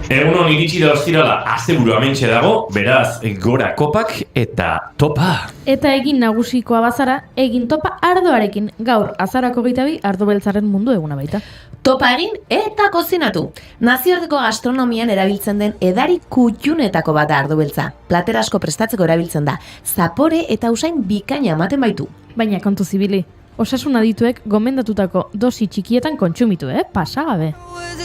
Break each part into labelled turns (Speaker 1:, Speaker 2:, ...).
Speaker 1: Egunon iritsi da ostirala, asteburu hementxe dago, beraz, gora kopak eta topa.
Speaker 2: Eta egin nagusikoa bazara, egin topa ardoarekin. Gaur, azarako 22 ardo beltzaren mundu eguna baita.
Speaker 3: Topa egin eta kozinatu. Nazioarteko gastronomian erabiltzen den edari kutxunetako bat da ardo beltza. Plater asko prestatzeko erabiltzen da. Zapore eta usain bikaina ematen baitu.
Speaker 2: Baina kontu zibili, osasun adituek gomendatutako dosi txikietan kontsumitu, pasagabe.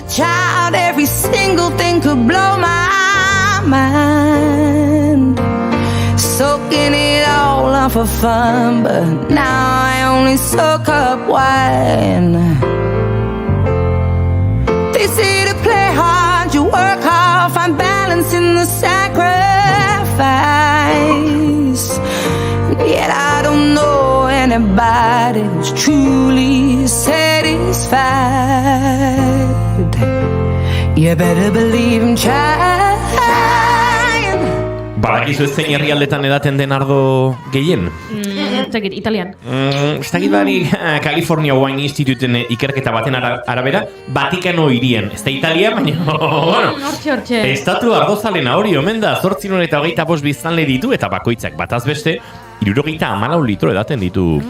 Speaker 4: Child, every single thing could blow my mind. Soaking it all up for fun, but now I only soak up wine. They say to play hard, you work hard, find balance in the sacrifice. Yet I don't know anybody who's truly satisfied. You better believe I'm trying.
Speaker 1: Badakizu ez zein herrialdetan edaten den ardo gehien?
Speaker 2: Zekit, italian.
Speaker 1: Ez dakit bari California Wine Instituten ikerketa baten arabera, Vatikano hirien. Ez da Italia, baina, bueno,
Speaker 2: Hortxe.
Speaker 1: estatu ardozalena hori omen da, 825 biztanle ditu eta bakoitzak bataz beste, 74 litro edaten ditu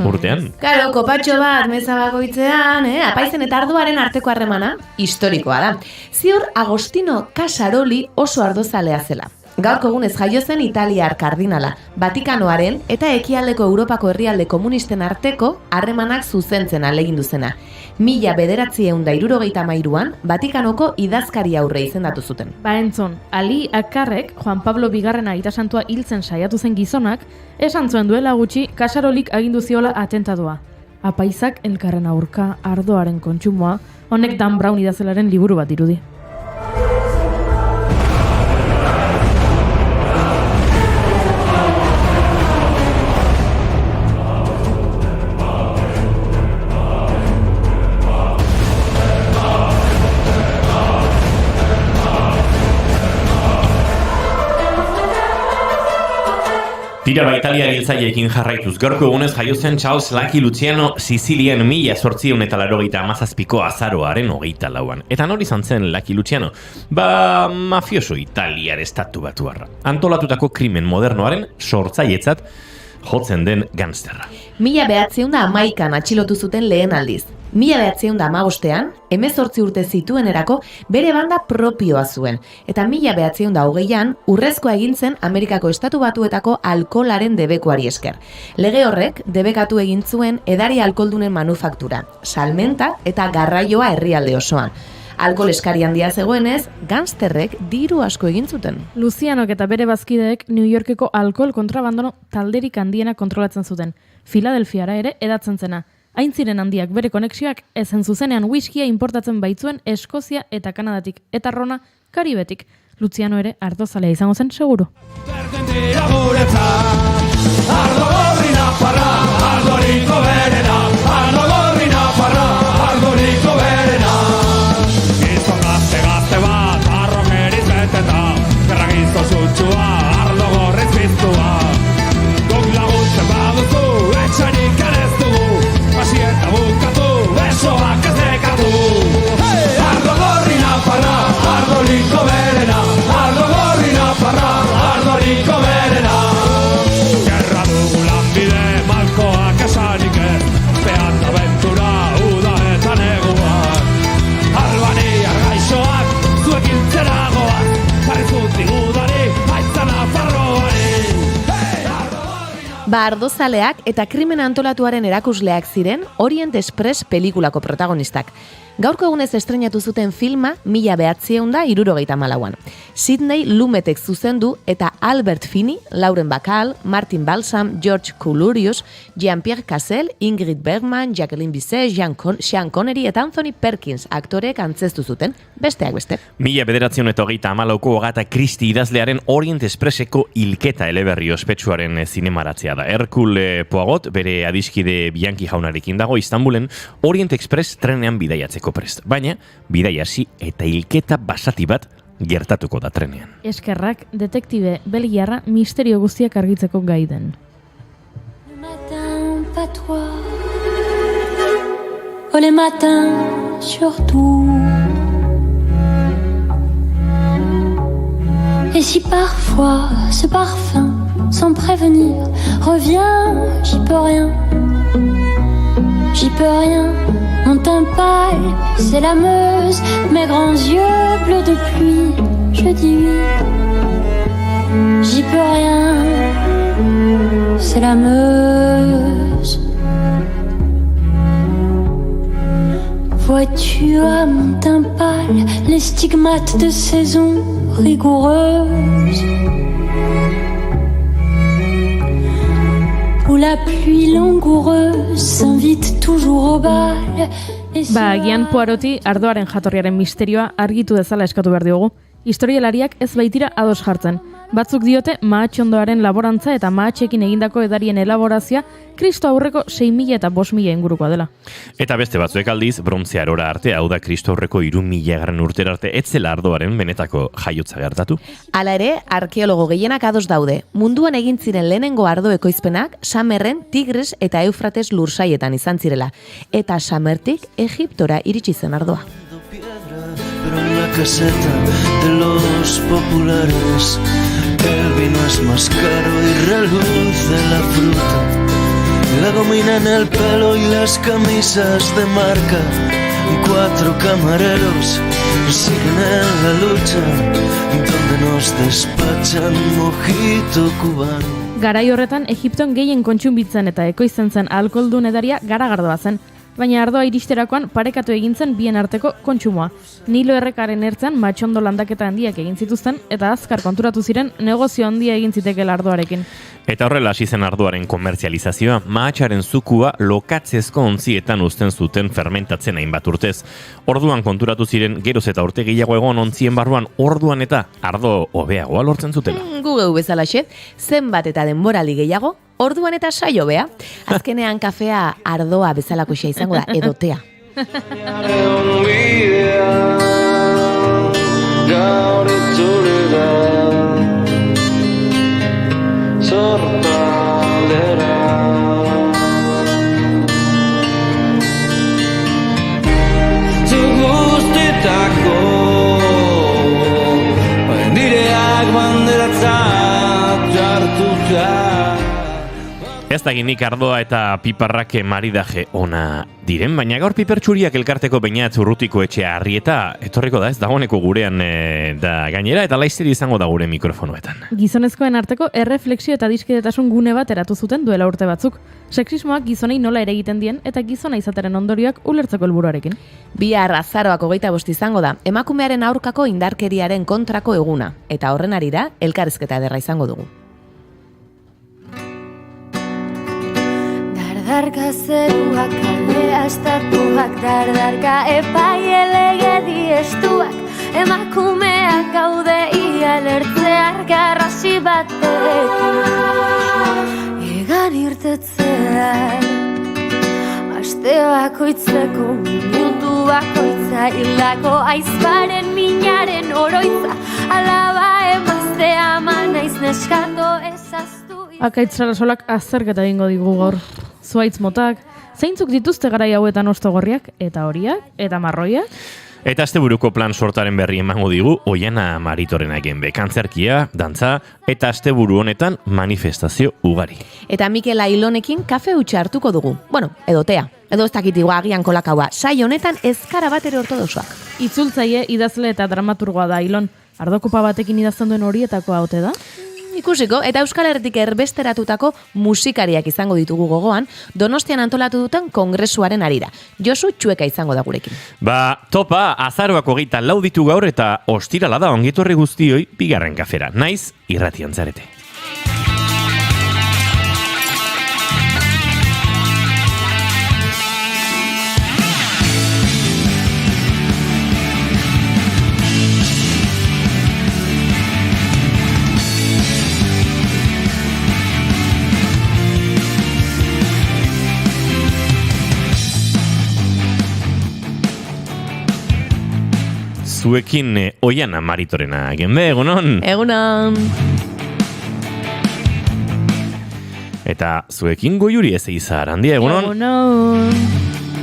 Speaker 1: urtean.
Speaker 3: Karo, kopatxo bat meza bakoitzean, apaizen eta ardoaren arteko harremana, historikoa da. Ziur Agostino Casaroli oso ardozalea zela. Gaurko egunez jaio zen italiar kardinala, Vatikanoaren eta ekialdeko Europako herrialde komunisten arteko harremanak zuzentzen ahalegindu zena. 1963an Vatikanoko idazkari aurre izendatu zuten.
Speaker 2: Ba entzun, Ali Akarrek, Juan Pablo Bigarrena aita santua hiltzen saiatu zen gizonak, esan zuen duela gutxi Casarolik agindu ziola atentadua. Apaizak elkarren aurka ardoaren kontsumoa, honek Dan Brown idazlearen liburu bat dirudi.
Speaker 1: Tira ba Italia hiltzaileekin jarraituz. Gaurko egunez jaio zen Charles Lucky Luciano Sizilian 1887ko azaroaren 24an. Eta nori izan zen Lucky Luciano? Ba, mafioso italiar estatu batuarra. Antolatutako krimen modernoaren sortzailetzat jotzen den gangsterra.
Speaker 3: 1911an atxilotu zuten lehen aldiz. 1915an, 18 urte zituenerako bere banda propioa zuen, eta 1920an urrezkoa egin zen Amerikako Estatu Batuetako alkoholaren debekuari esker. Lege horrek debekatu egin zuen edari alkoholdunen manufaktura, salmenta eta garraioa herrialde osoan. Alkohol eskari handia zegoenez, gangsterrek diru asko egin zuten.
Speaker 2: Lucianok eta bere bazkideek New Yorkeko alkohol kontrabandono talderik handiena kontrolatzen zuten. Filadelfiara ere edatzen zena. Hain ziren handiak bere konexioak ezen zuzenean whiskia importatzen baitzuen Eskozia eta Kanadatik, eta Rona Karibetik. Luciano ere ardozalea izango zen seguru.
Speaker 3: Ardozaleak eta krimen antolatuaren erakusleak ziren Orient Express pelikulako protagonistak. Gaurko egunez estrenatu zuten filma 1974an. Sidney Lumetek zuzendu eta Albert Finney, Lauren Bacall, Martin Balsam, George Coulourius, Jean-Pierre Cassel, Ingrid Bergman, Jacqueline Bisset, Sean Connery eta Anthony Perkins aktoreek antzeztu zuten, besteak beste.
Speaker 1: 1934ko Agatha Christie idazlearen Orient Expresseko hilketa eleberri ospetsuaren zinemaratzea da. Hercule Poirot bere adiskide Bianchi jaunarekin dago Istanbulen Orient Express trenean bidaiatzeko prest. Baina, bidaia hasi eta hilketa basati bat gertatuko da trenean.
Speaker 2: Eskerrak detektibe belgiarra misterio guztiak argitzeko gai den.
Speaker 5: Le matin patois, oh les matins surtout, si parfois ce parfum, sans prévenir, revient, j'y peux rien. J'y peux rien, mon teint pâle, c'est la Meuse, mes grands yeux bleus de pluie, je dis oui. J'y peux rien, c'est la Meuse. Vois-tu à mon teint pâle les stigmates de saison rigoureuse, où la pluie langoureuse s'invite toujours au bal.
Speaker 2: Agian Poiroti ardoaren jatorriaren misterioa argitu dezala eskatu behar diogu. Historialariak ez baitira ados jartzen. Batzuk diote mahatxondoaren laborantza eta mahatxekin egindako edarien elaborazioa Kristo aurreko 6.000 eta 5.000 ingurukoa dela.
Speaker 1: Eta beste batzuek aldiz, brontze arora arte, hau da Kristo aurreko 3.000 urtera arte, etzela ardoaren benetako jaiotza gertatu.
Speaker 3: Hala ere, arkeologo gehienak ados daude. Munduan egin ziren lehenengo ardo ekoizpenak Samerren, Tigris eta Eufrates lursaietan izan zirela. Eta Samertik Egiptora iritsi zen ardoa.
Speaker 6: Pero en la caseta de los populares el vino es más caro y reluce la fruta, la gomina en el pelo y las camisas de marca. 4 camareros siguen en la lucha donde nos despachan mojito cubano.
Speaker 2: Garai horretan Egipton gehien kontsumitzen eta ekoizten zen alkoholdun edaria garagardoa zen. Baina ardoa iristerakoan parekatu egin zen bien arteko kontsumoa. Nilo errekaren ertzean matxondo landaketa handiak egin zituzten eta azkar konturatu ziren negozio handia egin zitekela ardoarekin.
Speaker 1: Eta horrela hasi zen ardoaren komertzializazioa, mahatxaren zukua lokatzezko ontzietan uzten zuten fermentatzen hainbat urtez. Orduan konturatu ziren geroz eta urte gehiago egon ontzien barruan orduan eta ardo hobeagoa lortzen zutela.
Speaker 3: Gugeu bezalaxe, zenbat eta denboraldi gehiago, orduan eta saio bea. Azkenean kafea ardoa bezalakoxa izango da, edotea.
Speaker 6: Zuguztitako nireak banderatzat jartuta.
Speaker 1: Ez da ginik ardoa eta piparrak maridaje ona diren, baina gaur pipertxuriak elkarteko Beñat Urrutiko etxea Arrieta etorriko da, ez dagoeneko gurean da gainera, eta laizteri izango da gure mikrofonoetan.
Speaker 2: Gizonezkoen arteko erreflexio eta diskidetasun gune bat eratu zuten duela urte batzuk. Sexismoak gizonei nola ere egiten dien eta gizona izateren ondorioak ulertzeko helburuarekin.
Speaker 3: Bihar azaroak 25 izango da, emakumearen aurkako indarkeriaren kontrako eguna, eta horren arira elkarrizketa ederra izango dugu.
Speaker 5: Dardarka zeruak, kaldea estatuak, dardarka epaile legedi estuak, emakumeak gaude ia lertzear garrasi batekin. Egan irtetzean, aste bakoitzeko, minutu bakoitza, hildako aizparen minaren oroitza, alaba emazte ama naiz neskato ezaztu.
Speaker 2: Akaitz Sarasolak azterketa egingo digu gaur. Zuaitz motak, zeintzuk dituzte garai hauetan ostogorriak, eta horiak, eta marroiak?
Speaker 1: Eta asteburuko plan sortaren berri emango digu Oiana Maritorenaken bekantzerkia, dantza, eta asteburu honetan manifestazio ugari.
Speaker 3: Eta Mikel Ailonekin kafe hutsa hartuko dugu. Bueno, edotea. Edo ez dakitigu agian kolakaua. Sai honetan ezkara bat ere ortodoxoak.
Speaker 2: Itzultzaile, idazle eta dramaturgoa da Ailon. Ardokupa batekin idazten duen horietako haute da?
Speaker 3: Ikusiko, eta Euskal Herritik erbesteratutako musikariak izango ditugu gogoan, Donostian antolatu duten kongresuaren arira. Josu Txueka izango da gurekin.
Speaker 1: Topa, azaroak 24 ditu gaur eta ostirala da ongitorri guztioi bigarren kafera. Naiz, irratian zarete. Zuekin Oiana Maritorena genbe, egunon?
Speaker 3: Egunon!
Speaker 1: Eta zuekin Goiuri ez egizar, handia, egunon?
Speaker 2: Egunon!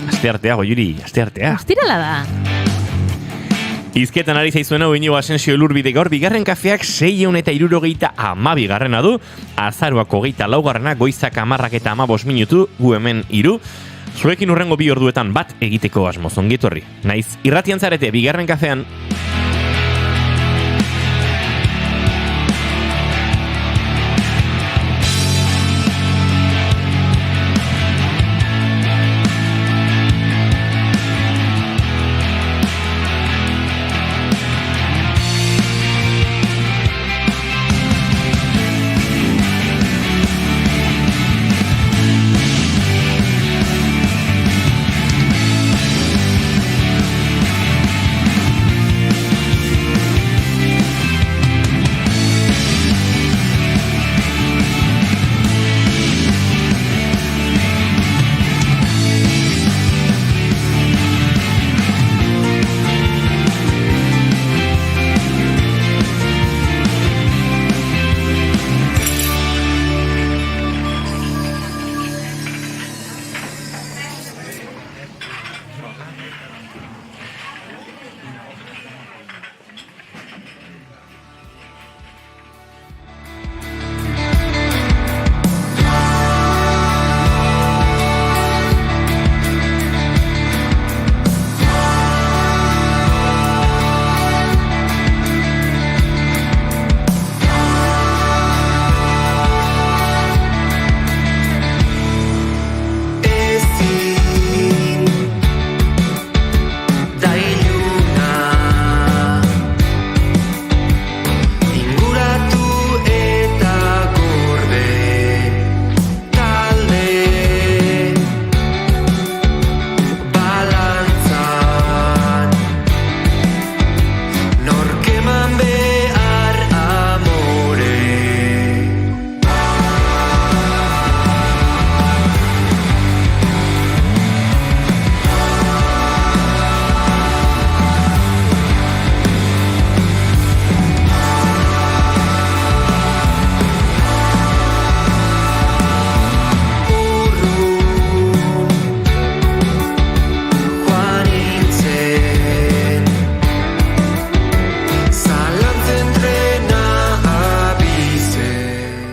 Speaker 1: Asteartea, Goiuri, asteartea.
Speaker 2: Ostirala da!
Speaker 1: Izketan ari zaizuena Iñigo Asensio Elurbide gaur bigarren kafeak 672 du, azaroak 24 goizak 10 eta 15 minutu, gu hemen 3. Zuekin hurrengo 2 orduetan bat egiteko asmoz ongi etorri. Naiz irratian zarete bigarren kafean.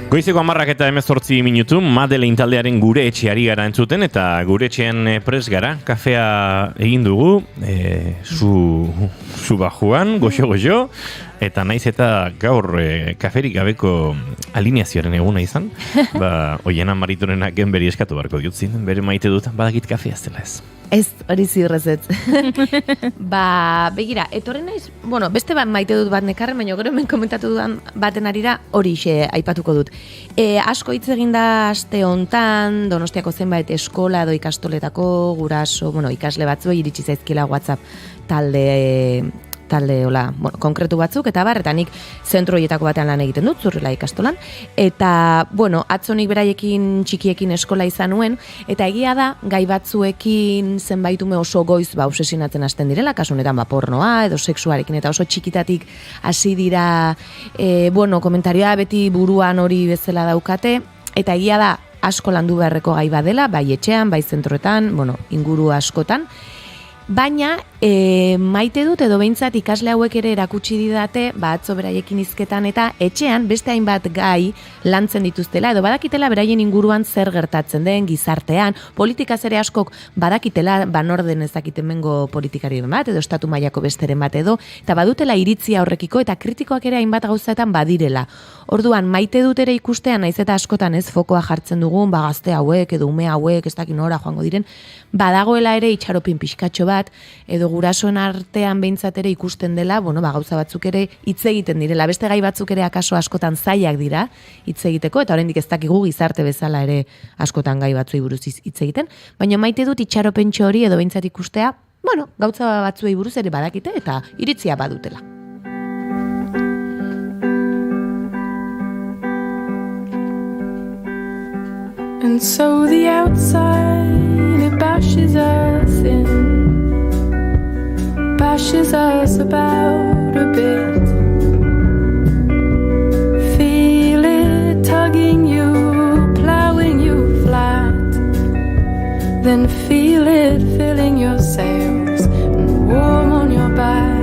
Speaker 1: Goizeko 10 eta 18 minutu, Madeleine taldearen gure etxeari gara entzuten, eta gure etxean pres gara, kafea egin dugu, zu bajuan, goxo, eta naiz eta gaur kaferik gabeko alineazioaren eguna izan, Oiana Maritorenak genberi eskatu barko diutzin, bere maite dut, badakit kafea ez dela ez.
Speaker 3: Ez, hori ziurrezetz. Begira, etorri naiz, beste bat maite dut bat nekarren, baina gero hemen komentatu dudan baten arira hori aipatuko dut. Asko hitz egin da aste hontan, Donostiako zenbait eskola edo ikastoletako guraso, ikasle batzuei iritsi zaizkiela WhatsApp talde konkretu batzuk, eta eta nik zentro horietako batean lan egiten dut, Zurrila ikastolan, eta, atzonik beraiekin txikiekin eskola izan nuen, eta egia da, gai batzuekin zenbaitume oso goiz obsesionatzen hasten direla, kasu honetan pornoa, edo sexuarekin, eta oso txikitatik hasi dira, komentarioa beti buruan hori bezala daukate, eta egia da, asko landu beharreko gai badela, bai etxean, bai zentroetan, inguru askotan, baina maite dut edo behintzat ikasle hauek ere erakutsi didate, atzo beraiekin hizketan eta etxean beste hainbat gai lantzen dituztela, edo badakitela beraien inguruan zer gertatzen den gizartean, politikaz ere askok badakitela banorden ezakiten mengo politikari bat, edo estatu mailako besteren bat edo, eta badutela iritzia horrekiko eta kritikoak ere hainbat gauzaetan badirela. Orduan, maite dut ere ikustean, naiz eta askotan ez fokoa jartzen dugun, gazte hauek edo ume hauek, ez dakin nora joango diren, badagoela ere itxaropin pixkatxo bat, edo gurasoen artean behintzat ere ikusten dela, gauza batzuk ere hitz egiten direla, beste gai batzuk ere akaso askotan zailak dira hitz egiteko, eta oraindik ez dakigu gizarte bezala ere askotan gai batzuei buruz hitz egiten, baina maite dut itxaropentxo hori edo behintzat ikustea, gauza batzuei buruz ere badakite eta iritzia badutela.
Speaker 7: And so the outside, it bashes us in, bashes us about a bit. Feel it tugging you, plowing you flat. Then feel it filling your sails and warm on your back.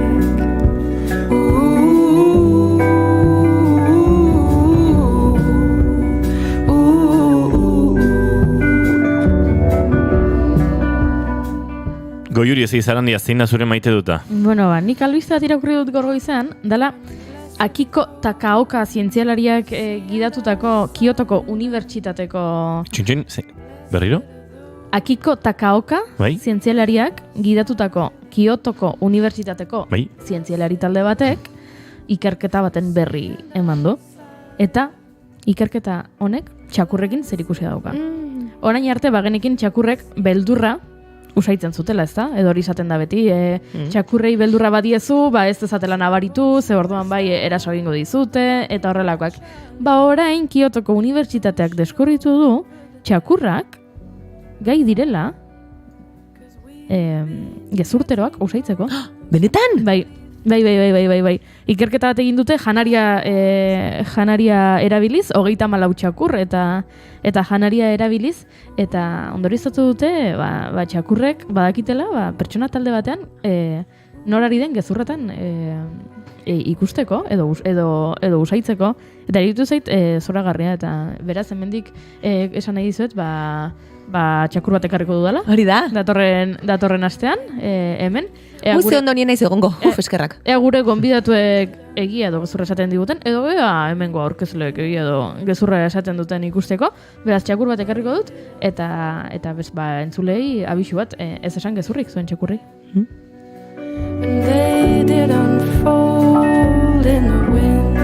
Speaker 1: Goiuri ez izarandia, zein da zure maite duta?
Speaker 2: Bueno, nik albiste bat irakurri dut gorgo izan, dela Akiko Takaoka zientzialariak gidatutako Kiotoko Unibertsitateko...
Speaker 1: Txin, berriro?
Speaker 2: Akiko Takaoka
Speaker 1: Bai.
Speaker 2: zientzialariak gidatutako Kiotoko Unibertsitateko
Speaker 1: Bai.
Speaker 2: zientzialari talde batek ikerketa baten berri eman du. Eta ikerketa honek txakurrekin zerikusia dauka. Orain arte bagenekin txakurrek beldurra usaitzen zutela, ezta? Edo hori izaten da beti, txakurrei beldurra badiezu, ez dezatela nabaritu, ze orduan bai eraso egingo dizute, eta horrelakoak. Orain Kiotoko Unibertsitateak deskurritu du, txakurrak gai direla gezurteroak usaitzeko.
Speaker 3: Benetan?
Speaker 2: Bai. Ikerketa bat egin dute janaria erabiliz, 34 txakur eta janaria erabiliz, eta ondorizatu dute txakurrek badakitela pertsona talde batean norari den gezurretan ikusteko edo usaitzeko, eta eritu zait zoragarria, eta beraz hemendik esan nahi dizuet txakur bat ekarriko dudala.
Speaker 3: Hori da.
Speaker 2: Datorren astean, hemen.
Speaker 3: Guzti ondo nien naiz egongo, eskerrak.
Speaker 2: Ea gure gonbidatuek egia edo gezurra esaten diguten, edo hemengo aurkezleek egia edo gezurra esaten duten ikusteko, beraz txakur bat ekarriko dut, eta entzulei abisu bat, ez esan gezurrik zuen txakurri.
Speaker 7: They did unfold in the wind.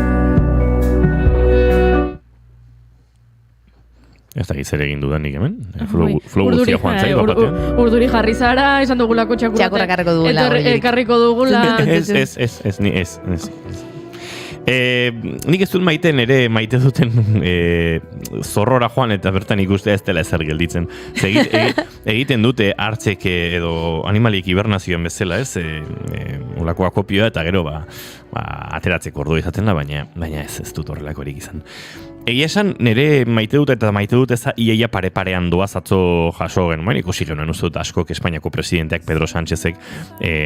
Speaker 1: Ez da zer egin dudanik hemen. Flow guztia joan zaitu batean.
Speaker 2: Urduri jarri zara, esan dugulako
Speaker 3: txakurra karriko dugula.
Speaker 2: Ekarriko dugula.
Speaker 1: Ez. Nik ez dut maite nere maite duten zorrora joan eta bertan ikustea ez dela ezer gelditzen. Egiten dute hartzek edo animaliek hibernazioan bezala, ez? Olako akopioa eta gero ateratzeko ordu izaten da, baina ez dut horrelakorik izan. Egia esan, nire maite dut eza iaia pare-parean doaz atzo jaso genuen, ikusi genuen uste dut askok Espainiako presidenteak Pedro Sánchezek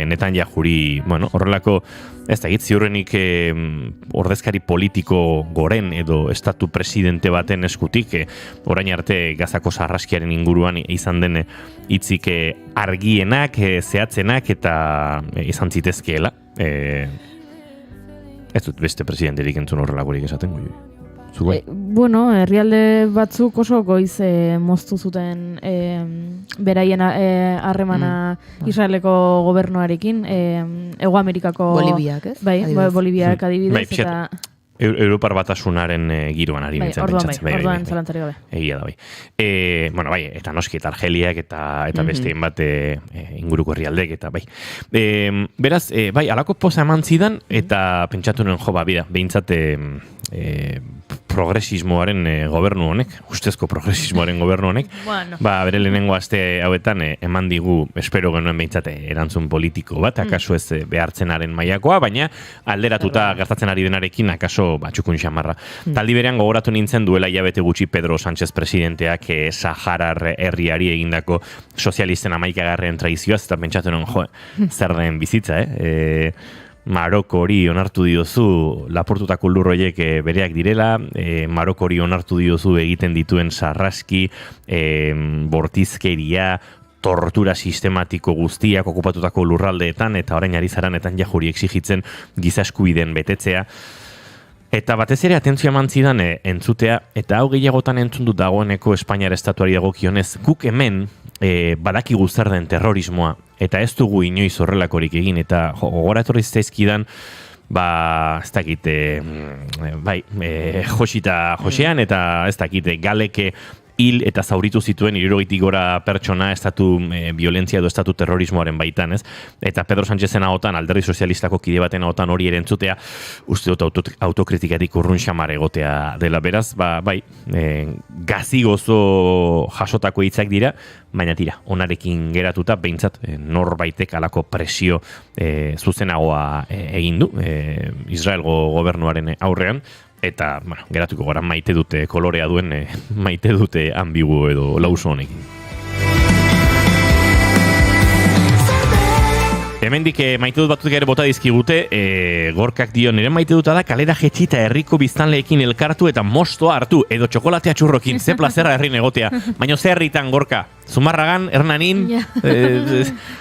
Speaker 1: Netanyahuri, horrelako, ez da ziurrenik ordezkari politiko goren edo estatu presidente baten eskutik, orain arte Gazako sarraskiaren inguruan izan den hitzik argienak, zehatzenak eta izan zitezkeela. Ez dut beste presidenterik entzun horrelakorik esaten goi.
Speaker 2: Herrialde batzuk oso goiz moztu zuten beraien harremana Israeleko gobernuarekin, Hego Amerikako...
Speaker 3: Boliviak, ez?
Speaker 2: Bai, Boliviak adibidez, eta...
Speaker 1: Europar Batasunaren giroan ari nintzen pentsatzen.
Speaker 2: Orduan zalantzari gabe.
Speaker 1: Egia da, bai. Eta noski, eta Argeliak eta besteen bat inguruko herrialdek, eta bai. Beraz, bai, alako poza eman zidan, eta pentsatu nuen behintzat progresismoaren gobernu honek, ustezko progresismoaren gobernu honek, bere lehenengo aste hauetan eman digu, espero genuen behintzat erantzun politiko bat, akaso ez behartzenaren mailakoa, baina alderatuta gertatzen ari denarekin, akaso txukun xamarra. Taldi berean gogoratu nintzen duela hilabete gutxi Pedro Sánchez presidenteak Saharar herriari egindako sozialisten 11. traizioaz, eta pentsatu nuen, zer den bizitza, Maroko hori onartu diozu lapurtutako lurroiek bereak direla, Maroko hori onartu diozu egiten dituen sarraski, bortizkeria, tortura sistematiko guztiak okupatutako lurraldeetan, eta orain ari zara Netanyahuri exigitzen giza eskubideen betetzea. Eta batez ere atentzioa eman zidan entzutea, eta hau gehiagotan entzun dut dagoeneko Espainiar estatuari dagokionez, guk hemen badakigu zer den terrorismoa, eta ez dugu inoiz horrelakorik egin, eta gogora etorri zaizkidan, ez dakit, Josita Josean, eta ez dakit, Galeke hil eta zauritu zituen 60 gora pertsona estatu violentzia edo estatu terrorismoaren baitan, ez? Eta Pedro Sánchezen ahotan, alderdi sozialistako kide baten ahotan hori erentzutea, uste dut autokritikatik urrun xamar egotea dela. Beraz, gazi gozo jasotako hitzak dira, baina tira, onarekin geratuta, behintzat norbaitek alako presio zuzenagoa egin du Israelgo gobernuaren aurrean, eta geratuko gara maite dute kolorea duen, maite dute ambigu edo lauso honekin. Hemendik maite dut batzuk ere bota dizkigute, Gorkak dio, nire maite duta da kalera jetxita herriko biztanleekin elkartu eta mostoa hartu, edo txokolatea txurrokin, ze plazerra herrin egotea. Baina ze herritan, Gorka? Zumarragan, Hernanin...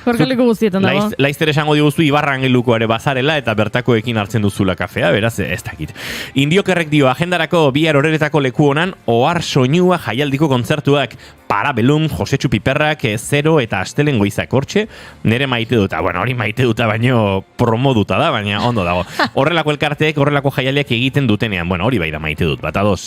Speaker 2: Gorkaleko guztietan dago.
Speaker 1: Laizter esango diguzu Ibarran geluko ere bazarela eta bertakoekin hartzen duzula kafea, beraz ez dakit. Indiokerrek dio, agendarako bihar horeretako leku honan, ohar soinua jaialdiko kontzertuak, Parabellum, Josetxu Piperrak, Zero eta Astelen Goizak hortxe, nire maite duta. Bueno, hori maite duta, baino promoduta da, baina ondo dago. Horrelako elkarteek, horrelako jaialdiak egiten dutenean. Bueno, hori bai da maite dut, bat ados.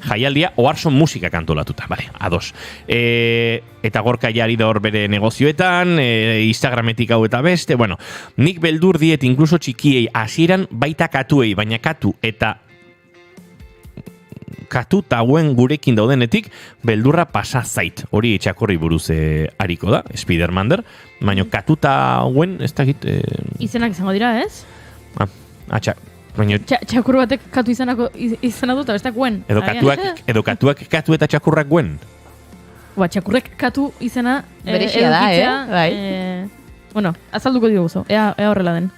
Speaker 1: Jaialdia oharson musika kantolatuta, bale, ados. Eta Gorka jari da hor bere negozioetan, Instagrametik hau eta beste, bueno, nik beldur diet inkluso txikiei hasieran baita katuei, baina katu eta hauen gurekin daudenetik beldurra pasa zait. Hori txakorri buruz hariko da, Spidermander, baina katuta hauen, ez dakit...
Speaker 2: Izenak izango dira, ez? Txakur batek katu izena dut, eta bestak guen.
Speaker 1: Edo katuak katu eta txakurrak guen.
Speaker 2: Txakurrek katu izena
Speaker 3: berexia da, bai.
Speaker 2: Bueno, azalduko diguzu, ea horrela den.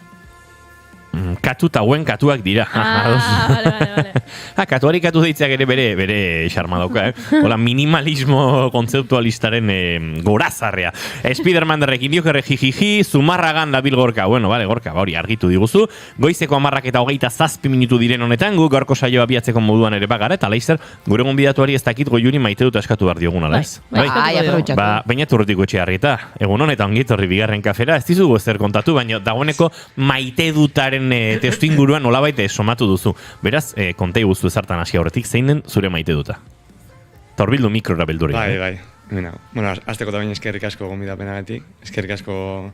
Speaker 1: Katu eta hauen katuak dira.
Speaker 2: Vale.
Speaker 1: Katuari katu deitzeak ere bere xarma dauka, Hola, minimalismo kontzeptualistaren gorazarrea. Spidermanderrek indiokerre jijiji, Zumarragan dabil Gorka. Bueno, vale, Gorka, hori argitu diguzu. Goizeko 10:27 minutu diren honetan, gu gaurko saioa abiatzeko moduan ere bagara, eta laizzer, gure gonbidatuari ez dakit Goiuri maite dut askatu behar diogun, ala ez? Bainat urrutiko etxe harrieta. Egun honetan ongitorri bigarren kafera, ez dizugu ezer kontatu, baina dagoeneko maite dutaren testu inguruan nolabait somatu duzu. Beraz, kontei guztu ezartan hasi aurretik, zein den zure maite duta? Torbildu mikrora beldurri.
Speaker 8: Bai. Bueno, azteko da baina eskerrik asko gonbidapenagatik, eskerrik asko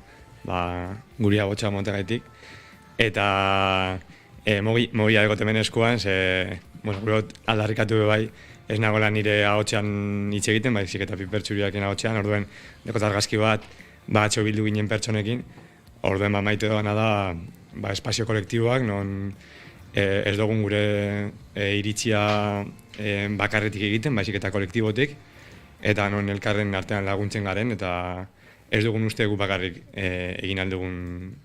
Speaker 8: guria botxa montegaitik, eta mogia egote hemen eskuan, gure aldarrikatu bai, ez nagoela nire ahotxean hitz egiten, baizik eta pipertxuriakin ahotxean, orduen dekot argazki bat, atxo bildu ginen pertsonekin, orduen maite doana da, espazio kolektiboak, non ez dugun gure iritzia bakarretik egiten, baizik eta kolektibotik, eta non elkarren artean laguntzen garen, eta ez dugun uste gu bakarrik egin aldugun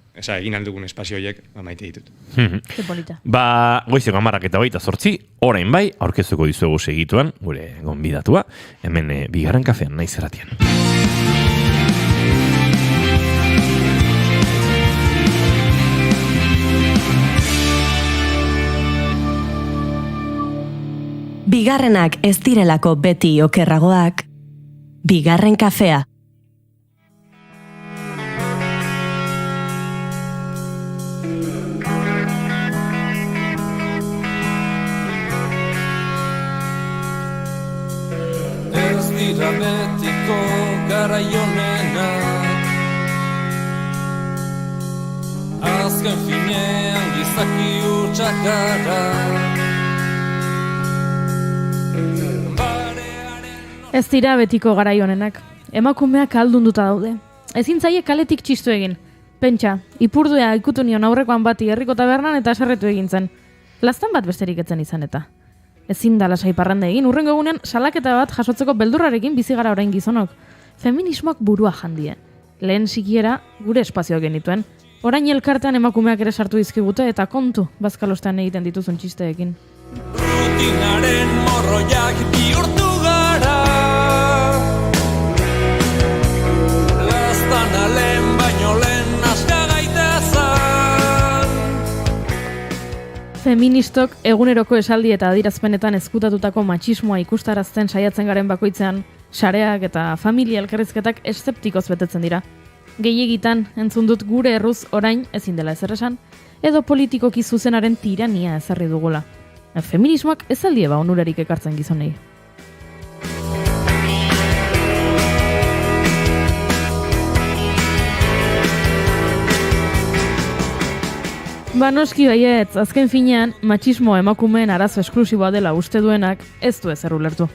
Speaker 8: espazio horiek maite ditut.
Speaker 1: Goizeko 10:28, orain bai, aurkeztuko dizuegu segituan, gure gonbidatua, hemen bigarren kafean naiz erratian.
Speaker 9: Bigarrenak ez direlako beti okerragoak, bigarren kafea.
Speaker 10: Ez dira betiko garaionenak, azken finean gizaki hutsak gara.
Speaker 2: Ez dira betiko garai honenak. Emakumeak aldunduta daude. Ezin zaie kaletik txistu egin. Pentsa, ipurdua ikutu nion aurrekoan bati herriko tabernan eta sarretu egin zen. Laztan bat besterik etzen izan eta. Ezin da lasai parranda egin, urrengo egunean salaketa bat jasotzeko beldurrarekin bizi gara orain gizonok. Feminismoak burua jandie. Lehen sikiera gure espazioak genituen. Orain elkartean emakumeak ere sartu dizkigute eta kontu bazkalostean egiten dituzun txisteekin.
Speaker 10: Rutinaren morroiak bihurtu gara, Laztan alen baino lehen aska gaitezan.
Speaker 2: Feministok eguneroko esaldi eta adirazpenetan ezkutatutako matxismoa ikustarazten saiatzen garen bakoitzean, sareak eta familia elkarrizketak eszeptikoz betetzen dira. Gehiegitan entzun dut gure erruz orain ezin dela ezer esan, edo politikoki zuzenaren tirania ezarri dugula. Feminismoak ez aldie onurarik ekartzen gizonei. Noski baietz, azken finean, matxismo emakumeen arazo esklusiboa dela uste duenak ez du ezer ulertu.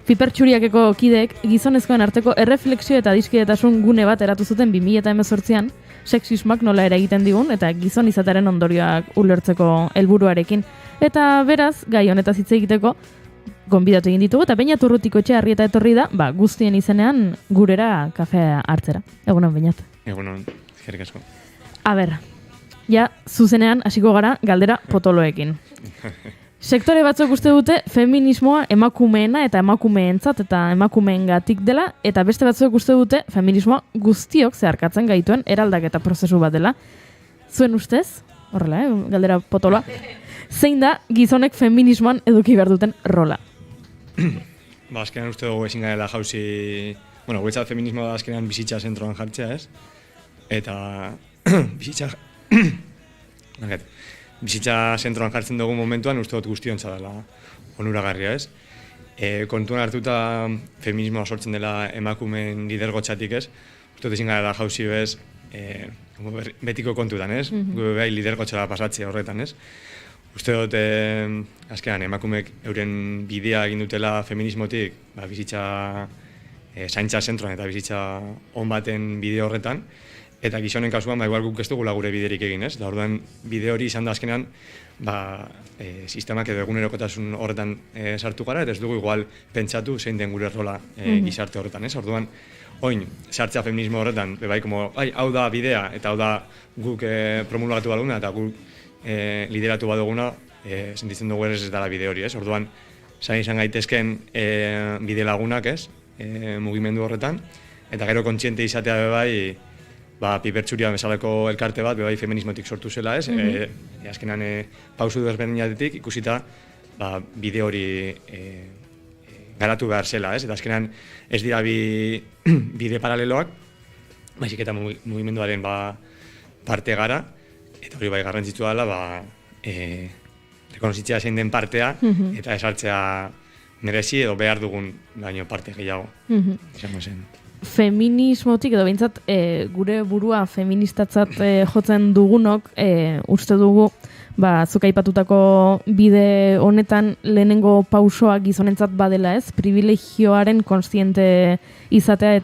Speaker 2: Pipertxuriakeko kideek gizonezkoen arteko erreflexio eta adiskidetasun gune bat eratu zuten 2018an, sexismoak nola ere egiten digun eta gizon izatearen ondorioak ulertzeko helburuarekin. Eta beraz, gai honetaz hitz egiteko, gonbidatu egin ditugu, eta Beñat Urrutiko etxe harrieta etorri da, guztien izenean gurera kafea hartzera. Egunon, Beñat.
Speaker 8: Egunon. eskerrik asko.
Speaker 2: A ber, ja, zuzenean hasiko gara galdera potoloekin. Sektore batzuk uste dute feminismoa emakumeena eta emakumeentzat eta emakumeengatik dela, eta beste batzuk uste dute feminismoa guztiok zeharkatzen gaituen eraldaketa prozesu bat dela. Zuen ustez, horrela, galdera potoloa, zein da gizonek feminismoan eduki behar duten rola?
Speaker 8: Ba, azkenean uste dugu ezin garela jauzi... Bueno, guretzat feminismoa da azkenean bizitza zentroan jartzea, ez? Eta bizitza... bizitza zentroan jartzen dugu momentuan uste dut guztiontza dela onuragarria, ez? Kontuan hartuta feminismoa sortzen dela emakumeen lidergotzatik, ez? Uste dut ezin garela jauzi bez betiko kontutan, ez? Gure bai lidergotxara pasatzea horretan, ez? Uste dut, azkenean, emakumeek euren bidea egin dutela feminismotik, bizitza zaintza zentroan eta bizitza on baten bide horretan, eta gizonen kasuan, igual guk ez dugula gure biderik egin, ez? Da orduan, bide hori izan da azkenean, sistemak edo egunerokotasun horretan sartu gara, eta ez dugu igual pentsatu zein den gure rola gizarte horretan, ez? Orduan, oin, sartzea feminismo horretan, bai, hau da bidea, eta hau da guk promulgatu baduguna, eta guk lideratu baduguna, sentitzen dugu ez dela bide hori, ez? Orduan, zain izan gaitezken bide lagunak, ez? Mugimendu horretan, eta gero kontziente izatea bai, Pipertsuria bezalako elkarte bat, bai feminismotik sortu zela, ez? Azkenan pausu desberdinatetik ikusita bide hori garatu behar zela, ez? Eta azkenan ez dira bide paraleloak, baizik eta mugimenduaren parte gara, eta hori bai garrantzitsua dela, rekonozitzea zein den partea, eta esartzea merezi edo behar dugun baino parte gehiago. Izango zen.
Speaker 2: Feminismotik edo behintzat gure burua feministatzat jotzen dugunok uste dugu zuk aipatutako bide honetan lehenengo pausoa gizonentzat badela, ez? Privilegioaren kontziente izatea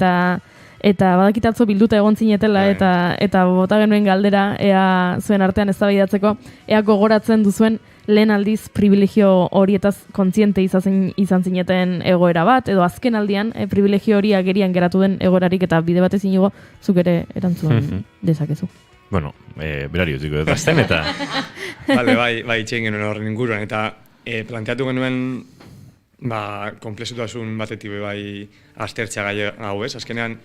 Speaker 2: eta badakitatzo bilduta egon zinetela eta bota genuen galdera ea zuen artean eztabaidatzeko ea gogoratzen duzuen lehen aldiz privilegio horietaz kontziente izan zineten egoera bat, edo azken aldian privilegio hori agerian geratu den egoerarik eta bide batez inigo zuk ere erantzun dezakezu.
Speaker 1: Bueno, berari utziko dut azten eta...
Speaker 8: Bale, bai, itxein genuen horren inguruan, eta planteatu genuen komplexutasun batetik bai aztertzea gai hau, ez? Azkenean,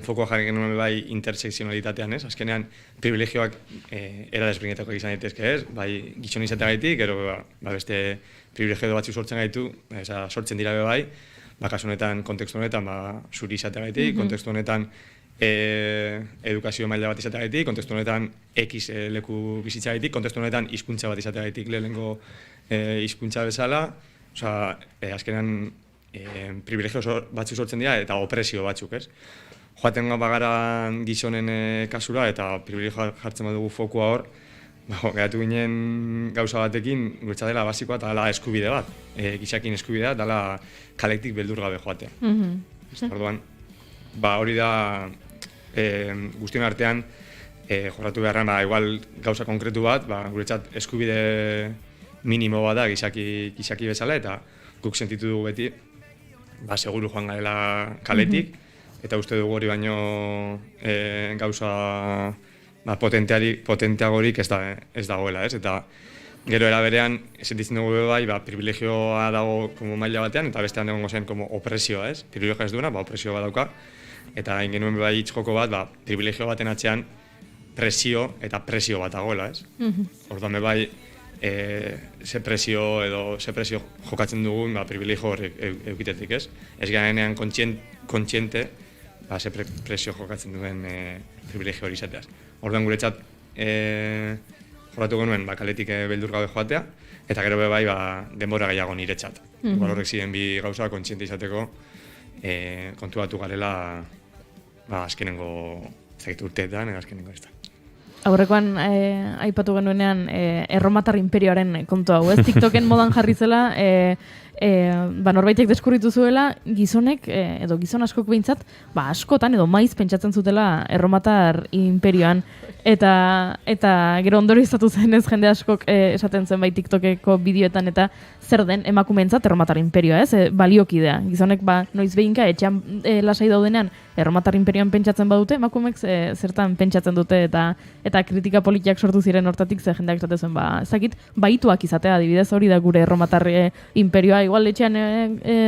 Speaker 8: fokoa jarri genuen bai intersekzionalitatean, ez? Azkenean, privilegioak era desberdinetakoak izan daitezke, ez? Bai, gizon izateagaitik, gero beste privilegio batzu sortzen gaitu, sortzen dira bai, kasu honetan, kontekstu honetan, zuri izateagaitik, kontekstu honetan edukazio maila bat izateagaitik, kontekstu honetan X leku bizitzagaitik, kontekstu honetan hizkuntza bat izateagaitik lehenengo hizkuntza bezala, azkenean privilegio batzu sortzen dira eta opresio batzuk, ez? Joaten bagara gizonen kasura eta privilegioa jartzen badugu fokua hor, geratu ginen gauza batekin, guretza dela basikoa eta dela eskubide bat, gizakin eskubidea, dela kalektik beldur gabe joatea. Orduan, hori da guztion artean jorratu beharran, igual gauza konkretu bat, guretzat eskubide minimo bat da gizaki bezala, eta guk sentitu dugu beti, seguru joan garela kaletik, eta uste dugu hori baino gauza potenteagorik ez dagoela, ez? Eta gero eraberean, sentitzen dugu bai, privilegioa dago maila batean, eta bestean egongo zen opresioa, ez? Privilegioa ez duena, opresioa bat dauka, eta hain genuen bai joko bat, privilegio baten atzean presio eta presio bat dagoela, ez? Orduan bai, ze presio jokatzen dugun privilegio horrek eukitetik, ez? Ez garenean kontziente, ze presio jokatzen duen privilegio hori izateaz. Orduan guretzat jorratu genuen kaletik beldur gabe joatea, eta gero bai denbora gehiago niretzat. Horrek ziren bi gauza kontziente izateko kontuatu garela azkenengo urteetan, azkenengo ez da.
Speaker 2: Aurrekoan aipatu genuenean erromatar imperioaren kontu hau, ez? TikToken modan jarri zela norbaitek deskurritu zuela gizonek, edo gizon askok behintzat, askotan edo maiz pentsatzen zutela erromatar imperioan. Eta gero ondorioztatu zen ez jende askok esaten zen bai TikTokeko bideoetan eta zer den emakumeentzat erromatar imperioa, ez? Baliokidea. Gizonek noiz behinka etxean lasai daudenean erromatar imperioan pentsatzen badute, emakumeek zertan pentsatzen dute eta kritika politiak sortu ziren hortatik ze jendeak esaten zuen, ezakit, baituak izatea adibidez hori da gure erromatar imperioa, igual etxean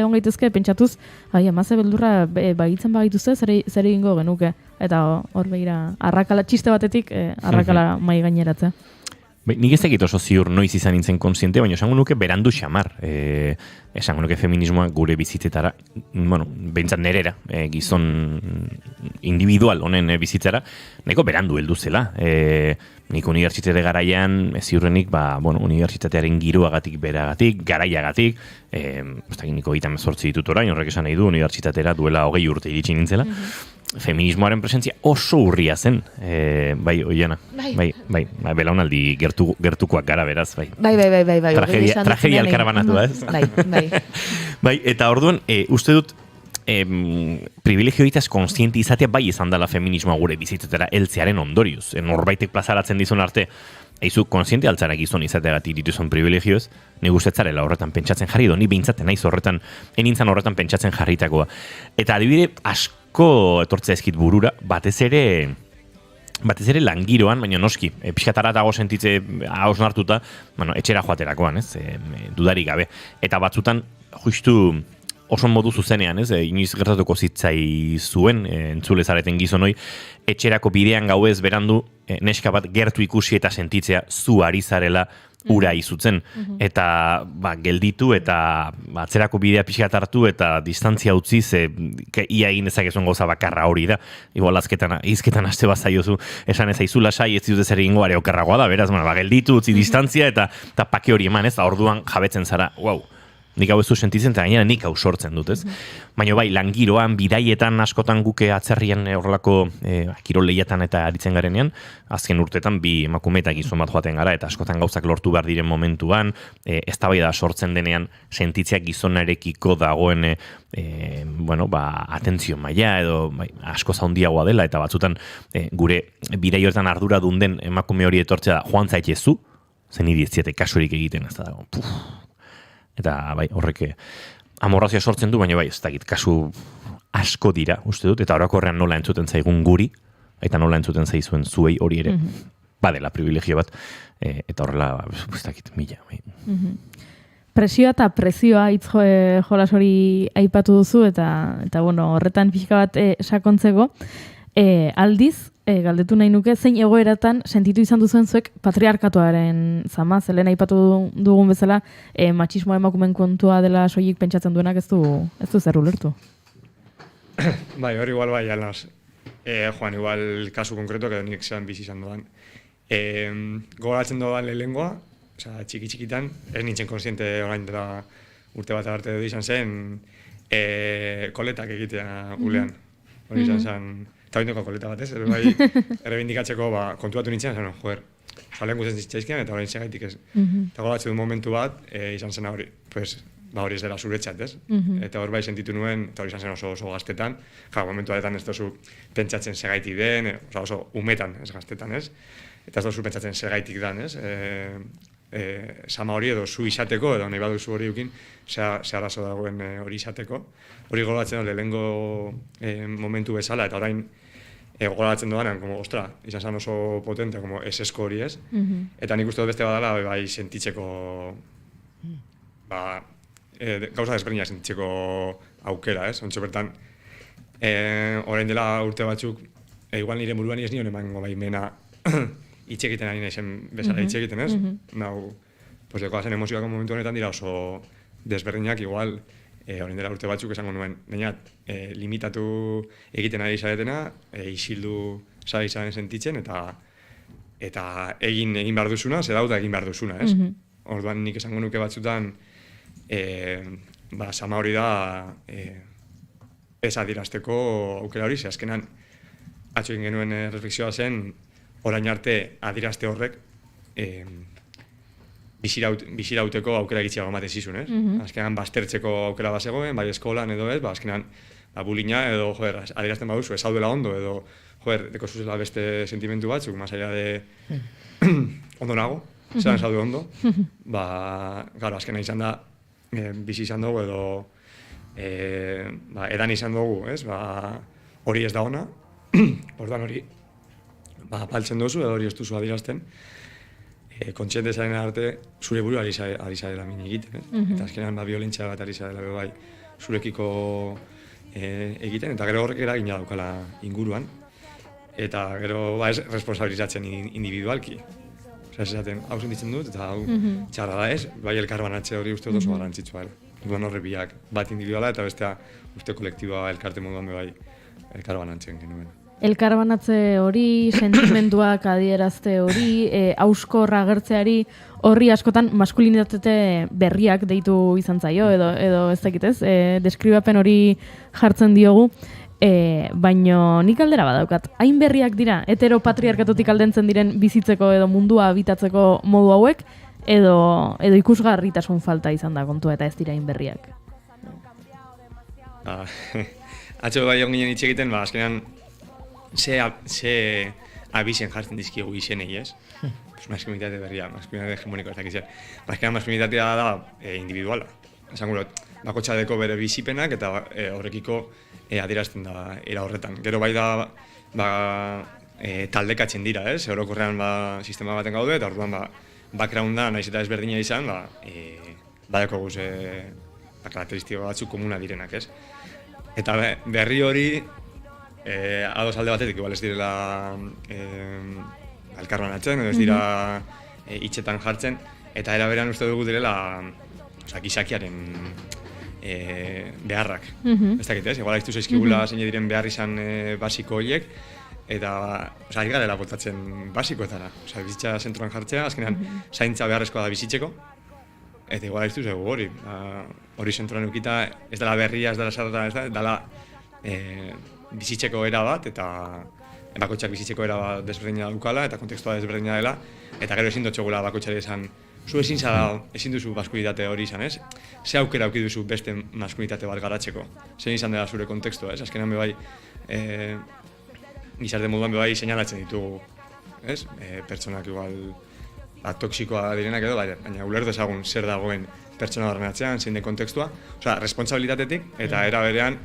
Speaker 2: ongaitezke pentsatuz, amaze beldurra baitzen bagaituzte zer egingo genuke. Eta hor behira, arrakala txiste batetik, arrakala mai gaineratzea.
Speaker 1: Nik ez egit oso ziur noiz izan nintzen konsiente, baina esango nuke berandu xamar. Esango nuke feminismoa gure bizitzetara, behintzat nerera, gizon individual honen bizitzara, nahiko berandu heldu zela. Nik unibertsitate garaian, ziurrenik, unibertsitatearen giroagatik, beragatik, garaiagatik, niko 28 ditut orain, horrek esan nahi du, unibertsitatera duela 20 urte iritsi nintzela. Feminismoaren presentzia oso urria zen, bai, Oiana, bai, belaunaldi gertukoak gara beraz, bai.
Speaker 3: Bai.
Speaker 1: Tragedia elkarabanatu, ez?
Speaker 3: Bai.
Speaker 1: Bai, eta orduan, uste dut, privilegioitaz konstienti izatea bai izan dela feminismoa gure bizitzetara heltzearen ondorioz. Norbaitek plazaratzen dizun arte, eizu konstiente altzara gizon izateagatik dituzun privilegioz, ni gustetzarela horretan pentsatzen jarri edo, ni behintzaten naiz horretan, enintzan horretan pentsatzen jarritakoa. Eta adibide asko etortzea ezkit burura, batez ere langiroan, baina noski, pixkatara dago sentitze hausnartuta, etxera joaterakoan, ez, dudarik gabe. Eta batzutan, justu oso modu zuzenean, ez, inoiz gertatuko zitzai zuen, entzule zareten gizonoi, etxerako bidean gauez berandu, neska bat gertu ikusi eta sentitzea zu ari zarela ura izutzen. Eta gelditu eta atzerako bidea pixkat hartu eta distantzia utzi ze ia egin dezakezuen gauza bakarra hori da. Igual izketan aste bazaiozu esan ez aizu lasai ez dut zer egingo are okerragoa da, beraz, gelditu utzi distantzia eta pake hori eman, ez, orduan jabetzen zara, wow. Nik hau ez du sentitzen, eta gainera nik hau sortzen dut, ez? Baina bai, langiroan, bidaietan askotan guke atzerrian horrelako kirol lehiatan eta aritzen garenean, azken urtetan bi emakume eta gizon bat joaten gara, eta askotan gauzak lortu behar diren momentuan, eztabaida sortzen denean sentitzeak gizonarekiko dagoen atentzio maila edo asko zaundiagoa dela, eta batzutan gure bidai horretan ardura dunden emakume hori etortzea joan zaitezu, zen idietziate kasurik egiten, ez da dago, eta bai, horrek amorrazioa sortzen du, baina bai, ez dakit, kasu asko dira, uste dut, eta horako horrean nola entzuten zaigun guri, eta nola entzuten zaizuen zuei hori ere, badela privilegio bat, eta horrela, ez dakit, mila. Bai.
Speaker 2: Presioa eta prezioa hitz jolas hori aipatu duzu, eta horretan pixka bat sakontzeko, aldiz, galdetu nahi nuke, zein egoeratan sentitu izan duzuen zuek patriarkatuaren zama, zelen aipatu dugun bezala, matxismoa emakumen kontua dela soilik pentsatzen duenak ez du zer ulertu.
Speaker 8: Bai, hori igual bai, alnaz. Joan, igual kasu konkreto, edo nik zelan bizi izan doan. Gogoratzen doan lehengoa, txiki-txikitan, ez nintzen konsiente orain dela urte bat arte edo izan zen, koletak egitea ulean. Hori izan zen, eta bindoko koleta bat ez, errebindikatzeko kontuatu nintzen, joder, lehen guzen zitzaizkian eta orain segaitik ez. Eta gogatzen du momentu bat, izan zen hori, hori ez dela zuretzat ez. Eta hor bai sentitu nuen, eta hori izan zen oso gaztetan, momentu batetan ez dozu pentsatzen segaitik den, oso umetan ez gaztetan ez, eta ez dozu pentsatzen segaitik den ez. Sama hori edo zu izateko, edo nahi baduzu hori dukin, ze arazo dagoen hori izateko. Hori gogoratzen da lehenengo momentu bezala, eta orain gogoratzen doanean, ostra, izan zen oso potente, esesko hori ez. Eta nik uste dut beste badala, bai sentitzeko, gauza desberdinak sentitzeko aukera ez. Ontsa bertan, orain dela urte batzuk, igual nire buruan ez nion emango baimena itxekiten ari naizen bezala itxekiten ez. Nau, dekoazen emozioak momentu honetan dira oso desberdinak, igual, orain dela urte batzuk esango nuen, bainat, limitatu egiten ari zaretena, isildu zara izan sentitzen, eta egin behar duzuna, ze dauta egin behar duzuna, ez? Orduan nik esango nuke batzutan, sama hori da, ez adirazteko aukera hori, ze azkenan, atxo egin genuen reflexioa zen, orain arte adirazte horrek, bizirauteko aukera gitziago ematen zizun, ez? Azkenan, baztertzeko aukera bazegoen, bai eskolan edo ez, azkenan, bulina edo, adierazten baduzu, ez daudela ondo, edo, deko zuzela beste sentimentu batzuk, más allá de ondo nago, zelan zaude ondo, garo, azkenan izan da, bizi izan dugu edo, edan izan dugu, ez? Hori ez da ona, orduan hori, paltzen duzu edo hori ez duzu adierazten, kontxiente zaren arte zure buru ari zarela min egiten, eta azkenean violentzia bat ari zarela bai zurekiko egiten, eta gero horrek eragina daukala inguruan, eta gero ez responsabilizatzen individualki. Ez esaten, hau sentitzen dut, eta hau txarra da ez, bai elkarbanatze hori uste oso garrantzitsua. Duan horre biak, bat individuala eta bestea uste kolektiboa elkarte moduan bai elkarbanatzen genuen.
Speaker 2: Elkarbanatze hori, sentimenduak adierazte hori, hauskor agertzeari, horri askotan maskulinitate berriak deitu izan zaio, edo ez dakitez, deskribapen hori jartzen diogu, baino nik aldera badaukat. Hain berriak dira, heteropatriarkatutik aldentzen diren bizitzeko edo mundua habitatzeko modu hauek, edo ikusgarritasun falta izan da kontua eta ez dira hain berriak.
Speaker 8: Atzo bai onginen hitz egiten, azkenean, ze abisen jartzen dizkiegu izenei, ez? Maskulinitate berria, maskulinitate hegemonikoa ez dakitzen. Azkenean maskulinitatea da individuala. Esan gure, bakotxadeko bere bizipenak eta horrekiko adierazten da era horretan. Gero bai da taldekatzen dira, ez? Orokorrean sistema baten gaude eta orduan backgrounda nahiz eta ezberdina izan, badako guz karakteristiko batzuk komuna direnak, ez? Eta berri hori ados alde batetik, igual ez direla elkarbanatzen, edo ez dira hitzetan jartzen, eta eraberean uste dugu direla gizakiaren beharrak. Ez dakit ez, igual aiztu zaizkigula zein diren behar izan basiko horiek, eta ari garela botatzen basikoetara. Bizitza zentroan jartzea, azkenean zaintza beharrezkoa da bizitzeko, eta igual aiztu zaigu hori zentroan eukita, ez dela berria, ez dela sarrata, ez dela bizitzeko era bat, eta bakotxak bizitzeko era bat desberdina dukala, eta kontekstua desberdina dela, eta gero ezin dutxogula bakotxari esan, zu ezin duzu maskulitate hori izan, ez? Ze aukera auki duzu beste maskulitate bat garatzeko, zein izan dela zure kontekstua, ez? Azkenean bebai, gizarte moduan bebai seinalatzen ditugu, ez? Pertsonak igual, toksikoa direnak edo, baina ulertu ezagun zer dagoen pertsona horren atzean, zein den kontekstua, responsabilitatetik, eta era berean,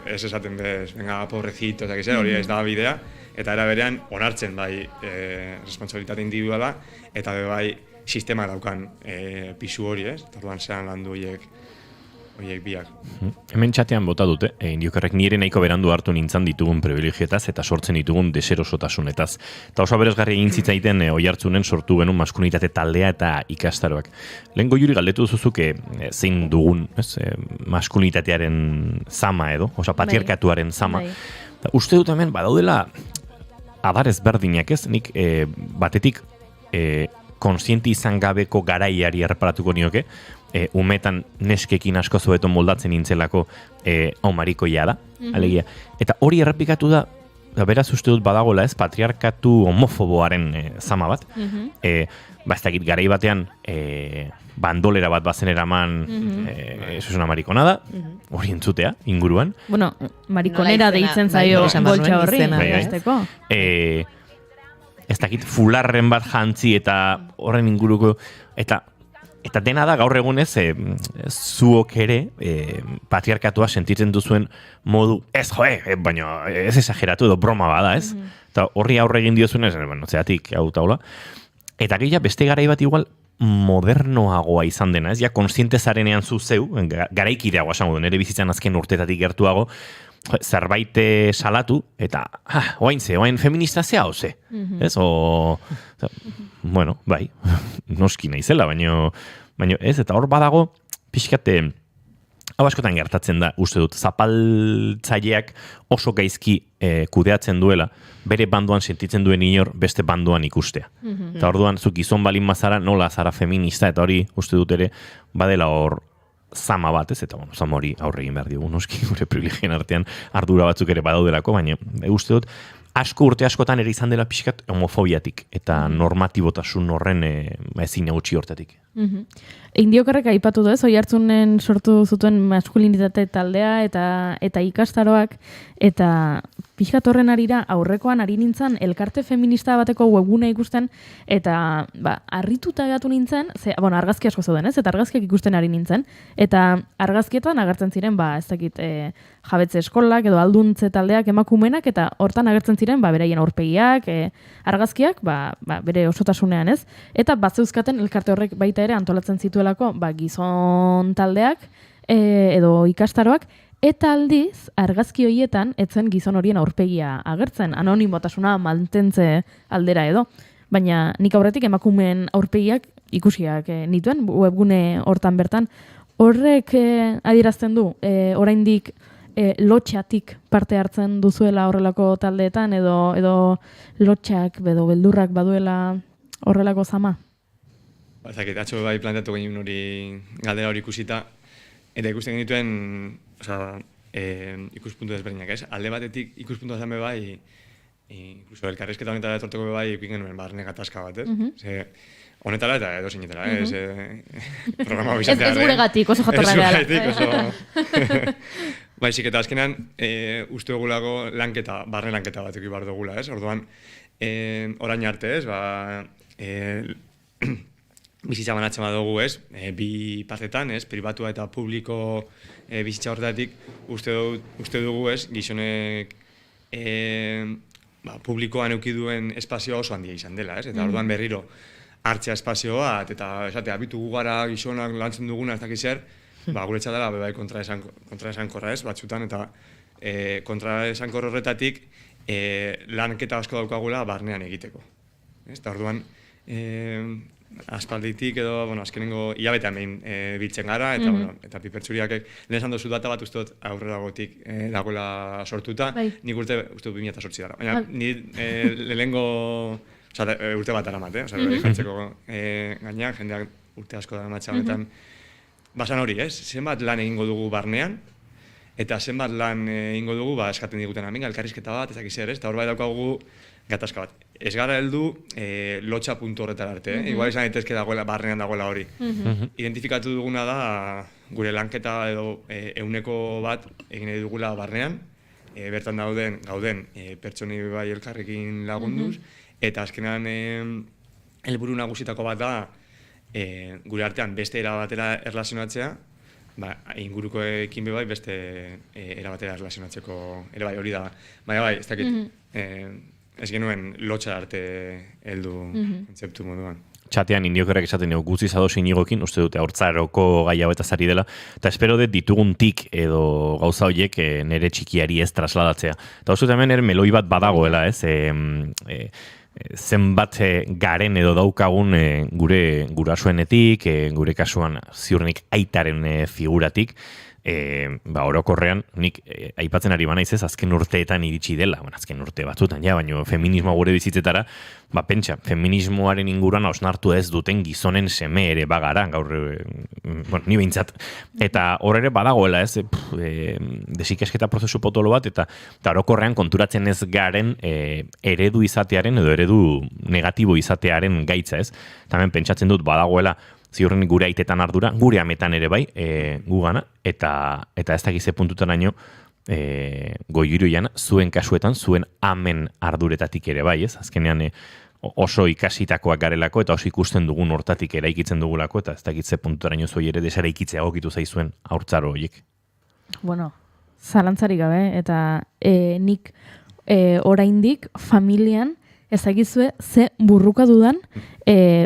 Speaker 8: ez esaten bez, venga, pobrecito, hori ez da bidea, eta era berean onartzen bai responsabilitate individuala, eta bai sistema daukan pisu hori, ez? Orduan zean landu horiek biak.
Speaker 1: Hemen txatean bota dute, indiokarrek nire nahiko berandu hartu nintzan ditugun privilegietaz eta sortzen ditugun deserosotasunetaz. Eta oso aberasgarri egin zitzaiten oihartzunen sortu genuen maskulinitate taldea eta ikastaroak. Lehen Goiuri galdetu duzuzuk zein dugun maskulinitatearen zama edo, patriarkatuaren zama. Uste dut hemen badaudela adar ezberdinak ez, nik batetik konsienti izan gabeko garaiari erreparatuko nioke, umetan neskekin asko zobeton moldatzen nintzelako omarikoia da, alegia. Eta hori errepikatu da, beraz uste dut badagola ez, patriarkatu homofoboaren zama bat. Ez dakit garai batean bandolera bat bazen eraman, eso es una mariconada, hori entzutea, inguruan.
Speaker 2: Bueno, mariconera deitzen zaio boltsa horri, esteko.
Speaker 1: Ez dakit fularren bat jantzi eta horren inguruko, eta dena da gaur egunez zuok ere patriarkatua sentitzen duzuen modu, baina ez exageratu edo broma bada, ez? Eta horri aurre egin diozuen, zeatik, hau taula. Eta gehiago beste garai bat igual modernoagoa izan dena, ez? Ja, konsiente zarenean zu zeu, garaikideagoa esango du, nire bizitzan azken urtetatik gertuago, zerbait salatu, eta, oain feminista zea hoze, ez? Bueno, bai, noski naizela, baina ez, eta hor badago, pixkate, hau askotan gertatzen da, uste dut, zapaltzaileak oso gaizki kudeatzen duela, bere banduan sentitzen duen inor beste banduan ikustea. Eta orduan, zuk gizon balin mazara, nola zara feminista, eta hori, uste dut ere, badela hor zama bat, ez? Eta, zama hori aurre egin behar digu, noski gure privilegien artean ardura batzuk ere badaudelako, baina uste dut, urte askotan ere izan dela pixkat homofobiatik, eta normatibotasun horren ezin hautsi hortatik.
Speaker 2: Indiokarrek aipatu du ez, Oiartzunen sortu zuten maskulinitate taldea eta ikastaroak, eta pixkat horren arira aurrekoan ari nintzen elkarte feminista bateko webgune ikusten, eta harrituta gatu nintzen, argazki asko zeuden ez, eta argazkiak ikusten ari nintzen, eta argazkietan agertzen ziren, ez dakit, jabetze eskolak edo alduntze taldeak emakumenak, eta hortan agertzen ziren, beraien aurpegiak, argazkiak, bere osotasunean ez, eta batzeuzkaten elkarte horrek baita ere antolatzen zituelako, gizon taldeak edo ikastaroak, eta aldiz, argazki horietan, etzen gizon horien aurpegia agertzen, anonimotasuna mantentze aldera edo. Baina nik aurretik emakumeen aurpegiak ikusiak nituen, webgune hortan bertan. Horrek adierazten du, oraindik lotxatik parte hartzen duzuela horrelako taldeetan, edo lotxak, edo beldurrak baduela horrelako zama?
Speaker 8: Zakit, atxo bai planteatu ginen hori galdera hori ikusita, eta ikusten genituen, ikuspuntu desberdinak, ez? Alde batetik ikuspuntu azan bai, incluso elkarrizketa honetara etorteko bai ikusten genuen barne gatazka bat, ez? Honetara eta edo zinetara, ez? Programa bizatea.
Speaker 2: Ez guregatik, oso jatorra gara.
Speaker 8: Ez guregatik, oso... Baizik eta azkenean, uste dugulako lanketa, barne lanketa bat eki bar dugula, ez? Orduan, orain arte, ez? Bizitza banatzen badugu, ez? Bi partetan, ez? Pribatua eta publiko bizitza horretatik uste dugu, ez? Gizonek publikoan eduki duen espazioa oso handia izan dela, ez? Eta orduan berriro hartzea espazio bat, eta esatea, bitugu gara gizonak lantzen duguna ez dakiz zer, guretzat dela bai kontraesankorra, ez? Batzutan, eta kontraesankor horretatik lanketa asko daukagula barnean egiteko. Eta orduan, aspalditik edo, azkenengo hilabetean behin biltzen gara, eta pipertsuriak lehen esan dozu data bat uste dut aurreragotik dagoela sortuta, nik uste dut 2008 dara. Baina, ni lehenengo urte bat aramat, jartzeko gainean, jendeak urte asko dara matxa honetan. Basan hori, ez? Zenbat lan egingo dugu barnean, eta zenbat lan egingo dugu, eskaten diguten aminga, elkarrizketa bat, ezak izer, ez? Eta hor bai daukagu gatazka bat. Ez gara heldu lotxa puntu horretara arte, igual izan daitezke dagoela, barnean dagoela hori. Identifikatu duguna da, gure lanketa edo ehuneko bat egin nahi dugula barnean, bertan gauden pertsoni bai elkarrekin lagunduz, eta azkenan helburu nagusitako bat da, gure artean beste era batera erlazionatzea, ingurukoekin bai beste era batera erlazionatzeko ere bai hori da. Baina bai, ez dakit, ez genuen lotxa arte heldu kontzeptu moduan.
Speaker 1: Txatean indiokerrak esaten dugu guztiz ados inigokin, uste dute haurtzaroko gai hau eta zari dela, eta espero dut ditugun tik edo gauza horiek nere txikiari ez trasladatzea. Eta uste dut hemen meloi bat badagoela, ez? Zenbat garen edo daukagun gure gurasoenetik, gure kasuan ziurrenik aitaren figuratik, orokorrean nik aipatzen ari banaiz ez azken urteetan iritsi dela, azken urte batzutan baina feminismoa gure bizitzetara, pentsa, feminismoaren inguruan hausnartu ez duten gizonen seme ere bagara, gaur, ni behintzat, eta hor ere badagoela ez, desikesketa prozesu potolo bat, eta orokorrean konturatzen ez garen eredu izatearen edo eredu negatibo izatearen gaitza ez, eta hemen pentsatzen dut badagoela ziurren gure aitetan ardura, gure ametan ere bai, gugana, eta ez dakize puntutaraino goiuroian, zuen kasuetan, zuen amen arduretatik ere bai, ez? Azkenean oso ikasitakoak garelako, eta oso ikusten dugun hortatik eraikitzen dugulako, eta ez dakize puntutaraino zoi ere desaraikitzea egokitu zaizuen haurtzaro horiek.
Speaker 2: Bueno, zalantzarik gabe, eta nik oraindik familian ezagizue ze burruka dudan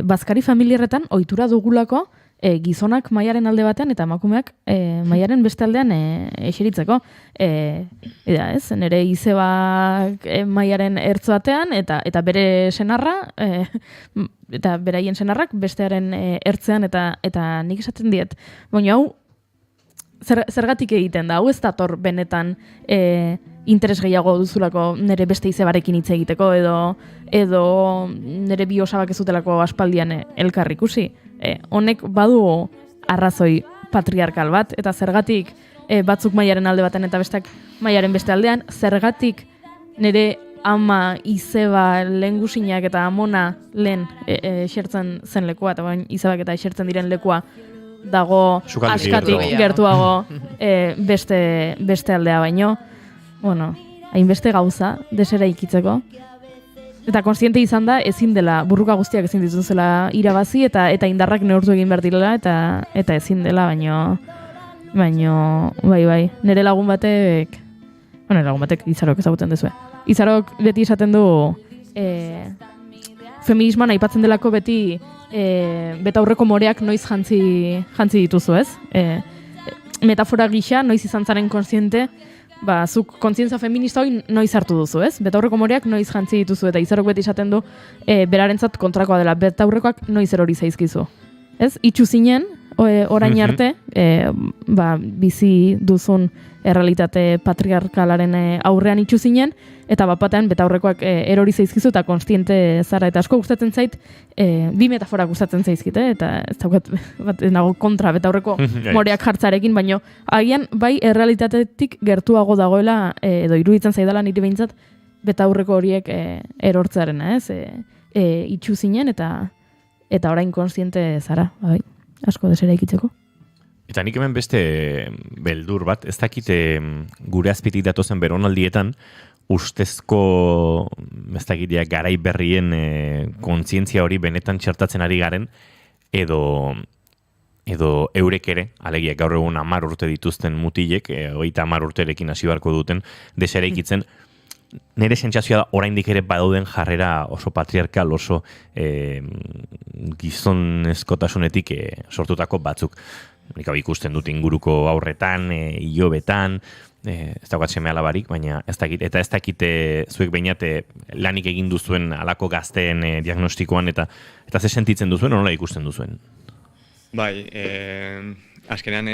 Speaker 2: bazkari familiarretan ohitura dugulako gizonak mailaren alde batean eta emakumeak mailaren beste aldean eseritzeko. Nere izebak mailaren ertz batean eta bere senarra eta beraien senarrak bestearen ertzean eta nik esaten diet. Baina hau zergatik egiten da, hau ez dator benetan interes gehiago duzulako nire beste izebarekin hitz egiteko edo nire bi osabak ez dutelako aspaldian elkar ikusi. Honek badu arrazoi patriarkal bat, eta zergatik batzuk mailaren alde baten eta bestak mailaren beste aldean, zergatik nire ama, izeba, lehengusinak eta amona lehen esertzen zen lekua, eta bain izebak eta esertzen diren lekua dago
Speaker 1: Sukaldetik
Speaker 2: askatik gertuago beste aldea baino. Bueno, hainbeste gauza desera ikitzeko. Eta konstiente izan da, ezin dela, burruka guztiak ezin dituzela irabazi, eta indarrak neurtu egin behar direla, eta ezin dela, baino, bai, nire lagun batek, Izarok ezagutzen dezue. Izarok beti esaten du, feminismoan aipatzen delako beti, betaurreko moreak noiz jantzi dituzu, ez? Metafora gisa, noiz izan zaren konstiente, zuk kontzientzia feminista hori noiz hartu duzu, ez? Betaurreko moreak noiz jantzi dituzu, eta Izarok beti esaten du, berarentzat kontrakoa dela, betaurrekoak noiz erori zaizkizu. Ez? Itxu zinen, orain arte, bizi duzun errealitate patriarkalaren aurrean itxu zinen, eta batean betaurrekoak erori zaizkizu eta konstiente zara, eta asko gustatzen zait, bi metafora gustatzen zaizkite, eta ez daukat nago kontra betaurreko moreak jartzarekin, baino agian bai errealitatetik gertuago dagoela, edo iruditzen zaidala nire behintzat, betaurreko horiek erortzearena, ez? Itxu zinen, eta orain konstiente zara, bai, asko desera ikitzeko.
Speaker 1: Eta nik hemen beste beldur bat, ez dakite gure azpitik datozen beronaldietan, ustezko, ez dakitea, garai berrien kontzientzia hori benetan txertatzen ari garen, edo eurek ere, alegia gaur egun 10 urte dituzten mutilek, 30 urterekin hasi beharko duten, desera ikitzen, nire sentsazioa da oraindik ere badauden jarrera oso patriarkal, oso gizonezkotasunetik sortutako batzuk. Nik hau ikusten dut inguruko aurretan, ilobetan, ez daukat seme alabarik, baina ez dakit, eta ez dakite zuek behinate lanik egin duzuen alako gazteen diagnostikoan, eta ze sentitzen duzuen, nola ikusten duzuen?
Speaker 8: Bai, azkenean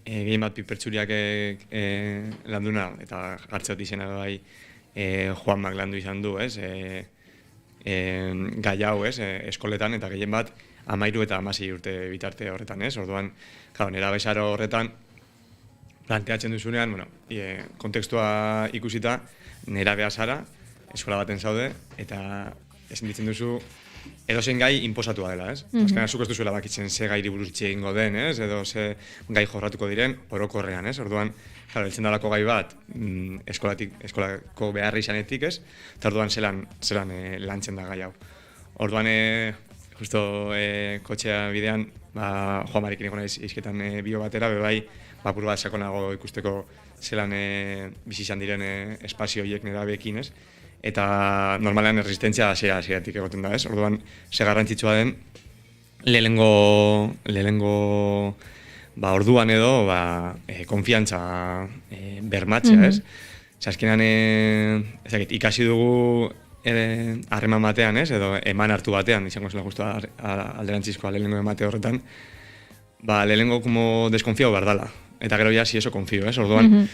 Speaker 8: egin bat pipertsuriak landuna, eta hartzeot izena bai Juanmak landu izan du, ez? Gai hau, ez? Eskoletan, eta gehien bat 13 eta 16 urte bitarte horretan, ez? Orduan, nera bezaro horretan, planteatzen duzunean, kontekstua ikusita, nera beha zara, eskola baten zaude, eta ezin ditzen duzu, edozein gai inposatua dela, ez? Azkenean zuk ez duzuela bakitzen ze gairi buruz hitz egingo den, ez? Edo ze gai jorratuko diren, orokorrean, ez? Orduan, heltzen dalako gai bat, eskolako beharra izanetik, ez? Eta orduan zelan lantzen da gai hau. Orduan, justo kotxea bidean, Juanmarekin egon naiz izketan bio batera, bai, apur bat sakonago ikusteko zelan bizi izan diren espazio horiek nerabeekin, ez? Eta normalean resistentzia hasieratik egoten da, ez? Orduan, ze garrantzitsua den, lehenengo orduan edo, konfiantza bermatzea, ez? Azkenean, ikasi dugu harreman batean, ez? Edo eman hartu batean, izango zela justu alderantzizkoa lehenengo emate horretan, lehenengo como deskonfiau behar dala. Eta gero ja, si eso confío, ez? Orduan,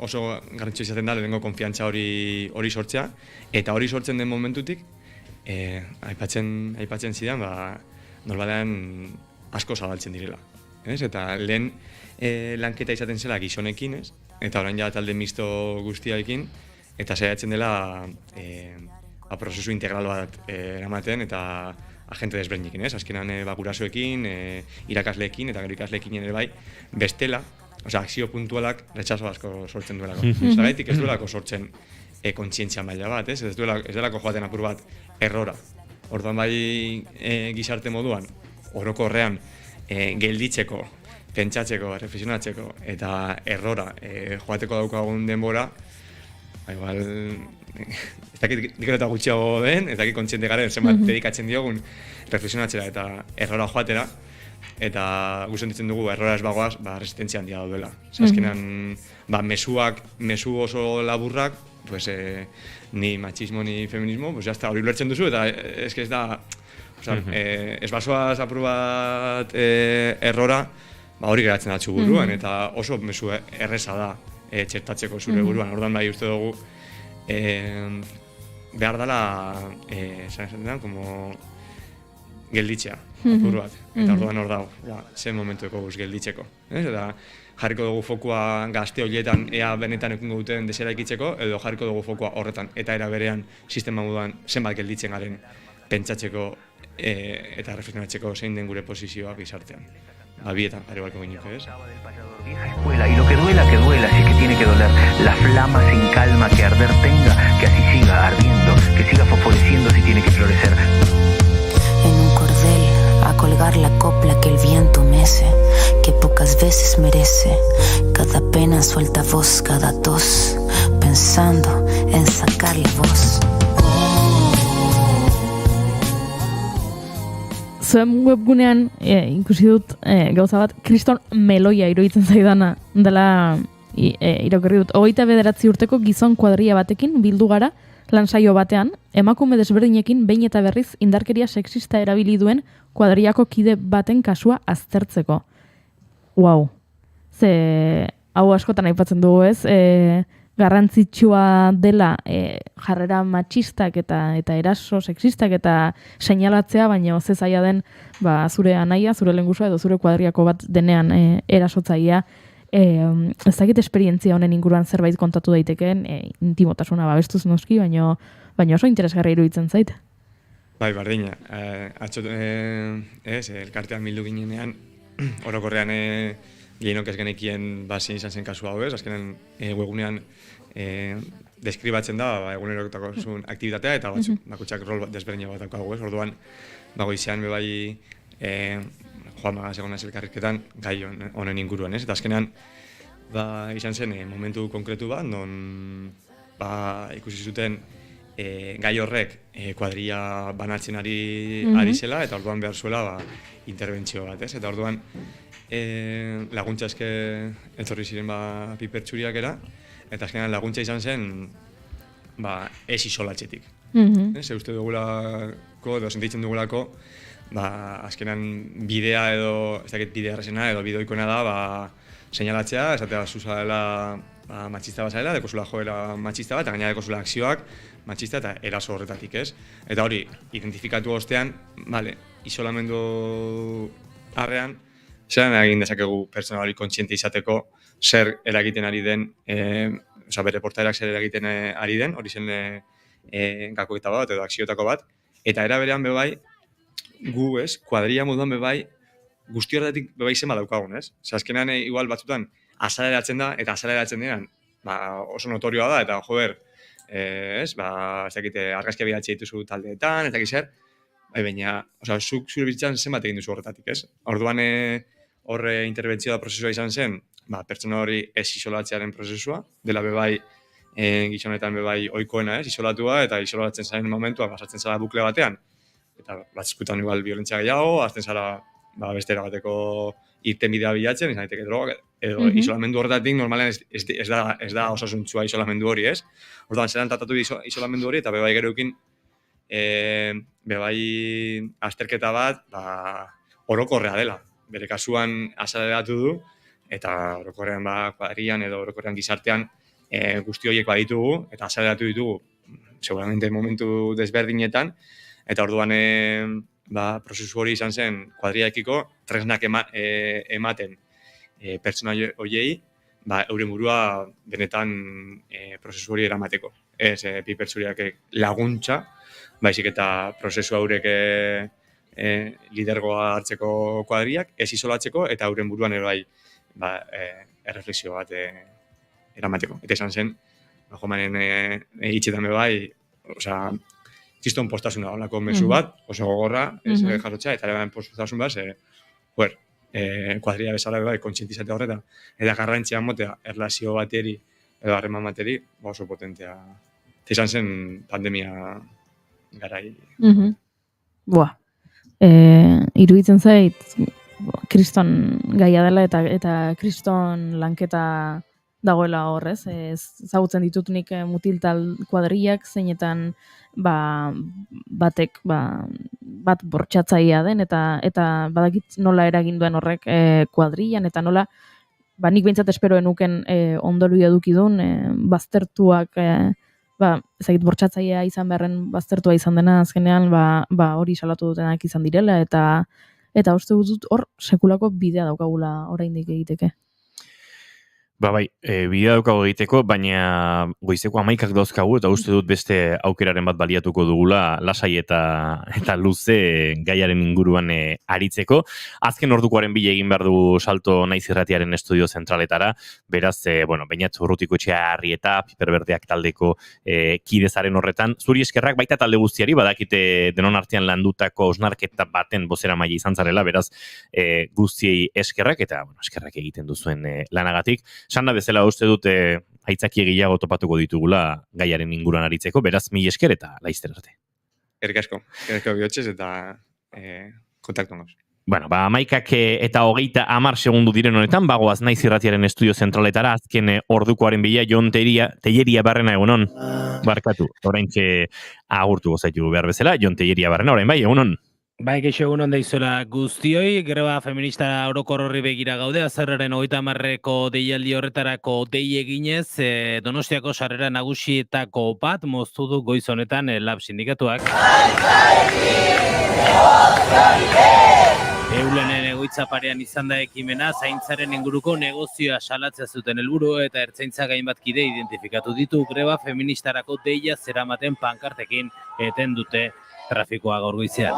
Speaker 8: oso garrantzitsua izaten da lehenengo konfiantza hori sortzea, eta hori sortzen den momentutik, aipatzen zidan, normalean asko zabaltzen direla. Eta lehen lanketa izaten zela gizonekin, eta orain ja talde mixto guztiaekin, eta saiatzen dela prozesu integral bat eramaten, eta agente desberdinekin, azkenan gurasoekin, irakasleekin, eta gero ikasleekin ere bai, bestela, akzio puntualak retxaso asko sortzen duelako. Zagaitik ez duelako sortzen kontzientzia maila bat, ez duelako joaten apur bat errora. Orduan bai gizarte moduan, orokorrean, gelditzeko, pentsatzeko, reflexionatzeko, eta errora joateko daukagun denbora, igual, ez dakit eta gutxiago den, ez dakit kontziente garen, zenbat dedikatzen diogun reflexionatzera eta errora joatera, eta guztien ditzen dugu errora ez bagoaz, resistentzia handia daudela. Azkenean, mezu oso laburrak, ni machismo, ni feminismo, jazta hori ulertzen duzu, eta ez da, ez basoaz apur bat errora, hori geratzen datzu buruan, eta oso mezu erreza da txertatzeko zure buruan. Orduan bai uste dugu, behar dela, como gelditzea. apur bat. Eta orduan hor dago, zen momentueko guz gelditzeko. Eta jarriko dugu fokua gazte horietan ea benetan ekungo duten desera ikitzeko, edo jarriko dugu fokua horretan. Eta era berean, sistema moduan zenbat gelditzen garen pentsatzeko eta reflexionatzeko zein den gure posizioa gizartean. Abietan, pare balko ginuke, ez?
Speaker 11: Escuela, y lo que duela, si es que tiene que doler, la flama sin calma que arder tenga, que así siga ardiendo, que siga fosforeciendo si tiene que florecer.
Speaker 12: En un cordel, a colgar la copla que el viento mece, que pocas veces merece, cada pena suelta voz, cada tos, pensando en sacarle voz.
Speaker 2: Zuen webgunean ikusi dut gauza bat, kriston meloia iruditzen zaidana dela irakurri dut. 29 urteko gizon kuadria batekin bildu gara lan saio batean, emakume desberdinekin behin eta berriz indarkeria sexista erabili duen kuadriako kide baten kasua aztertzeko. Wow. Ze hau askotan aipatzen dugu, ez? Garrantzitsua dela jarrera matxistak eta eraso sexistak eta seinalatzea, baina ze zaila den zure anaia, zure lehengusua edo zure kuadriako bat denean erasotzailea. Ez dakit esperientzia honen inguruan zerbait kontatu daitekeen, intimotasuna babestuz noski, baina oso interesgarria iruditzen zait.
Speaker 8: Bai, bardina. Elkartean bildu ginenean, orokorrean gehienok ez genekien zein izan zen kasu hau, ez? Azkenan webgunean deskribatzen da egunerokotako zuen aktibitatea eta bakutsak rol desberdina bat daukagu, ez? Orduan, goizean bebai Juan Magaz egon elkarrizketan gai honen inguruan, ez? Eta azkenean izan zen momentu konkretu bat, non ikusi zuten gai horrek kuadria banatzen ari zela, eta orduan behar zuela interbentzio bat, ez? Eta orduan laguntza eske etorri ziren pipertxuriak era, eta azkenean laguntza izan zen ez isolatzetik. Ze uste dugulako, edo sentitzen dugulako, azkenan bidea edo, ez dakit bidea errazena edo bideoikoena da, seinalatzea, esatea zuza dela matxista bat zaela, dekozula joera matxista bat, eta gaina dekozula akzioak matxista eta eraso horretatik, ez? Eta hori, identifikatu ostean, isolamendu harrean, zelan egin dezakegu pertsona hori kontziente izateko zer eragiten ari den, bere portaerak zer eragiten ari den, hori zen gakoeta bat edo akziotako bat, eta era berean bebai, gu, ez, kuadria moduan bebai, guzti horretatik bebai zen badaukagun, ez? Azkenean, igual batzutan, azaleratzen da, eta azaleratzen denean, oso notorioa da, eta joder, ez dakite, argazkia bilatzea dituzu taldeetan, eta zer, baina, zuk zure bizitzan zenbat egin duzu horretatik, ez? Orduan, horre interbentzioa da prozesua izan zen, pertsona hori ez isolatzearen prozesua, dela bebai, gizonetan bebai ohikoena, ez, isolatua, eta isolatzen zaren momentua, pasatzen zara bukle batean, eta batzikutan igual violentzia gehiago, azten zara beste erabateko irtenbidea bilatzen, izan daiteke drogak, edo isolamendu horretatik normalean ez da osasuntsua isolamendu hori, ez? Orduan, zelan tratatu isolamendu hori, eta bebai gereukin, bebai azterketa bat, orokorrea dela. Bere kasuan azaleratu du, eta orokorrean kuadrian edo orokorrean gizartean guzti horiek baditugu, eta azaleratu ditugu, seguramente momentu desberdinetan, eta orduan prozesu hori izan zen kuadriaekiko tresnak ematen pertsona horiei, euren burua benetan prozesu hori eramateko. Ez pipertsuriak laguntza, baizik eta prozesu haurek lidergoa hartzeko kuadriak, ez isolatzeko, eta euren buruan erreflexio bat eramateko. Eta izan zen, jomanen hitzetan bebai, kriston postasuna olako mezu bat, oso gogorra, ez jarrotxa, eta ere postasun bat, kuadria bezala bebai, kontzientizate horretan, eta garrantzia motea, erlazio bateri, edo harreman bateri, oso potentea. Eta izan zen pandemia garai.
Speaker 2: Iruditzen zait, kriston gaia dela eta kriston lanketa dagoela horrez. Ezagutzen ditut nik mutiltal kuadriak, zeinetan batek bat bortxatzaia den, eta badakit nola eragin duen horrek kuadrian, eta nola nik behintzat esperoen nuken ondorioa edukidun, baztertuak ezagit bortxatzailea izan beharren baztertua izan dena azkenean, hori salatu dutenak izan direla, eta uste dut hor sekulako bidea daukagula oraindik egiteke.
Speaker 1: Bai, bidea daukago egiteko, baina goizeko 11 dauzkagu eta uste dut beste aukeraren bat baliatuko dugula lasai eta luze gaiaren inguruan aritzeko. Azken ordukoaren bila egin behar du salto naiz irratiaren estudio zentraletara, beraz, Beñat Urrutikoetxea Arrieta, Piper Berdeak taldeko kidezaren horretan. Zuri eskerrak baita talde guztiari, badakite denon artean landutako osnarketa baten bozera maila izan zarela, beraz, guztiei eskerrak, eta eskerrak egiten duzuen lanagatik. Sanda bezala uste dute aitzaki gehiago topatuko ditugula gaiaren inguruan aritzeko, beraz, mil esker eta laizter arte.
Speaker 8: Erikasko bihotxez eta kontaktu gauz.
Speaker 1: 11 eta 30 segundu diren honetan, bagoaz naiz irratiaren estudio zentraletara, azken ordukoaren bila, Jon Telleria Barrena egunon. Barkatu, oraintxe agurtu gozaitu behar bezala, Jon Telleria Barrena, orain bai, egunon.
Speaker 13: Bai, keixo egunon daizuela guztioi, greba feminista orokor horri begira gaude, azarraren 30ko deialdi horretarako dei eginez, Donostiako sarrera nagusietako bat moztu du goiz honetan lab sindikatuak. Eulenen egoitza parean izan da ekimena, zaintzaren inguruko negozioa salatzea zuten helburu eta ertzaintza gainbat kide identifikatu ditu, greba feministarako deia zeramaten pankartekin eten dute trafikoa gaur goizean.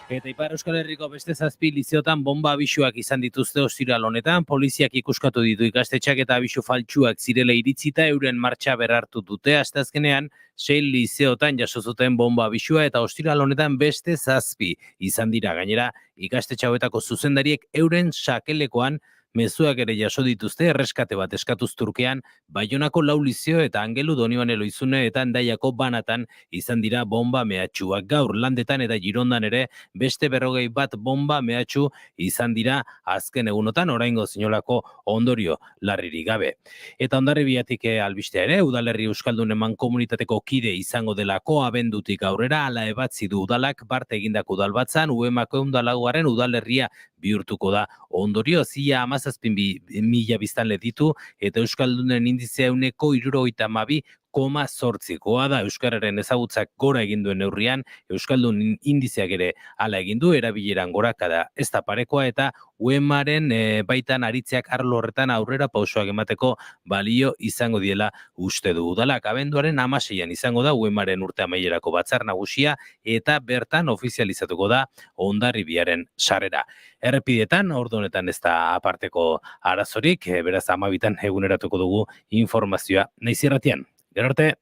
Speaker 13: Eta Ipar Euskal Herriko beste 7 lizeotan bomba abisuak izan dituzte ostiral honetan, poliziak ikuskatu ditu ikastetxeak eta abisu faltsuak zirela iritzita euren martxa berartu dute, asteazkenean 6 lizeotan jaso zuten bomba abisua eta ostiral honetan beste 7 izan dira. Gainera, ikastetxe hauetako zuzendariek euren sakelekoan mezuak ere jaso dituzte, erreskate bat eskatuz Turkean, Baionako 4 lizeo eta Angelu Donibane Loizune eta Hendaiako banatan izan dira bomba mehatxuak. Gaur Landetan eta Girondan ere beste 40 bat bomba mehatxu izan dira azken egunotan, oraingo zinolako ondorio larririk gabe. Eta Hondarribiatik albistea ere, udalerri Euskaldunen mankomunitateko kide izango delako abendutik aurrera, ala ebatzi du udalak bart egindako udalbatzan, UEMako udalagoaren udalerria bihurtuko da. Ondorioz, ia 17.000 biztanle ditu eta Euskaldunen indizea 72,8 da. Euskararen ezagutzak gora egin duen neurrian, Euskaldun indizeak ere hala egin du, erabileran gorakada ez da parekoa eta UEMaren baitan aritzeak arlo horretan aurrera pausoak emateko balio izango diela uste du. Udalak abenduaren 16an izango da UEMaren urte amaierako batzar nagusia eta bertan ofizializatuko da Hondarribiaren sarrera. Errepidetan, ordu honetan ez da aparteko arazorik, beraz 12an eguneratuko dugu informazioa naiz irratian. Gero arte.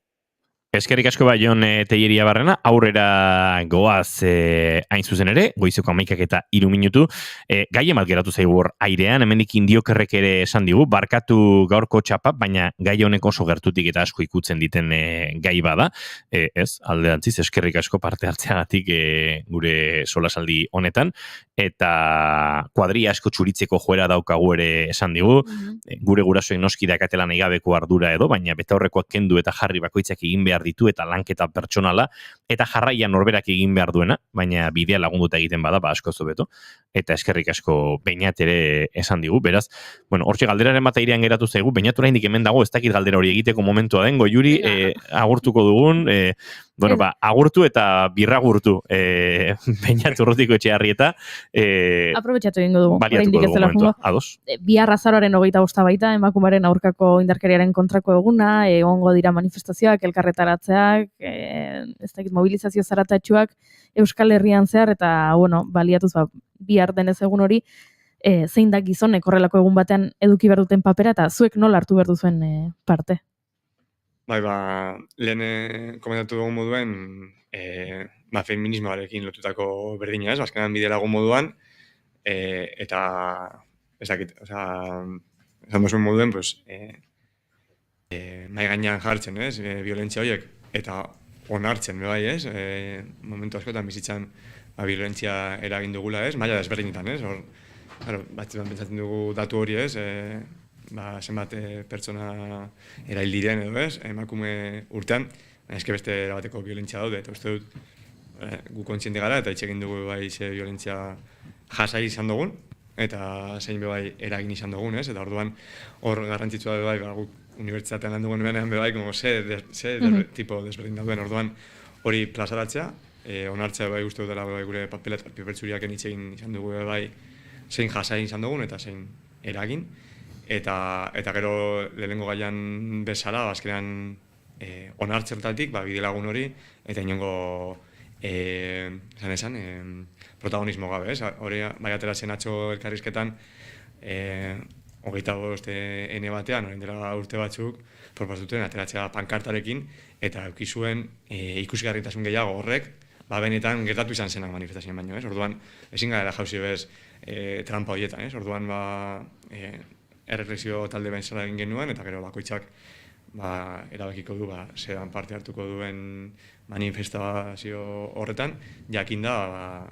Speaker 1: Eskerrik asko Jon Telleria Barrena, aurrera goaz hain zuzen ere, goizeko 11 eta 3 minutu. Gai emat geratu zaigu hor airean, hemendik Indiokerrek ere esan digu, barkatu gaurko txapa, baina gai honek oso gertutik eta asko ikutzen diten gai bada. Ez, alderantziz, eskerrik asko parte hartzeagatik gure solasaldi honetan, eta kuadria asko txuritzeko joera daukagu ere esan digu, gure gurasoen noski dakatela naigabeko ardura edo, baina betaurrekoak kendu eta jarri bakoitzak egin behar ditu eta lanketa pertsonala, eta jarraian norberak egin behar duena, baina bidea lagunduta egiten bada, asko zobeto, eta eskerrik asko Beñat ere esan digu, beraz, hortxe galderaren bat airean geratu zaigu, Beñat oraindik hemen dago, ez dakit galdera hori egiteko momentua den, Goiuri, agurtuko dugun, agurtu eta birragurtu Beñat Urrutikoetxea Arrieta.
Speaker 2: Aprobetxatu egingo dugu.
Speaker 1: Baliatuko dugu momentua, ados.
Speaker 2: Bihar azaroaren 25 baita, emakumaren aurkako indarkeriaren kontrako eguna, egongo dira manifestazioak, elkarretaratzeak, ez dakit mobilizazio zaratatxuak Euskal Herrian zehar, eta baliatuz bihar denez egun hori, zein da gizonek horrelako egun batean eduki behar duten papera, eta zuek nola hartu behar duzuen parte?
Speaker 8: Bai, lehen komentatu dugu moduen, feminismoarekin lotutako berdina ez, azkenan bide lagun moduan, eta ez dakit, esan duzuen moduen, nahi gainean jartzen, ez, violentzia horiek, eta onartzen, bai, ez, momentu askotan bizitzan violentzia eragin dugula, ez, maila desberdinetan, ez, batzutan pentsatzen dugu datu hori, ez, zenbat pertsona erail diren edo ez, emakume urtean, eske beste erabateko violentzia daude, eta uste dut gu kontziente gara, eta hitz egin dugu bai ze violentzia jasai izan dugun, eta zein bebai eragin izan dugun, ez? Eta orduan hor garrantzitsua bebai, guk unibertsitatean lan dugun benean bebai, tipo desberdin dauden, orduan hori plazaratzea, onartzea bebai uste dutela bebai gure papela eta pipertsuriak egin izan dugu bebai zein jasain izan dugun eta zein eragin. Eta gero lehenengo gaian bezala, azkenean onartzertatik, bidelagun hori, eta inongo protagonismo gabe, ez? Hori bai ateratzen atzo elkarrizketan, 25 ene batean, orain dela urte batzuk, proposatuten ateratzea pankartarekin, eta eukizuen ikusgarritasun gehiago horrek, benetan gertatu izan zenak manifestazioen baino, ez? Orduan, ezin gara jauzi bez trampa horietan, ez? Orduan, erreflexio talde bezala egin genuen, eta gero bakoitzak erabakiko du zelan parte hartuko duen manifestazio horretan, jakinda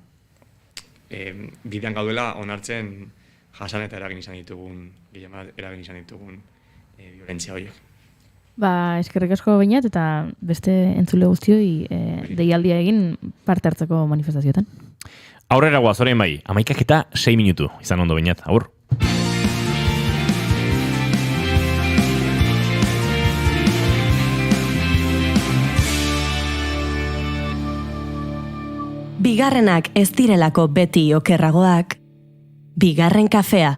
Speaker 8: bidean gaudela onartzen jasan eta eragin izan ditugun violentzia horiek.
Speaker 2: Eskerrik asko Beñat eta beste entzule guztioi deialdia egin parte hartzeko manifestazioetan.
Speaker 1: Aurrera goaz, orain bai, 11:06 minutu, izan ondo Beñat, aur.
Speaker 9: Bigarrenak ez direlako beti okerragoak, bigarren kafea.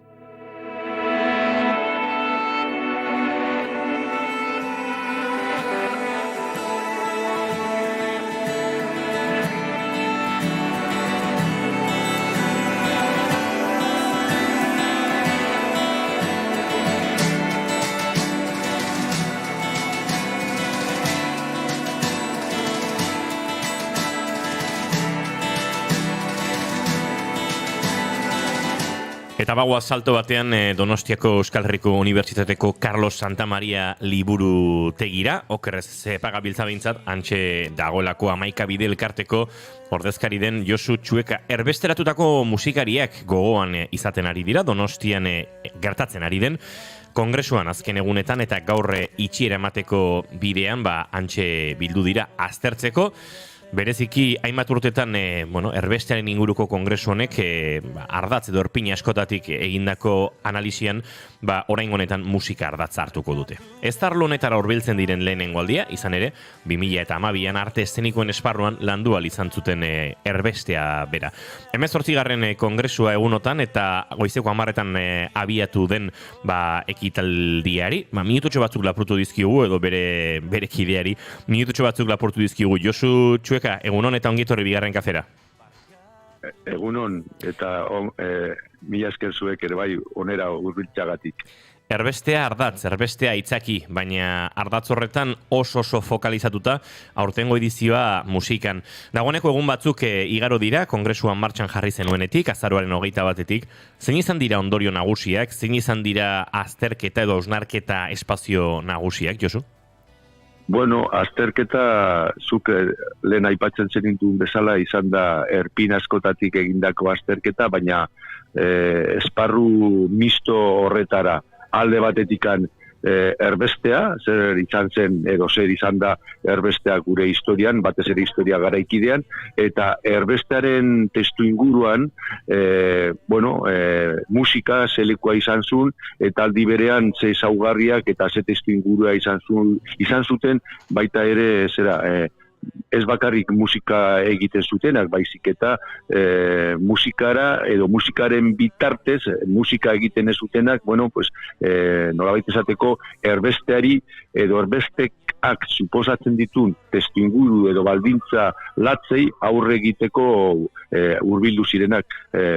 Speaker 1: Eta bagoa salto batean Donostiako Euskal Herriko Unibertsitateko Carlos Santamaria liburutegira, okerrez pagabiltza behintzat, antxe dagoelako 11 bide elkarteko ordezkari den Josu Txueka. Erbesteratutako musikariak gogoan izaten ari dira, Donostian gertatzen ari den, kongresuan azken egunetan eta gaur itxiera emateko bidean, antxe bildu dira aztertzeko. Bereziki, hainbat urtetan, erbestearen inguruko kongresu honek ardatz edo erpina askotatik egindako analisian, orain honetan musika ardatza hartuko dute. Ez tarlo honetara hurbiltzen diren lehenengo aldia, izan ere, 2012an arte eszenikoen esparruan landu ahal izan zuten erbestea bera. 18. kongresua egunotan eta goizeko 10etan abiatu den ekitaldiari, minututxo batzuk lapurtu dizkigu, edo bere kideari, minututxo batzuk lapurtu dizkigu. Josu Txueka, egunon eta ongitorri bigarren kafera.
Speaker 14: Egunon, eta mila esker zuek ere bai onera hurbiltzeagatik.
Speaker 1: Erbestea ardatz, erbestea itzaki, baina ardatz horretan oso fokalizatuta aurtengo edizioa musikan. Dagoeneko egun batzuk igaro dira, kongresuan martxan jarri zenuenetik, azaroaren 21etik. Zein izan dira ondorio nagusiak, zein izan dira azterketa edo osnarketa espazio nagusiak, Josu?
Speaker 14: Bueno, azterketa, zuk lehen aipatzen zenintun bezala, izan da erpin askotatik egindako azterketa, baina esparru misto horretara alde batetikan erbestea, zer izan zen, edo zer izan da erbestea gure historian, batez ere historia garaikidean, eta erbestearen testu inguruan, musika zelikoa izan zuen, eta aldi berean ze ezaugarriak eta ze testu ingurua izan zuten, baita ere, ez bakarrik musika egiten zutenak, baizik eta musikara edo musikaren bitartez musika egiten ez zutenak, nolabait esateko erbesteari edo erbestekak suposatzen ditun testuinguru edo baldintza latzei aurre egiteko hurbildu zirenak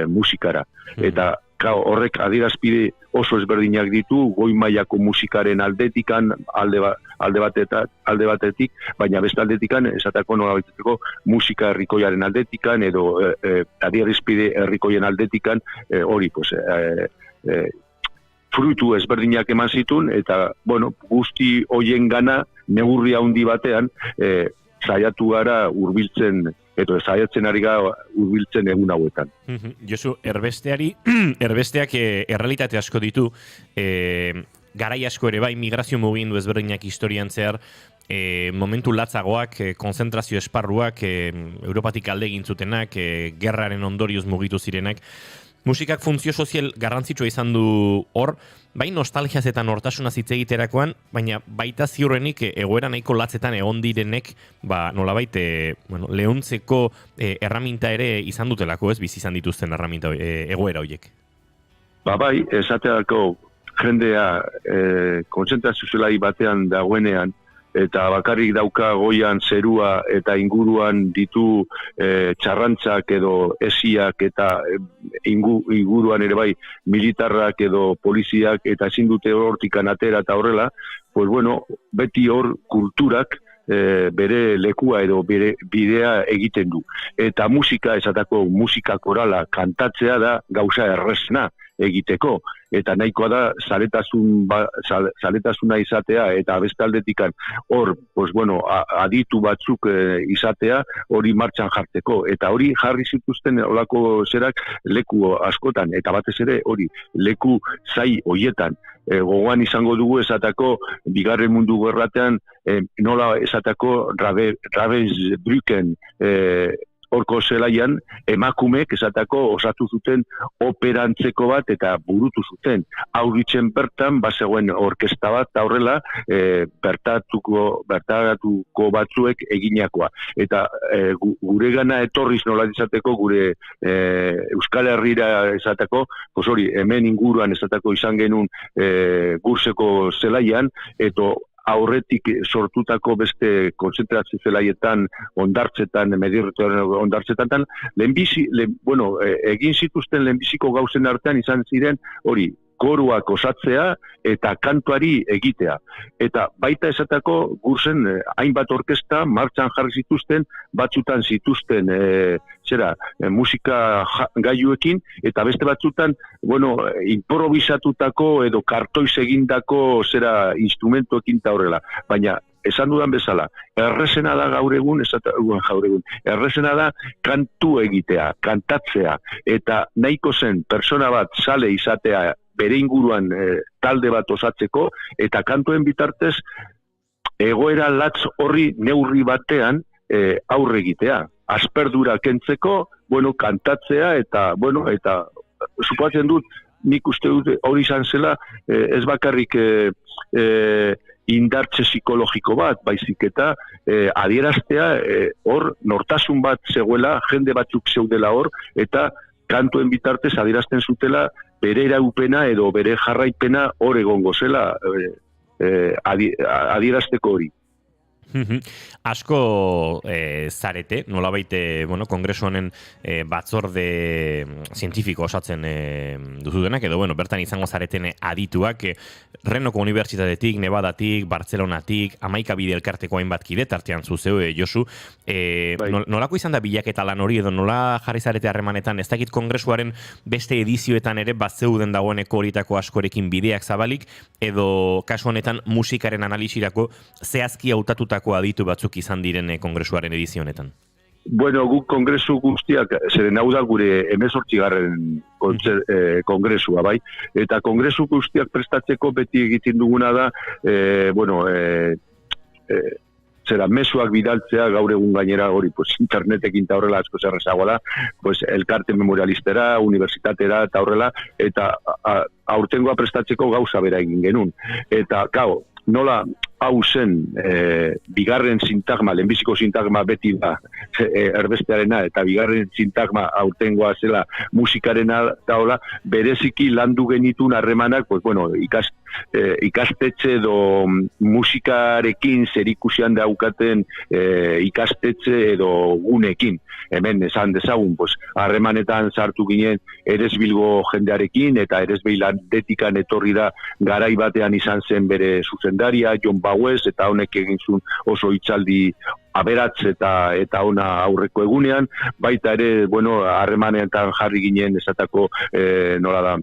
Speaker 14: musikara. Eta horrek adierazpide oso ezberdinak ditu, goi mailako musikaren aldetikan, alde batetik, baina beste aldetikan, esatako nolabaiteko musika herrikoiaren aldetikan, edo adierazpide herrikoien aldetikan, hori, frutu ezberdinak eman zitun, eta, guzti hoien gana, neurri handi batean, saiatu gara hurbiltzen, edo saiatzen ari gara hurbiltzen egun hauetan.
Speaker 1: Josu, erbesteak errealitate asko ditu, garai asko ere bai, migrazio mugindu ezberdinak historian zehar, momentu latzagoak, konzentrazio esparruak, Europatik alde egin zutenak, gerraren ondorioz mugitu zirenak. musikak funtzio sozial garrantzitsua izan du hor, bai nostalgiaz eta nortasunaz hitz egiterakoan, baina baita ziurrenik egoera nahiko latzetan egon direnek, nolabait, leuntzeko erraminta ere izan dutelako, ez, bizi izan dituzten erraminta egoera horiek.
Speaker 14: Bai, esateako jendea kontzentrazio zelai batean dagoenean, eta bakarrik dauka goian zerua eta inguruan ditu txarrantzak edo esiak eta inguruan ere bai militarrak edo poliziak eta ezin dute hortikan atera eta horrela, pues bueno, beti hor kulturak bere lekua edo bere bidea egiten du. Eta musika, esatako musika korala kantatzea da gauza erresna egiteko. Eta nahikoa da zaletasuna izatea eta beste aldetikan hor, pues bueno, aditu batzuk izatea hori martxan jartzeko. Eta hori jarri zituzten olako zerak leku askotan, eta batez ere hori leku zai hoietan. Gogoan izango dugu esatako Bigarren Mundu Gerratean nola esatako Ravensbrücken horko zelaian emakumeek esatako osatu zuten operantzeko bat eta burutu zuten. Auritzen bertan bazegoen orkesta bat horrela bertatuko batzuek eginakoa. Eta guregana etorriz nola izateko gure Euskal Herrira esateko, pues hori hemen inguruan esatako izan genuen gurseko zelaian, eta aurretik sortutako beste konzentrazio zelaietan, ondartzetan, ondartzetan, egin zituzten lehenbiziko gauzen artean izan ziren hori, koruak osatzea eta kantuari egitea. Eta baita esatako gurzen hainbat orkesta martxan jarri zituzten, batzutan zituzten musika gaiuekin, eta beste batzutan, improvisatutako edo kartoiz egindako instrumentuekin eta horrela. Baina, esan dudan bezala, errezena da gaur egun, errezena da kantu egitea, kantatzea, eta nahiko zen persona bat sale izatea bere inguruan talde bat osatzeko, eta kantuen bitartez egoera latz horri neurri batean aurre egitea. Asperdura kentzeko, kantatzea, eta supatzen dut, nik uste dut hori izan zela, ez bakarrik indartze psikologiko bat, baizik eta adieraztea hor nortasun bat zegoela, jende batzuk zeudela hor, eta kantuen bitartez adierazten zutela bere eraupena edo bere jarraipena hor egongo zela adierazteko hori.
Speaker 1: Asko zarete, nolabait, kongresu honen batzorde zientifiko osatzen duzudenak, edo bertan izango zareten adituak, Renoko Unibertsitatetik, Nevadatik, Bartzelonatik, 11 bide elkarteko hainbat kide, tartean zuzeu, Josu, nolako izan da bilaketa lan hori, edo nola jarri zarete harremanetan, ez dakit kongresuaren beste edizioetan ere batzeuden dagoeneko horitako askorekin bideak zabalik, edo kasu honetan musikaren analisirako zehazki hautatutako aditu batzuk izan diren kongresuaren edizionetan?
Speaker 14: Guk kongresu guztiak, zeren hau da gure 18. Kongresua, bai? Eta kongresu guztiak prestatzeko beti egiten duguna da, mezuak bidaltzea gaur egun gainera hori, internetekin eta horrela asko zerrezagoa da, elkarte memorialistera, universitatera eta horrela, eta aurtengoa prestatzeko gauza bera egin genuen. Eta, nola hau zen bigarren sintagma, lehenbiziko sintagma beti da erbestearena, eta bigarren sintagma aurtengoa zela musikarena daola, bereziki landu genitun harremanak, ikastetxe edo musikarekin zerikusian daukaten ikastetxe edo gunekin. Hemen esan dezagun, harremanetan sartu ginen Eresbilgo jendearekin, eta Eresbil Atletikan etorri da garai batean izan zen bere zuzendaria, Jon Bauez, eta honek egin zuen oso hitzaldi aberatz eta ona aurreko egunean, baita ere, harremanetan jarri ginen esatako, nola da,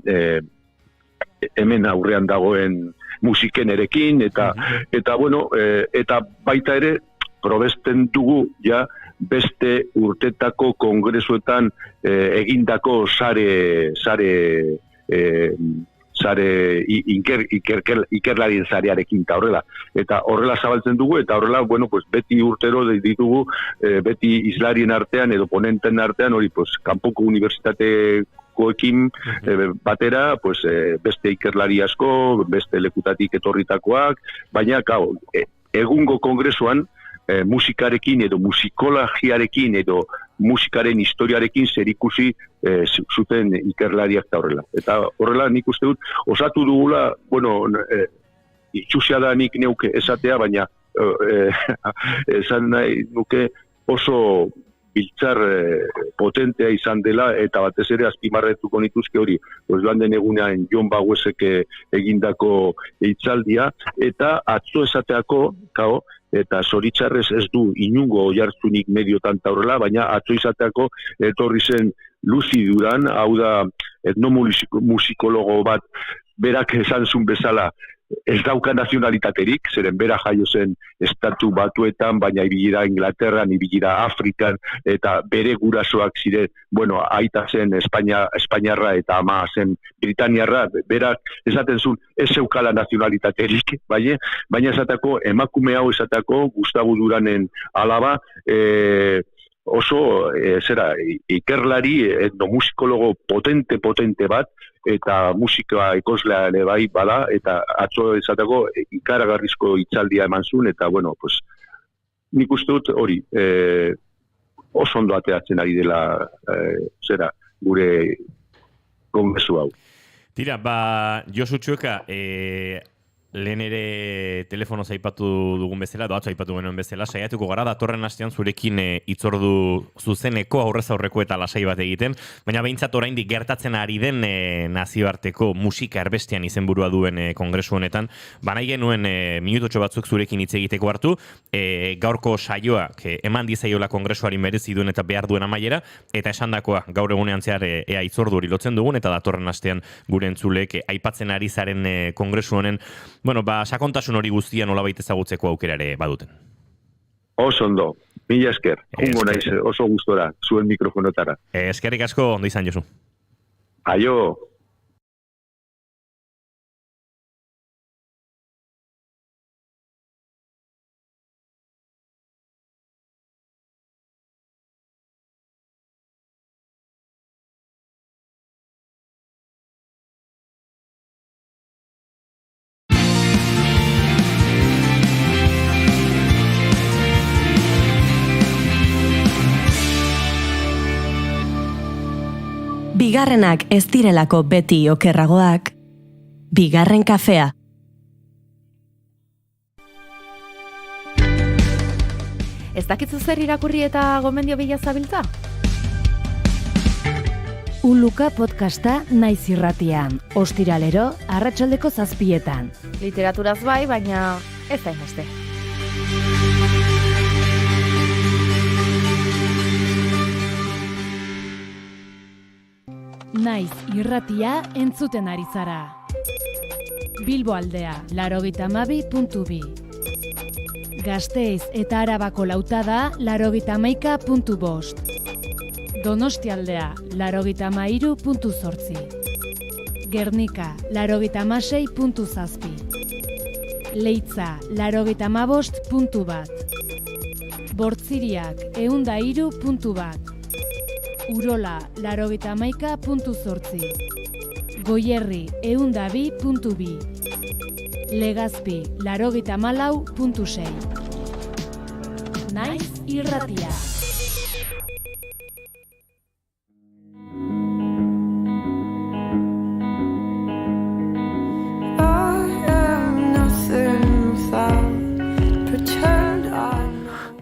Speaker 14: hemen aurrean dagoen musiken erekin, eta baita ere, probesten dugu, beste urtetako kongresuetan egindako ikerlarien zarearekin eta horrela. Eta horrela zabaltzen dugu, eta horrela, beti urtero ditugu, beti islarien artean edo ponenten artean, hori, kanpoko unibertsitate koekin batera, pues, beste ikerlari asko, beste lekutatik etorritakoak, baina, egungo kongresuan, musikarekin edo musikologiarekin edo musikaren historiarekin zerikusi zuten ikerlariak da horrela. Eta horrela nik uste dut, osatu dugula, bueno, itxusia da nik neuke esatea, baina esan nahi nuke oso biltzar potentea izan dela, eta batez ere azpimarretuko nituzke hori, joan den egunean Jon Baguesek egindako hitzaldia, eta atzo esateako, eta zoritzarrez ez du inungo oihartzunik mediotan horrela, baina atzo izateako etorri zen Lucy Duran, hau da etnomusikologo bat, berak esan zuen bezala, ez dauka nazionalitaterik, zeren bera jaio zen estatu batuetan, baina ibilira Inglaterran, ibilira Afrikan, eta bere gurasoak ziren, bueno, aita zen Espainiarra eta ama zen Britaniarra, berak esaten zuen ez zeukala nazionalitaterik, baina esatako, emakume hau esatako, Gustavo Duranen alaba, oso, ikerlari, etnomusikologo potente bat, eta musika ekoslea ere bai bada, eta atzo esateko ikaragarrizko hitzaldia eman zuen, eta bueno, pues, nik uste dut hori, oso ondo ateratzen ari dela, gure kongresu hau.
Speaker 1: Tira, Josu Txueka, lehen ere telefonoz aipatu dugun bezala, atzo aipatu genuen bezala, saiatuko gara datorren astean zurekin hitzordu zuzeneko aurrez aurreko eta lasai bat egiten, baina behintzat oraindik gertatzen ari den nazioarteko musika erbestean izenburua duen kongresu honetan, nahi genuen minutotxo batzuk zurekin hitz egiteko hartu, gaurko saioak eman dizaiola kongresuari merezi duen eta behar duen amaiera, eta esandakoa gaur egunean zehar ea hitzordu hori lotzen dugun, eta datorren astean gure entzulek aipatzen ari zaren kongresu honen bueno, sakontasun hori guztia nolabait ezagutzeko aukera ere baduten.
Speaker 14: Oso ondo, mila esker, jungo naiz oso gustora, zuen mikrofonotara.
Speaker 1: Eskerrik asko, ondo izan, Josu.
Speaker 14: Aio.
Speaker 9: Bigarrenak ez direlako beti okerragoak, bigarren kafea.
Speaker 15: Ez dakitzu zer irakurri eta gomendio bila zabiltza?
Speaker 16: Uluka podcasta naiz irratian, ostiralero, arratsaldeko 7:00.
Speaker 15: Literaturaz bai, baina ez da hainbeste.
Speaker 16: Naiz irratia entzuten ari zara. Bilbo aldea, 92.2. Gasteiz eta Arabako Lautada, 91.5. Donostia aldea, 93.8. Gernika, 96.7. Leitza, 95.1. Bortziriak, 103.1. Urola, 91.8. Goierri, 102.2. Legazpi, 94.6. Naiz irratia.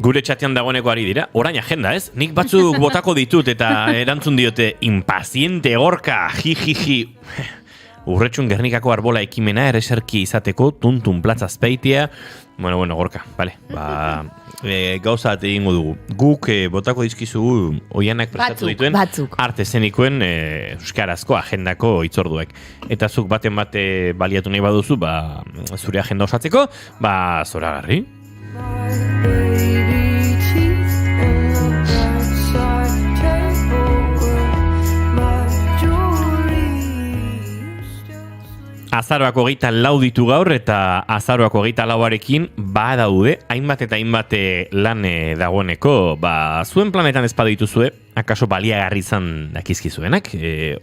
Speaker 1: Gure txatean dagoeneko ari dira, orain agenda ez? Nik batzuk botako ditut eta erantzun diote impaziente gorka, jijiji. Urretxun Gernikako arbola ekimena ereserki izateko tuntun platza azpeitia. Bueno, gorka, vale. Gauza egingo dugu. Guk botako dizkizugu oianak prestatu dituen arte zenikoen euskarazko agendako hitzorduek. Eta zuk baten bate baliatu nahi baduzu, zure agenda osatzeko, zoragarri. Azaroak 24 ditu gaur eta azaroak 24arekin badaude hainbat eta hainbat lan dagoeneko. Zuen planetan ez badituzue akaso baliagarri izan dakizkizuenak,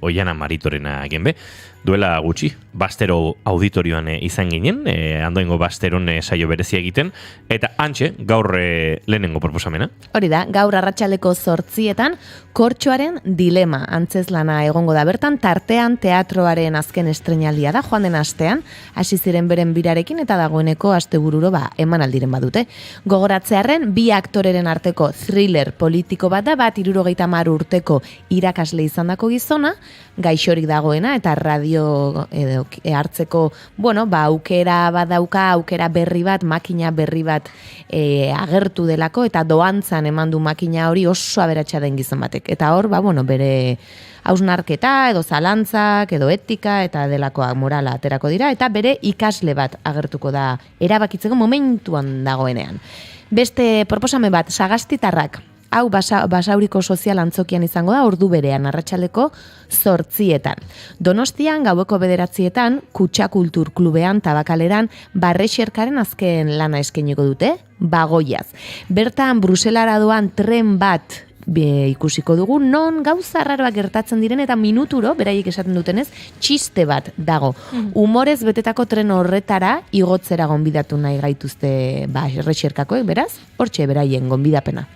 Speaker 1: Oiana Maritorena genbe, duela gutxi, Bastero auditorioan izan ginen, Andoaingo Basteron saio berezia egiten, eta hantxe, gaur lehenengo proposamena.
Speaker 3: Hori da, gaur arratsaldeko 8:00 Kortxoaren dilema antzezlana egongo da bertan, tartean teatroaren azken estreinaldia da, joan den astean, hasi ziren beren birarekin eta dagoeneko astebururo emanaldiren badute. Gogoratzearren, bi aktoreren arteko thriller politiko bat da, bat 70 urteko irakasle izandako gizona, gaixorik dagoena eta radio hartzeko, aukera badauka, aukera berri bat, makina berri bat agertu delako eta doantzan eman du makina hori oso aberatsa den gizon batek. Eta hor, bere hausnarketa edo zalantzak edo etika eta delakoa morala aterako dira eta bere ikasle bat agertuko da erabakitzeko momentuan dagoenean. Beste proposame bat, Sagastitarrak. Hau Basauriko sozial antzokian izango da ordu berean arratsaldeko 8:00. Donostian gaueko 9:00 Kutxa Kultur Klubean Tabakaleran Barrexerkaren azken lana eskainiko dute, Bagoiaz. Bertan Bruselara doan tren bat ikusiko dugu, non gauza arraroak gertatzen diren eta minuturo, beraiek esaten dutenez, txiste bat dago. Humorez betetako tren horretara igotzera gonbidatu nahi gaituzte Barrexerkakoek, beraz, hortxe beraien gonbidapena.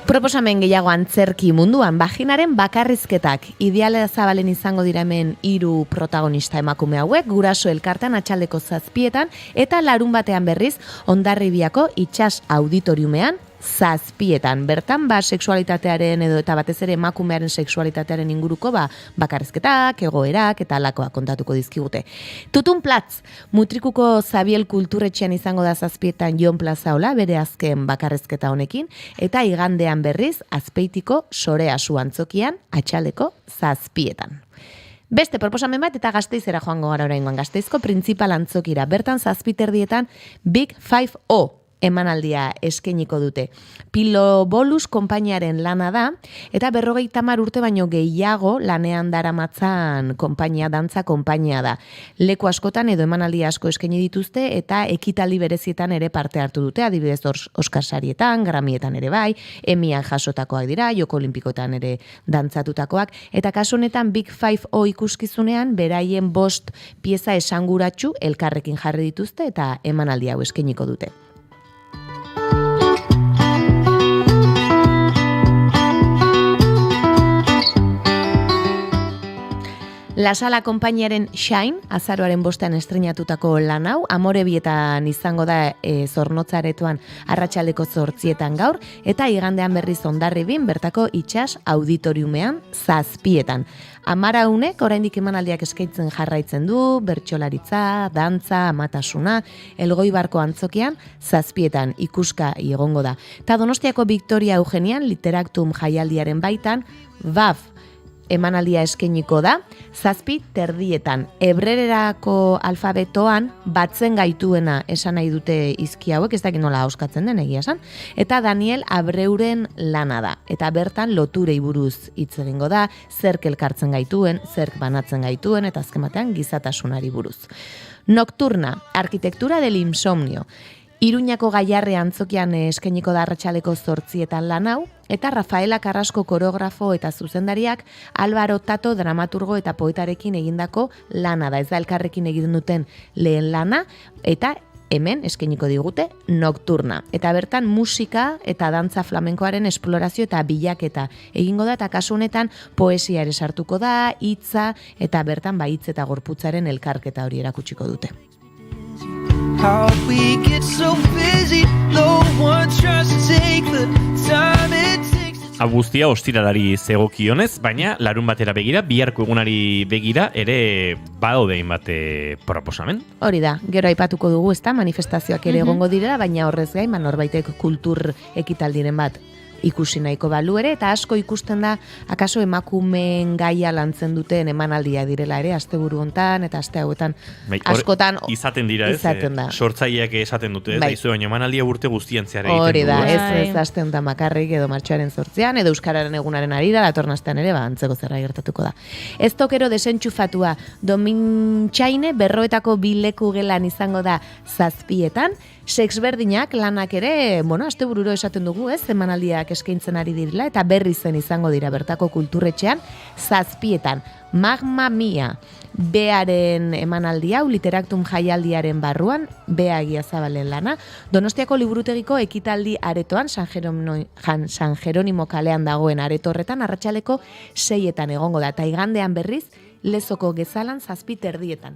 Speaker 3: Proposamen gehiago antzerki munduan, Baginaren bakarrizketak. Ideala zabalen izango dira hemen 3 protagonista emakume hauek, Guraso elkartan atxaldeko 7:00 eta larun batean berriz Hondarribiako itsas auditoriumean 7:00. Bertan, sexualitatearen edo eta batez ere emakumearen sexualitatearen inguruko bakarrizketak, egoerak eta alakoak kontatuko dizkigute. Tutun Platz, Mutrikuko Zabiel Kulturetxean izango da 7:00 Jon Plazaola, bere azken bakarrizketa honekin, eta igandean berriz Azpeitiko Sorea Su antzokian atxaldeko 7:00. Beste proposamen bat eta Gasteizera joango gara oraingoan, Gasteizko Printzipal antzokira. Bertan 7:30 Big 5O emanaldia eskainiko dute. Pilobolus konpainiaren lana da, eta 50 urte baino gehiago lanean daramatzan dantza konpainia da. Leku askotan edo emanaldi asko eskaini dituzte, eta ekitaldi berezietan ere parte hartu dute, adibidez Oskar sarietan, Gramietan ere bai, Emian jasotakoak dira, Joko Olimpikoetan ere dantzatutakoak, eta kasu honetan Big 5O ikuskizunean, beraien 5 pieza esanguratsu elkarrekin jarri dituzte, eta emanaldi hau eskainiko dute. La Sala konpainiaren Shine, azaroaren 5 estreinatutako lan hau, Amorebietan izango da Zornotzaretoan arratsaldeko 8:00 gaur, eta igandean berriz Hondarribin bertako itsas auditoriumean 7:00. Amaraunek oraindik emanaldiak eskaintzen jarraitzen du, bertsolaritza, dantza, amatasuna, Elgoibarko antzokian 7:00 ikuska egongo da. Ta Donostiako Victoria Eugenian Literactum jaialdiaren baitan, BAF emanaldia eskainiko da, 7:30. Hebrererako alfabetoan batzen gaituena esan nahi dute hizki hauek, ez dakit nola auskatzen den egia esan, eta Daniel Abreuren lana da. Eta bertan loturei buruz hitz egingo da, zerk elkartzen gaituen, zerk banatzen gaituen, eta azken batean gizatasunari buruz. Nocturna, arkitektura del insomnio. Iruñako Gaiarre antzokian eskainiko da arratsaleko 8:00 lan hau, eta Rafaela Carrasco koreografo eta zuzendariak Álvaro Tato dramaturgo eta poetarekin egindako lana da. Ez da elkarrekin egiten duten lehen lana, eta hemen eskainiko digute Nocturna. Eta bertan musika eta dantza flamenkoaren esplorazio eta bilaketa egingo da, eta kasu honetan poesia ere sartuko da, hitza, eta bertan hitz eta gorputzaren elkarketa hori erakutsiko dute.
Speaker 10: How we get so busy, no one tries to take the time it takes to
Speaker 1: guztia ostiralari zegokionez, baina larun batera begira, biharko egunari begira, ere badaudein bate proposamen.
Speaker 3: Hori da, gero aipatuko dugu, ezta, manifestazioak ere egongo direla, baina horrez gain, norbaitek kultur ekitaldiren bat ikusi nahiko balu ere, eta asko ikusten da, akaso emakumeen gaia lantzen duten emanaldia direla ere, asteburu hontan eta aste hauetan askotan
Speaker 1: izaten dira, ez? Sortzaileak esaten dute, ez? Aizu, baina emanaldia urte guztian zehar egiten du.
Speaker 3: Hori da, ez aste hontan makarrik edo martxoaren 8 edo Euskararen egunaren arira, datorren astean ere, antzeko zerra gertatuko da. Ez tokero desentxufatua Domintxaine berroetako bileku gelan izango da 7:00, sexberdinak lanak ere, astebururo esaten dugu, ez? Emanaldiak eskaintzen ari direla eta berri zen izango dira bertako kulturretxean 7:00. Magma Mia, Bearen emanaldi hau Literaktum jaialdiaren barruan, Bea Egiazabalen lana, Donostiako liburutegiko ekitaldi aretoan, San Jeronimo kalean dagoen areto horretan, arratsaleko 6:00 egongo da, eta igandean berriz, Lezoko Gezalan 7:30.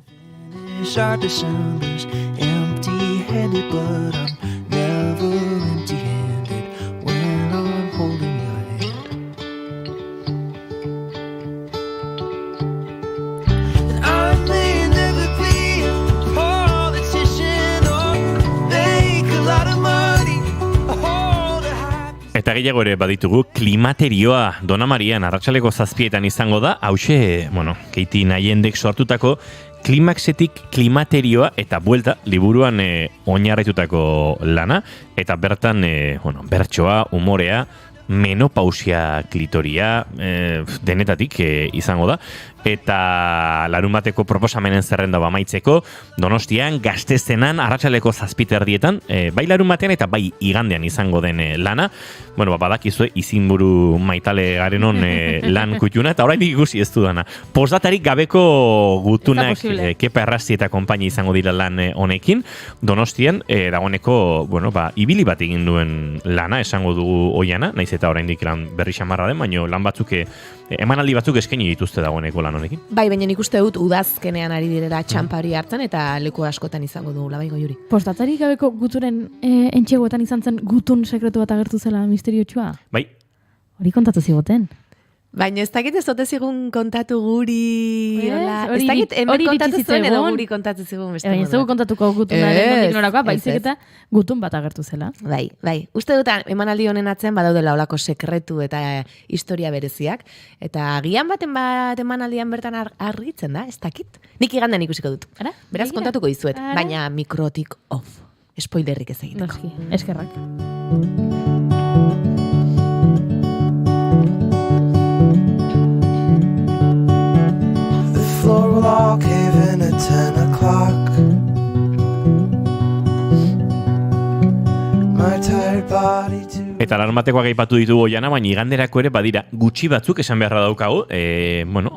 Speaker 6: Empty-handed, but I'm never empty-handed when I'm holding your hand. And I may never be a politician or make a lot of money or hold a high.
Speaker 1: Eta gehiago ere baditugu, klimaterioa Dona Marian arratsaleko 7:00 izango da, hauxe, Keiti Naiendek sortutako Klimaxetik klimaterioa eta buelta liburuan oinarritutako lana, eta bertan bertsoa, umorea, menopausia klitoria, denetatik izango da, eta larun bateko proposamenen zerrenda amaitzeko, Donostian, Gaztezenan, arratsaleko 7:00, bai larun batean eta bai igandean izango den lana. Badakizue izinburu maitale garenon lan kutxuna, eta oraindik ikusi ez dudana. Postdatarik gabeko gutunak Kepa Errasti eta konpainia izango dira lan honekin, Donostian, dagoeneko, ibili bat egin duen lana, esango dugu oiana, naiz eta oraindik lan berri xamarra den, baina lan batzuk, emanaldi batzuk eskaini dituzte dagoeneko lan honekin.
Speaker 3: Bai, baina nik uste dut udazkenean ari direla txampari hartzen eta leku askotan izango dugula, bai Goiuri.
Speaker 2: Postatarik gabeko guturen entxegoetan izan zen gutun sekretu bat agertu zela misteriotxua?
Speaker 1: Bai.
Speaker 2: Hori kontatu zigoten.
Speaker 3: Baina ez dakit ez ote zigun kontatu guri... Ez dakit hemen kontatu zuen edo guri kontatu zigun beste.
Speaker 2: Ez dugu kontatuko gutunaren nondik norakoa, baizik eta gutun bat agertu zela.
Speaker 3: Bai. Uste dut emanaldi honen atzean badaudela olako sekretu eta historia bereziak. Eta gian baten bat emanaldian bertan argitzen da, ez dakit. Nik igandean ikusiko dut. Beraz kontatuko dizuet, baina mikrotik off. Spoilerrik ez egiteko.
Speaker 2: Eskerrak.
Speaker 6: Floor will all cave in at 10 o'clock. My tired body too.
Speaker 1: Eta larunbatekoak aipatu ditugu oiana, baina iganderako ere badira gutxi batzuk esan beharra daukagu.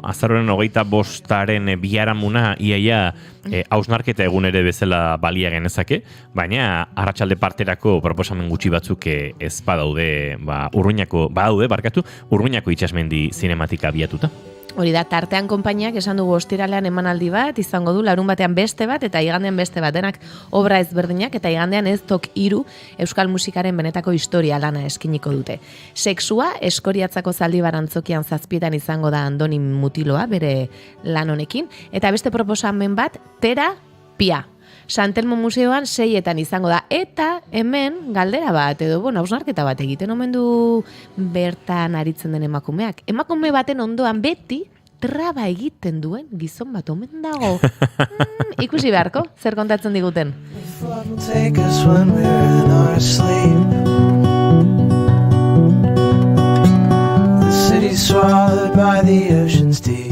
Speaker 1: Azaroren 25 biharamuna iaia hausnarketa egun ere bezala balia genezake, baina arratsalde parterako proposamen gutxi batzuk ez badaude, Urruñako itsasmendi zinematika abiatuta.
Speaker 3: Hori da, tartean konpainiak esan dugu ostiralean emanaldi bat, izango du larun batean beste bat, eta igandean beste bat, denak obra ezberdinak, eta igandean ez tok 3 euskal musikaren benetako historia lana eskiniko dute. Sexua, Eskoriatzako Zaldibar antzokian 7:00 izango da Andoni Mutiloa, bere lan honekin, eta beste proposamen bat, Terapia. Santelmo Museoan 6:00 izango da, eta hemen galdera bat, edo hausnarketa bat egiten omen du bertan aritzen den emakumeak. Emakume baten ondoan beti traba egiten duen gizon bat omen dago. Ikusi beharko, zer kontatzen diguten.
Speaker 6: Take us when we're in our sleep. The city's swallowed by the ocean's deep.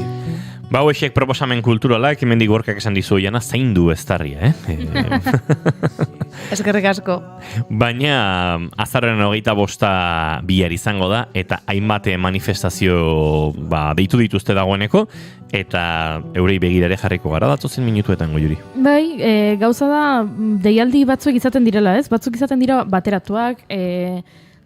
Speaker 1: Hauexek proposamen kulturalak, hemendik Gorkak esan dizu oiana, zaindu eztarria,
Speaker 3: Eskerrik asko.
Speaker 1: Baina azaroren 25 bihar izango da, eta hainbat manifestazio deitu dituzte dagoeneko, eta eurei begirare jarriko gara datozen minutuetan Goiuri.
Speaker 2: Bai, gauza da, deialdi batzuk izaten direla, ez? Batzuk izaten dira bateratuak,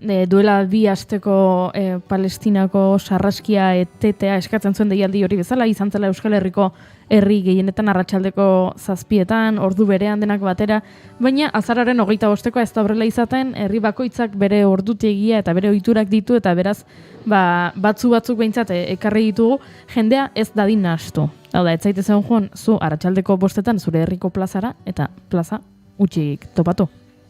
Speaker 2: duela 2 asteko Palestinako sarraskia etetea eskatzen zuen deialdi hori bezala, izan zela Euskal Herriko herri gehienetan arratsaldeko 7etan, ordu berean denak batera, baina azararen 25 ez da horrela izaten, herri bakoitzak bere ordutegia eta bere ohiturak ditu, eta beraz, batzuk behintzat ekarri ditugu, jendea ez dadin nahastu. Hau da, ez zaitezen joan, zu arratsaldeko 5etan zure herriko plazara, eta plaza utxik topatu.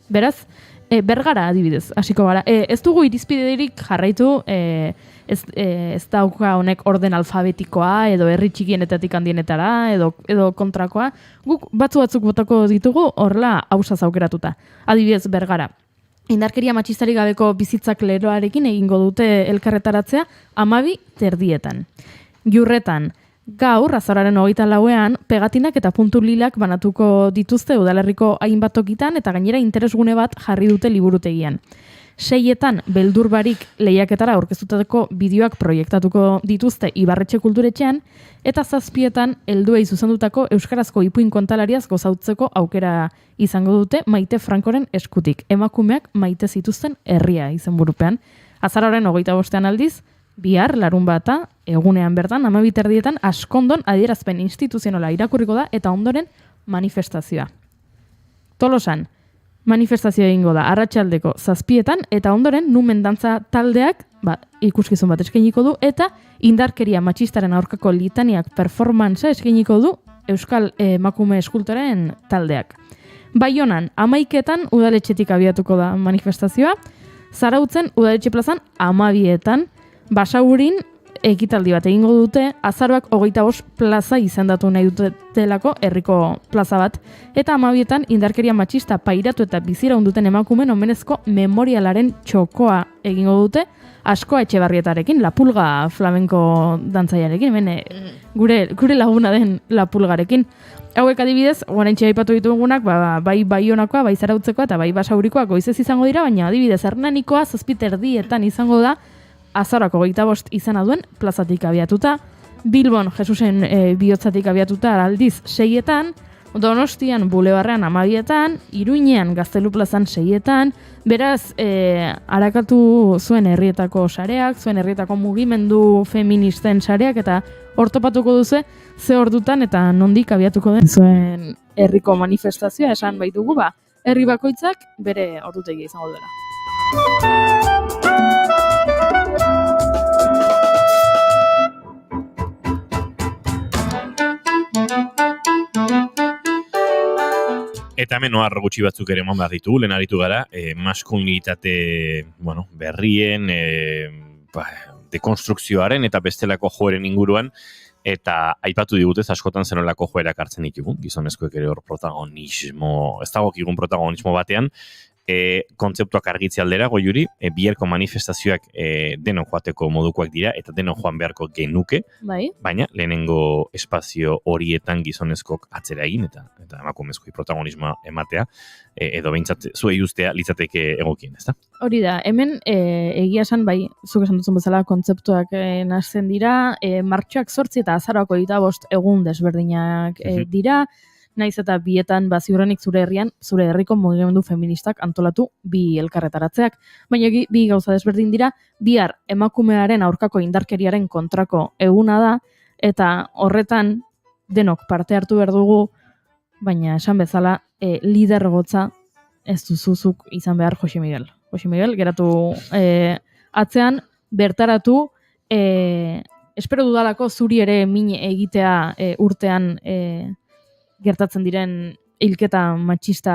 Speaker 2: Beraz, Bergara adibidez, hasiko gara. Ez dugu irizpiderik jarraitu, ez dauka honek orden alfabetikoa, edo herri txikienetatik handienetara, edo kontrakoa. Guk batzuk botako ditugu horrela hausaz aukeratuta. Adibidez, Bergara. Indarkeria matxistari gabeko bizitzak leroarekin egingo dute elkarretaratzea 12:00 Jurretan, gaur, azaroaren 24ean, pegatinak eta puntu lilak banatuko dituzte udalerriko hainbat tokitan eta gainera interesgune bat jarri dute liburutegian. 6etan, beldur barik lehiaketara aurkeztutako bideoak proiektatuko dituzte Ibarretxe kulturetxean, eta 7etan, helduei zuzendutako euskarazko ipuin kontalariaz gozautzeko aukera izango dute Maite Frankoren eskutik. Emakumeak maite zituzten herria izenburupean. Azaroaren 25ean aldiz, bihar, larunbata, egunean bertan, 12:00 Askondon adierazpen instituzionala irakurriko da eta ondoren manifestazioa. Tolosan, manifestazioa egingo da arratsaldeko 7etan eta ondoren Numen dantza taldeak ikuskizun bat eskainiko du eta indarkeria matxistaren aurkako litaniak performance eskainiko du Euskal Emakume Eskultoren taldeak. Baionan, 11etan udaletxetik abiatuko da manifestazioa, Zarautzen udaletxe plazan 12etan, Basaurin ekitaldi bat egingo dute, azaroak 25 plaza izendatu nahi dutelako herriko plaza bat, eta 12etan indarkeria matxista pairatu eta bizira duten emakumen omenezko memorialaren txokoa egingo dute, Askoa Etxebarrietarekin, Lapulga flamenko dantzaiarekin, gure laguna den Lapulgarekin. Hauek adibidez, oraintxe aipatu ditugunak, bai Baionakoa, bai Zarautzekoa eta bai Basaurikoa goizez izango dira, baina adibidez Hernanikoa 7:30 izango da, azarako 25 izana duen plazatik abiatuta, Bilbon Jesusen bihotzatik abiatuta aldiz 6etan, Donostian Bulebarrean 12etan, Iruinean Gaztelu plazan 6etan, beraz arakatu zuen herrietako sareak, zuen herrietako mugimendu feministen sareak, eta hortopatuko duze ze ordutan eta nondik abiatuko den zuen herriko manifestazioa esan baitugu, herri bakoitzak bere ordutegia izango dela.
Speaker 1: Eta hemen ohar gutxi batzuk ere eman behar ditugu, lehen aritu gara, maskulinitate berrien, dekonstrukzioaren eta bestelako joeren inguruan, eta aipatu digutez askotan zenolako joerak hartzen ditugu, gizonezkoek ere hor protagonismo, ez dagokigun protagonismo batean, kontzeptuak argitzi aldera, Goiuri, biherko manifestazioak denok joateko modukoak dira, eta denok joan beharko genuke, baina lehenengo espazio horietan gizonezkok atzera egin, eta emakumezkoi protagonismoa ematea, edo behintzat zuei ustea litzateke egokien, ez da?
Speaker 2: Hori da, hemen egia esan, zuk esan duzun bezala kontzeptuak nahasten dira, martxoak 8 eta azaroako 25 egun desberdinak dira, naiz eta bietan ziurrenik zure herrian, zure herriko mugimendu feministak antolatu bi elkarretaratzeak. Baina bi gauza desberdin dira, bihar emakumearen aurkako indarkeriaren kontrako eguna da, eta horretan denok parte hartu behar dugu, baina esan bezala lidergotza ez duzuzuk izan behar Jose Miguel. Jose Miguel, geratu atzean, bertaratu, espero dudalako zuri ere min egitea urtean gertatzen diren hilketa matxista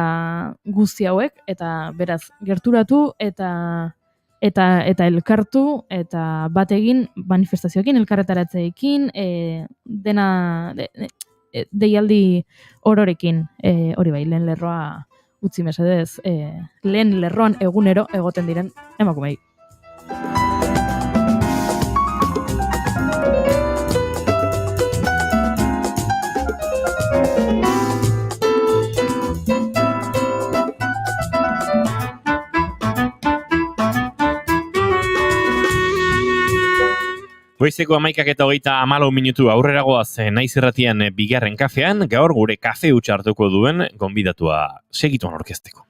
Speaker 2: guzti hauek, eta beraz, gerturatu eta elkartu, eta bat egin manifestazioekin, elkarretaratzeekin, deialdi ororekin, hori bai, lehen lerroa utzi mesedez, lehen lerroan egunero egoten diren emakumei.
Speaker 1: Goizeko 11:24 minutu aurrera goaz naiz irratian bigarren kafean, gaur gure kafe hutsa hartuko duen gonbidatua segituan orkesteko.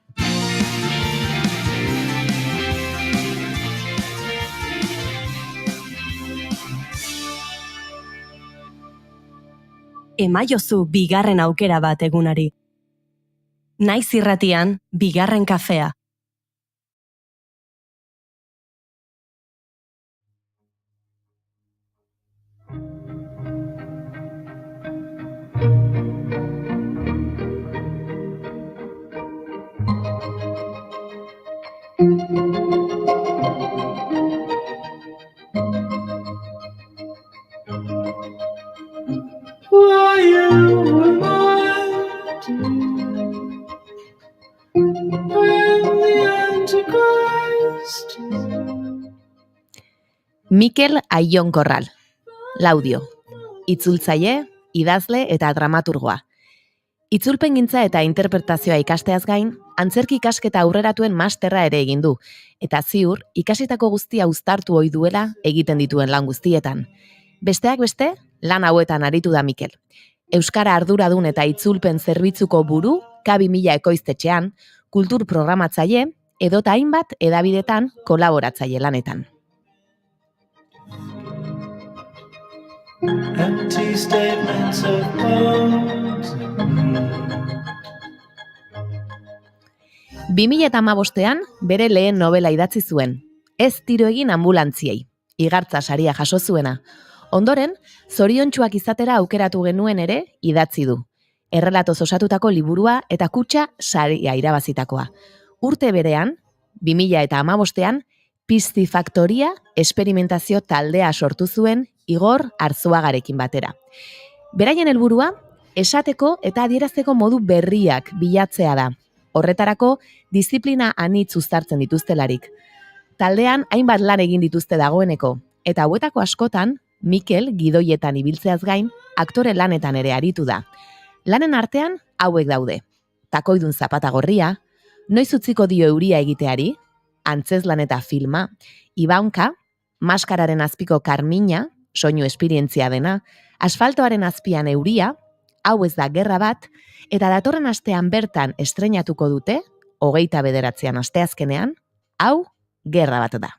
Speaker 9: emaiozu bigarren aukera bat egunari. Naiz irratian, bigarren kafea.
Speaker 3: Mikel Aion Korral, Laudio, itzultzaile, idazle eta dramaturgoa. Itzulpengintza eta interpretazioa ikasteaz gain, antzerki ikasketa aurreratuen masterra ere egin du, eta ziur ikasitako guztia uztartu ohi duela egiten dituen lan guztietan. Besteak beste, lan hauetan aritu da Mikel. Euskara arduradun eta itzulpen zerbitzuko buru, K2000 ekoiztetxean, kultur programatzaile, edota hainbat hedabidetan kolaboratzaile lanetan.
Speaker 6: Empty statements of bones.
Speaker 3: 2015ean bere lehen novela idatzi zuen, Ez tiro egin ambulantziei, igartza saria jaso zuena. Ondoren, zoriontsuak izatera aukeratu genuen ere idatzi du. Errelatoz osatutako liburua eta kutxa saria irabazitakoa. Urte berean, 2015ean, Piscifactoria esperimentazio taldea sortu zuen Igor Arzuagarekin batera. Beraien helburua, esateko eta adierazteko modu berriak bilatzea da. Horretarako, disiplina anitz uztartzen dituztelarik. Taldean hainbat lan egin dituzte dagoeneko, eta hauetako askotan, Mikel gidoietan ibiltzeaz gain, aktore lanetan ere aritu da. Lanen artean, hauek daude. Takoidun zapata gorria, noiz utziko dio euria egiteari, antzezlan eta filma, Ibaunka, maskararen azpiko Karmina, soinu esperientzia dena, asfaltoaren azpian euria, hau ez da gerra bat, eta datorren astean bertan estreinatuko dute, 29 asteazkenean, hau gerra bat da.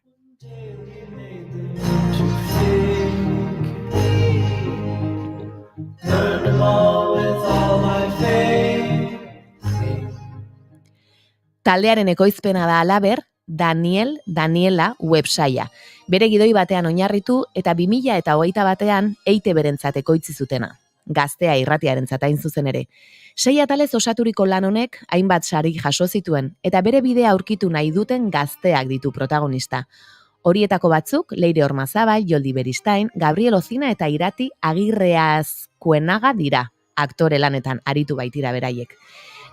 Speaker 3: Taldearen ekoizpena da halaber, Daniela websaia. Bere gidoi batean oinarritu eta 2021ean EITB-rentzat ekoitzi zutena. Gaztea irratiarentzat hain zuzen ere. 6 atalez osaturiko lan honek hainbat sari jaso zituen eta bere bidea aurkitu nahi duten gazteak ditu protagonista. Horietako batzuk Leire Ormazabal, Joldi Beristain, Gabriel Ozina eta Irati Agirreazkuenaga dira. Aktore lanetan aritu baitira beraiek.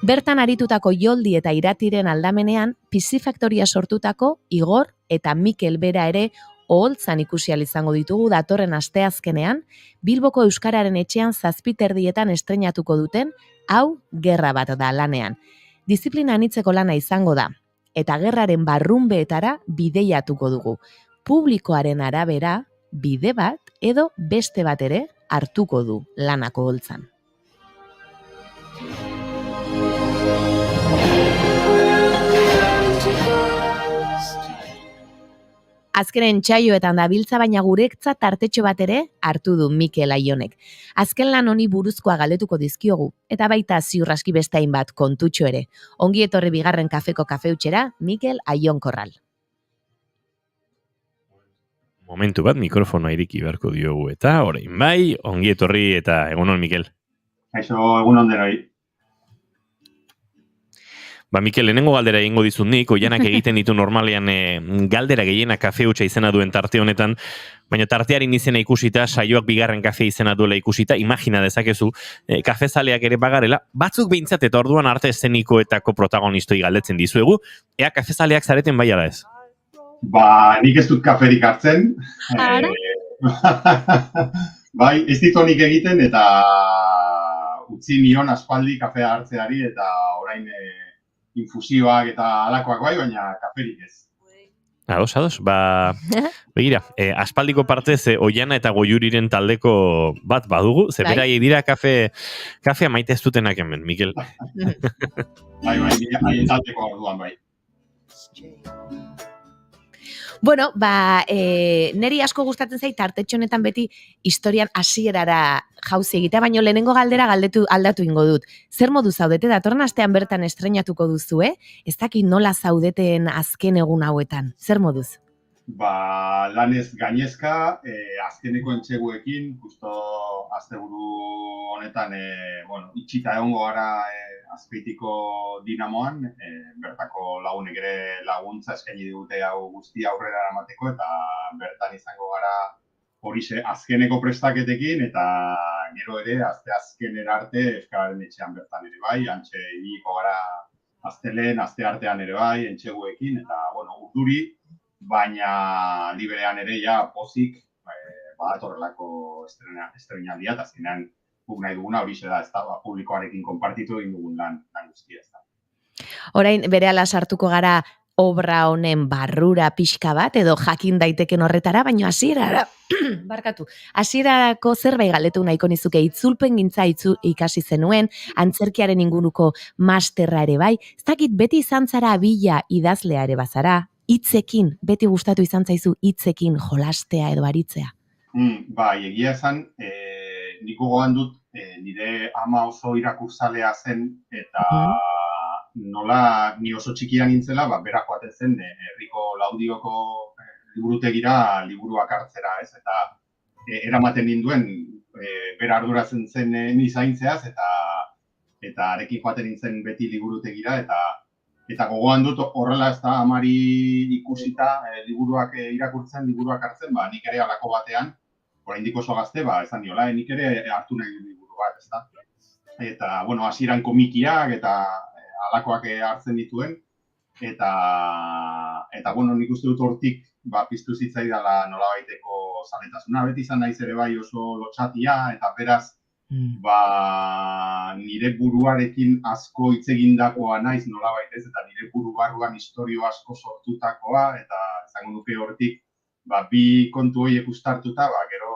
Speaker 3: Bertan aritutako Joldi eta Iratiren aldamenean, Piscifactoria sortutako Igor eta Mikel bera ere oholtzan ikusi ahal izango ditugu datorren asteazkenean, Bilboko Euskararen etxean 7:30 estreinatuko duten, hau gerra bat da lanean. Disiplina anitzeko lana izango da, eta gerraren barrunbeetara bideiatuko dugu. Publikoaren arabera, bide bat edo beste bat ere hartuko du lanako oholtzan. Azkenen txaioetan dabiltza baina gurekza tartetxo bat ere hartu du Mikel Aionek. Azken lan honi buruzkoa galdetuko dizkiogu, eta baita ziurraski bestain bat kontutxo ere. Ongi etorri bigarren kafeko kafeutxera, Mikel Aion Korral.
Speaker 1: Momentu bat mikrofonoa iriki beharko diogu eta orain bai, ongi etorri eta egunon Mikel.
Speaker 17: Kaixo, egunon denoi.
Speaker 1: Ba, Mikel, lehenengo galdera egingo dizut nik, oianak egiten ditu normalean galdera gehiena kafe hutsa izena duen tarte honetan, baina tartearen izena ikusita, saioak bigarren kafe izena duela ikusita, imagina dezakezu, kafezaleak ere bagarela, batzuk behintzat eta orduan arte eszenikoetako protagonistoi galdetzen dizuegu, ea kafezaleak zareten bai ala ez?
Speaker 17: Ba, nik ez dut kaferik hartzen. Bai, ez ditonik egiten eta utzi nion aspaldi kafea hartzeari eta orain infusioak eta alakoak bai, baina kaferik ez.
Speaker 1: Ados, ba, begira, aspaldiko partez Oiana eta Goiuriren taldeko bat badugu, ze beraiek dira kafea maite ez dutenak hemen, Mikel.
Speaker 17: Bai, haien taldeko orduan bai.
Speaker 3: Bueno, neri asko gustatzen zait tartetxo honetan beti historian hasierara jauzi egitea, baino lehenengo galdera aldatu ingo dut. Zer modu zaudete? Datorren astean bertan estreinatuko duzue? Ez dakit nola zaudeten azken egun hauetan. Zer moduz?
Speaker 17: Lanez gainezka, azkeneko entseguekin, justo asteburu honetan, itxita egongo gara Azpeitiko Dinamoan, bertako lagunek ere laguntza eskaini digute hau guztia aurrera eramateko, eta bertan izango gara horixe azkeneko prestaketekin, eta gero ere, azkenera arte, Euskararen etxean bertan ere bai, antxe ibiliko gara aztelen, azte artean ere bai, entseguekin, eta, urduri, baina liberean ere ja pozik badatorrelako estreinaldia, eta azkenean guk nahi duguna horixe da, ez da, publikoarekin konpartitu egin dugun lan guztia, ez da.
Speaker 3: Orain, berehala sartuko gara obra honen barrura pixka bat, edo jakin daiteken horretara, baina hasierarako zerbait galdetu nahiko nizuke, itzulpen gintza ikasi zenuen, antzerkiaren inguruko masterra ere bai, ez dakit beti izan zara bila idazlea ere bazara, hitzekin, beti gustatu izan zaizu hitzekin jolastea edo aritzea?
Speaker 17: Bai, egia esan, niko gogoan dut, nire ama oso irakurzalea zen, eta nola ni oso txikia nintzela, berak joaten zen, herriko Laudioko liburutegira liburuak hartzera, ez? Eta eramaten ninduen, bera arduratzen zen ni zaintzeaz, eta arekin joaten nintzen beti liburutegira, eta gogoan dut horrela ez da amari ikusita liburuak irakurtzen, liburuak hartzen, nik ere halako batean, oraindik oso gazte, esan niola, nik ere hartu nahi du liburu bat, ez da. Eta, hasieran komikiak eta halakoak hartzen dituen, eta nik uste dut hortik piztu zitzaidala nolabaiteko zaletasuna. Beti izan naiz ere bai oso lotxatia, eta beraz, nire buruarekin asko hitz egindakoa naiz nolabait ez, eta nire buru barruan istorio asko sortutakoa, eta izango nuke hortik bi kontu horiek uztartuta, gero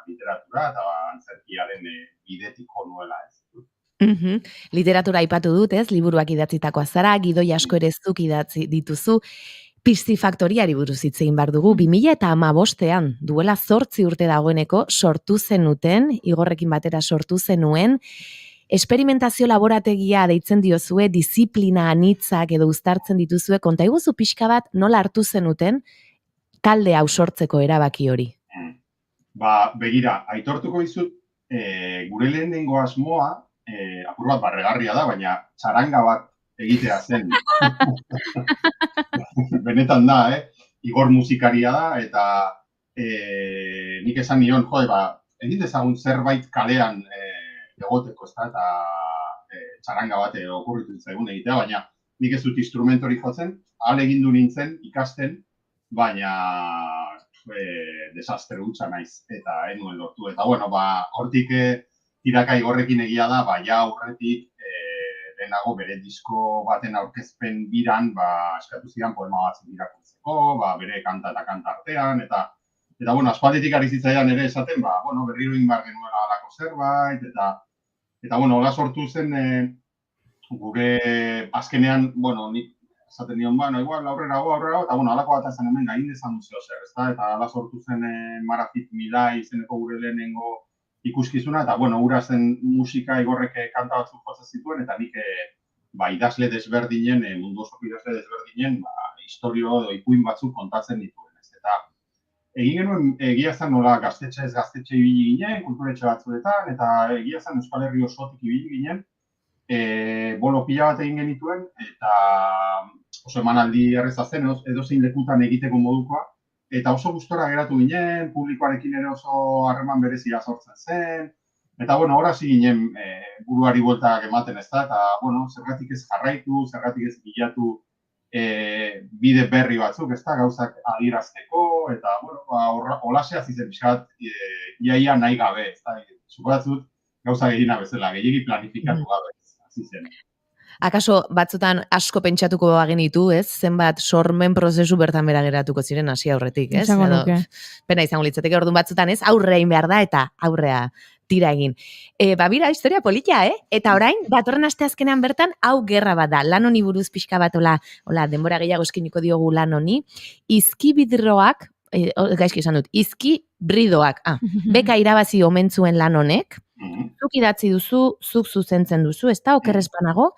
Speaker 17: literatura eta antzerkiaren bidetik jo nuela ez.
Speaker 3: Literatura aipatu dut, ez? Liburuak idatzitakoa zara, gidoi asko ere zuk idatzi dituzu. Pistifaktoriari buruz hitz egin behar dugu, 2015ean, duela 8 urte dagoeneko, sortu zenuten, Igorrekin batera sortu zenuen, esperimentazio laborategia deitzen diozue, disiplina anitzak edo uztartzen dituzue, konta iguzu pixka bat nola hartu zenuten talde hau sortzeko erabaki hori?
Speaker 17: Begira, aitortuko dizut, gure lehenengo asmoa, apur bat barregarria da, baina txaranga bat egitea zen. Benetan da, Igor musikaria da, eta nik esan nion, egin dezagun zerbait kalean egoteko, eta txaranga bat okurritu zaigun egitea, baina nik ez dut instrumentori jotzen, ahalegindu nintzen, ikasten, baina desastre hutsa naiz, eta enuen lortu. Eta, hortik tiraka Igorrekin egia da, aurretik lehenago bere disko baten aurkezpen biran, eskatu zidan poema batzuk irakurtzeko, bere kanta eta kanta artean, eta aspalditik ari zitzaidan ere esaten, berriro egin behar genuela alako zerbait, eta hola sortu zen gure azkenean, nik esaten nion, igual aurrerago, eta alako bat esan hemen gain dezan duzio zer, ezta? Eta ala sortu zen Marafit Milai izeneko gure lehenengo ikuskizuna, eta ura zen musika Igorrek kanta batzuk jotzen zituen, eta nik idazle desberdinen, mundu osoko idazle desberdinen, historio edo ipuin batzuk kontatzen dituen, ez? Eta egin genuen egia zen nola gaztetxe ibili ginen, kulturetxe batzuetan, eta egia zen Euskal Herri osotik ibili ginen, bolo pila bat egin genituen, eta oso emanaldi erreza zen, edozein lekutan egiteko modukoa, eta oso gustora geratu ginen, publikoarekin ere oso harreman berezia sortzen zen, eta hor hasi ginen buruari bueltak ematen ez da, eta zergatik ez jarraitu, zergatik ez bilatu bide berri batzuk, ez da, gauzak adierazteko, eta holasea zizen pixkat, iaia nahi gabe, ez da, suporatzut gauzak egina bezala, gehiagi planifikatu gabe, hasi zen.
Speaker 3: Akaso batzutan asko pentsatuko bagenitu, ez? Zenbat sormen prozesu bertan bera geratuko ziren hasi aurretik, ez?
Speaker 2: Izango nuke.
Speaker 3: Pena izango litzateke orduan batzutan, ez? Aurrea egin behar da eta aurrea tira egin. Bira, historia polita, Eta orain, datorren asteazkenean bertan, hau gerra bat da. Lan honi buruz pixka bat, hola, denbora gehiago eskiniko diogu lan honi. Izkibidroak, gaizki esan dut, izkibridoak, beka irabazi omen zuen lan honek, zuk idatzi duzu, zuk zuzentzen duzu, ez da okerrezpanago,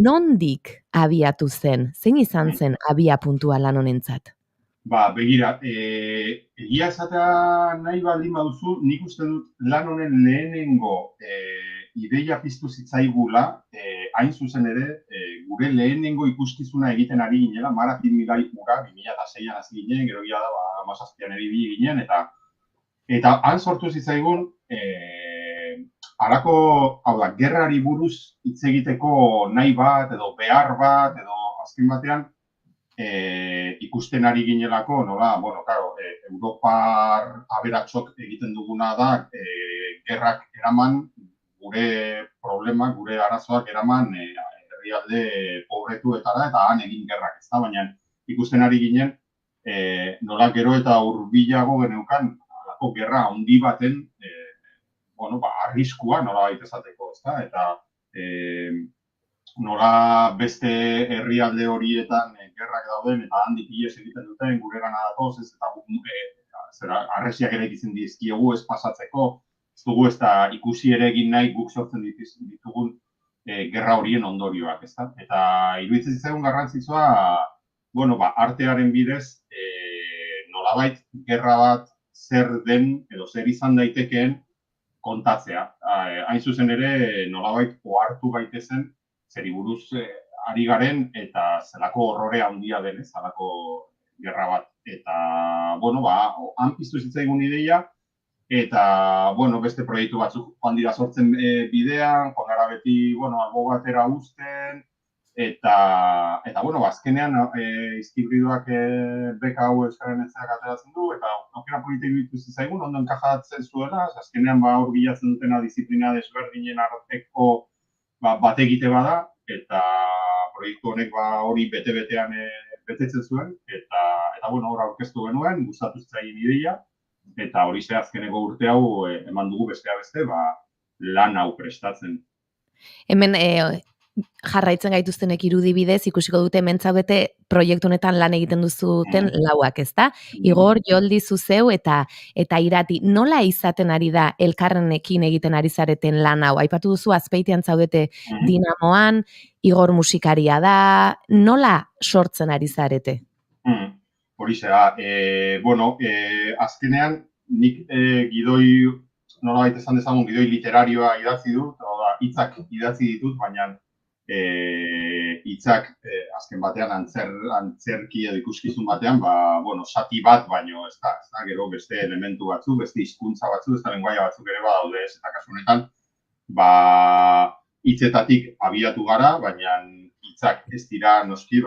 Speaker 3: nondik abiatu zen? Zein izan zen abia puntua lan honentzat?
Speaker 17: Begira, egia esatea nahi baldin baduzu, nik uste dut lan honen lehenengo ideia piztu zitzaigula, hain zuzen ere, gure lehenengo ikuskizuna egiten ari ginela, Marafin Milai Ura, 2006an hasi ginen, gero gila da, 2017an eribili ginen, eta han sortu zitzaigun, halako, hau da, gerrari buruz hitz egiteko nahi bat, edo behar bat, edo azken batean, ikusten ari ginelako, nola, claro, Europar aberatsok egiten duguna da, gerrak eraman, gure problemak, gure arazoak eraman herrialde pobretuetara eta han egin gerrak, ez da, baina ikusten ari ginen, nola gero eta hurbilago geneukan, halako gerra handi baten, arriskua, nola baita esateko, ez da, eta nola beste herrialde horietan gerrak dauden eta handik ihes egiten duten gure gana datoz, eta arresiak ere egitzen dizkiegu ez pasatzeko, ez dugu ez da ikusi ere egin nahi guk sortzen ditugun gerra horien ondorioak, ez da? Eta iruditzen zitzaigun garrantzitsua, artearen bidez, nolabait gerra bat zer den edo zer izan daitekeen kontatzea. Hain zuzen ere, nolabait ohartu gaitezen, zeri buruz ari garen eta zelako horrore handia denez, zelako gerra bat. Eta, han piztu zitzaigun ideia, eta, beste proiektu batzuk joan dira sortzen bidean, joan gara beti, albo batera uzten, eta, azkenean, izkibridoak beka hau euskaren etzeak ateratzen du, eta aukera politik ditu zitzaigun, ondo enkajatzen zuela, azkenean hor bilatzen dutena disiplina desberdinen arteko bat egite bada, eta proiektu honek hori bete-betean betetzen zuen, eta hor aurkeztu genuen, gustatu zitzaien ideia, eta hori ze azkeneko urte hau eman dugu besteak beste, lan hau prestatzen.
Speaker 3: Hemen jarraitzen gaituztenek irudi bidez, ikusiko dute hemen zaudete proiektu honetan lan egiten duzuten lauak, ezta? Igor, Joldi, Zuzeu eta Irati, nola izaten ari da elkarrenekin egiten ari zareten lan hau? Aipatu duzu Azpeitian zaudete Dinamoan, Igor musikaria da, nola sortzen ari zarete?
Speaker 17: Horixe da, azkenean nik gidoi, nolabait esan dezagun, gidoi literarioa idatzi dut, hitzak idatzi ditut, baina hitzak azken batean antzerki edo ikuskizun batean, sati bat baino, ez da, gero beste elementu batzuk, beste hizkuntza batzuk, beste lenguaia batzuk ere badaude, ez eta kasu honetan, hitzetatik abiatu gara, baina hitzak ez dira noski,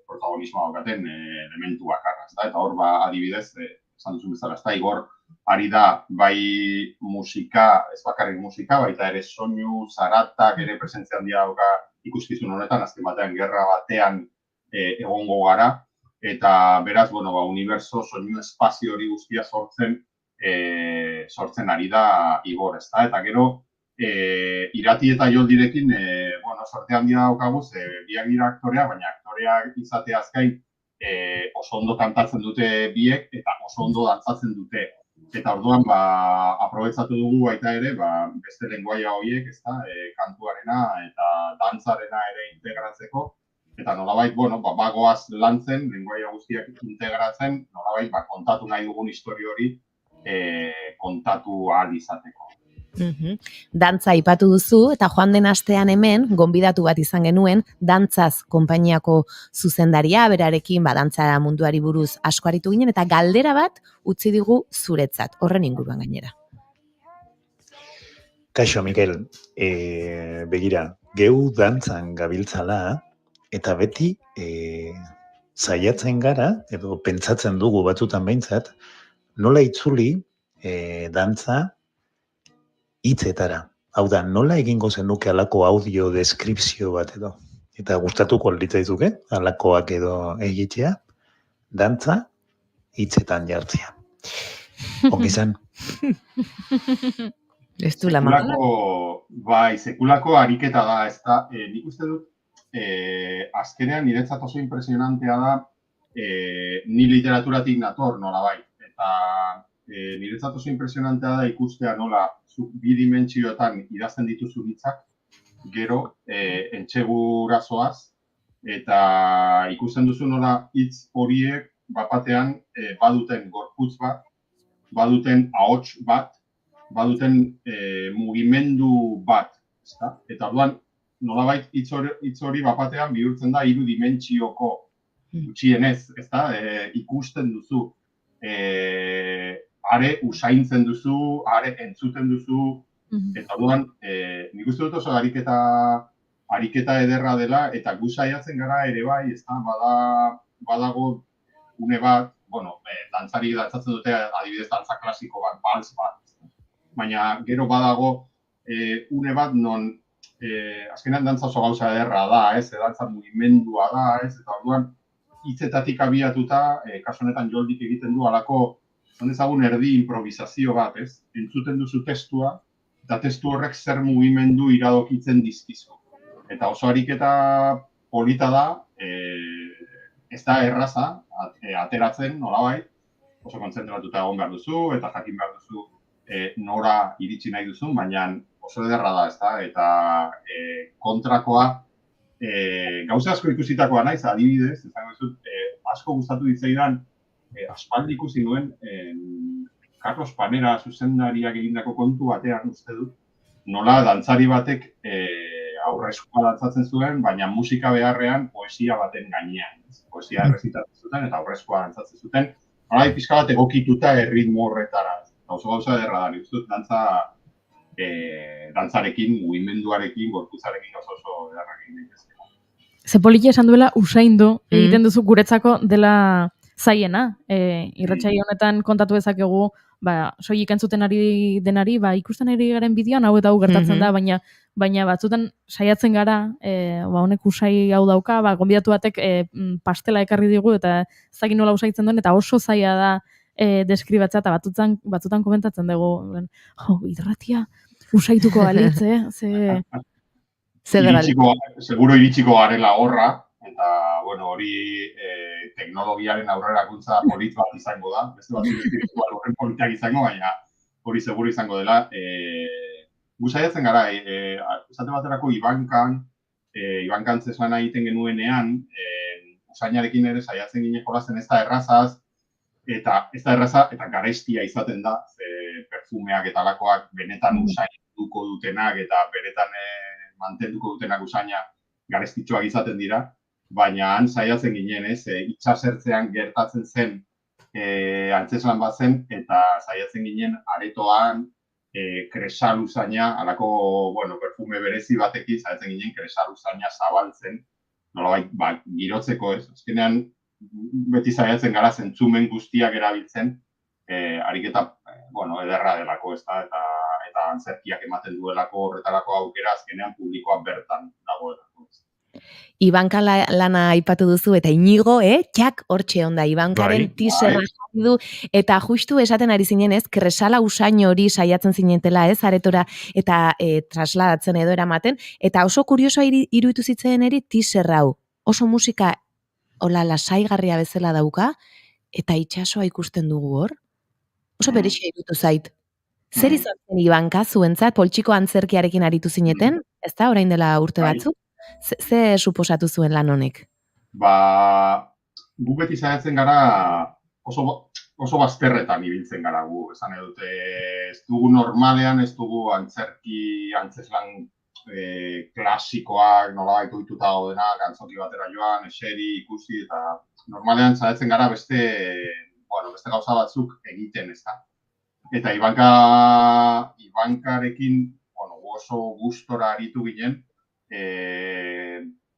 Speaker 17: protagonismoa daukaten elementu bakarra, eta hor adibidez, esan duzu bezala, Igor ari da bai musika, ez bakarrik musika, baita ere soinu, zaratak ere presentzia handia dauka ikuskizun honetan, azken batean gerra batean egongo gara, eta beraz, uniberso, soinu, espazio hori guztia sortzen ari da Igor, ez da, eta gero Irati eta Joldirekin, sorte handia daukaguz, biak dira aktorea, baina aktoreak izateaz gain oso ondo kantatzen dute biek eta oso ondo dantzatzen dute. Eta orduan, aprobetsatu dugu baita ere, beste lenguaia horiek, ez da, kantuarena eta dantzarena ere integratzeko. Eta nolabait, bagoaz lantzen, lenguaia guztiak integratzen, nolabait, kontatu nahi dugun historia hori kontatu ahal izateko.
Speaker 3: Dantza aipatu duzu, eta joan den astean hemen, gonbidatu bat izan genuen, Dantzaz konpainiako zuzendaria, berarekin dantza munduari buruz asko aritu ginen, eta galdera bat utzi digu zuretzat, horren inguruan gainera.
Speaker 18: Kaixo, Mikel, begira, geu dantzan gabiltzala, eta beti saiatzen gara, edo pentsatzen dugu batzutan behintzat, nola itzuli dantza hitzetara. Hau da, nola egingo zenuke halako audio deskripzio bat edo? Eta gustatuko litzaizuke, halakoak edo egitea, dantza hitzetan jartzea. Ongi izan.
Speaker 3: Ez du la mamala?
Speaker 17: Sekulako ariketa da, ez da, nik uste dut, azkenean niretzat oso impresionantea da, ni literaturatik nator nolabait, eta niretzat oso impresionantea da ikustea nola bi dimentsioetan idazten dituzu hitzak, gero entsegura zoaz, eta ikusten duzu nola hitz horiek batean baduten gorputz bat, baduten ahots bat, baduten mugimendu bat, ezta? Eta orduan nolabait hitz hori batean bihurtzen da 3 dimentsioko gutxienez, ezta? Ikusten duzu, are usaintzen duzu, are entzuten duzu, eta orduan nik uste dut oso ariketa ederra dela, eta gu saiatzen gara ere bai, ezta? Badago une bat, dantzari dantzatzen dute, adibidez dantza klasiko bat, bals bat, baina gero badago une bat non azkenean dantza oso gauza ederra da, dantza mugimendua da, eta orduan hitzetatik abiatuta, kasu honetan Joldik egiten du halako, ezagun erdi improvisazio bat, entzuten duzu testua, eta testu horrek zer mugimendu iradokitzen dizkizu. Eta oso ariketa polita da, ez da erraza, ateratzen nolabait, oso kontzentratuta egon behar duzu, eta jakin behar duzu nora iritsi nahi duzun, baina oso ederra da, ezta? Eta kontrakoa, gauza asko ikusitakoa naiz, adibidez, izango dizut, asko gustatu ditzaidan, aspaldi ikusi nuen, Carlos Panera zuzendariak egindako kontu batean uste dut, nola dantzari batek aurrezkoa dantzatzen zuen, baina musika beharrean poesia baten gainean. Poesia errezitatzen zuten eta aurrezkoa dantzatzen zuten, nola pixka bat egokituta erritmo horretara. Oso gauza ederra da, nik uste dut dantzarekin, mugimenduarekin, gorputzarekin oso ederra egin daitezke.
Speaker 2: Ze poliki esan duela usaindu egiten duzu guretzako dela zaiena. Irratsaio honetan kontatu dezakegu, soilik entzuten ari denari, ikusten ari garen bideoan hau eta hau gertatzen da, baina batzutan saiatzen gara, honek usai hau dauka, gonbidatu batek pastela ekarri digu eta ezagin nola usaitzen duen, eta oso zaila da deskribatzea, eta batzutan komentatzen dugu, irratia usaituko balitz,
Speaker 17: Seguro iritsiko garela horra, eta hori teknologiaren aurrerakuntza polit bat izango da, beste bat espiritual horren politiak izango, baina hori seguro izango dela. Gu saiatzen gara, esate baterako Ibankan zeslana egiten genuenean, usainarekin ere saiatzen ginen jolazen ez da errazaz, eta ez da erraza eta garestia izaten da, perfumeak eta alakoak benetan usainduko dutenak eta benetan mantenduko dutenak usaina garestitxoak izaten dira, baina han saiatzen ginen, itxasertzean gertatzen zen antzeslan bat zen, eta saiatzen ginen aretoan kresal usaina, alako, perfume berezi batekin, saiatzen ginen kresal usaina zabaltzen, nolabait, girotzeko ez, azkenean beti saiatzen gara zentzumen guztiak erabiltzen, ariketa, ederra delako ez da, eta antzerkiak ematen duelako horretarako aukera azkenean publikoa bertan dagoelako.
Speaker 3: Ibanka lana aipatu duzu, eta Inigo, txak hortxe onda, Ibankaren teaserra jarri du, eta justu esaten ari zinen ez, kresala usain hori saiatzen zinentela ez, aretora, eta trasladatzen edo eramaten, eta oso kuriosoa iruditu zitzen eri teaser hau, oso musika hola lasaigarria bezala dauka, eta itsasoa ikusten dugu hor, oso berexia iruditu zait. Zer izan zen Ibanka, zuentzat, poltsiko antzerkiarekin aritu zineten, ez da, orain dela urte batzuk? Ze suposatu zuen lan honek?
Speaker 17: Gu beti saiatzen gara oso bazterretan ibiltzen gara gu. Esan edute, ez dugu normalean, ez dugu antzeslan klasikoak nolabait ohituta daudenak, antzoki batera joan, eseri, ikusi, eta normalean saiatzen gara beste gauza batzuk egiten, ez da. Eta Ibankarekin oso gustora aritu ginen,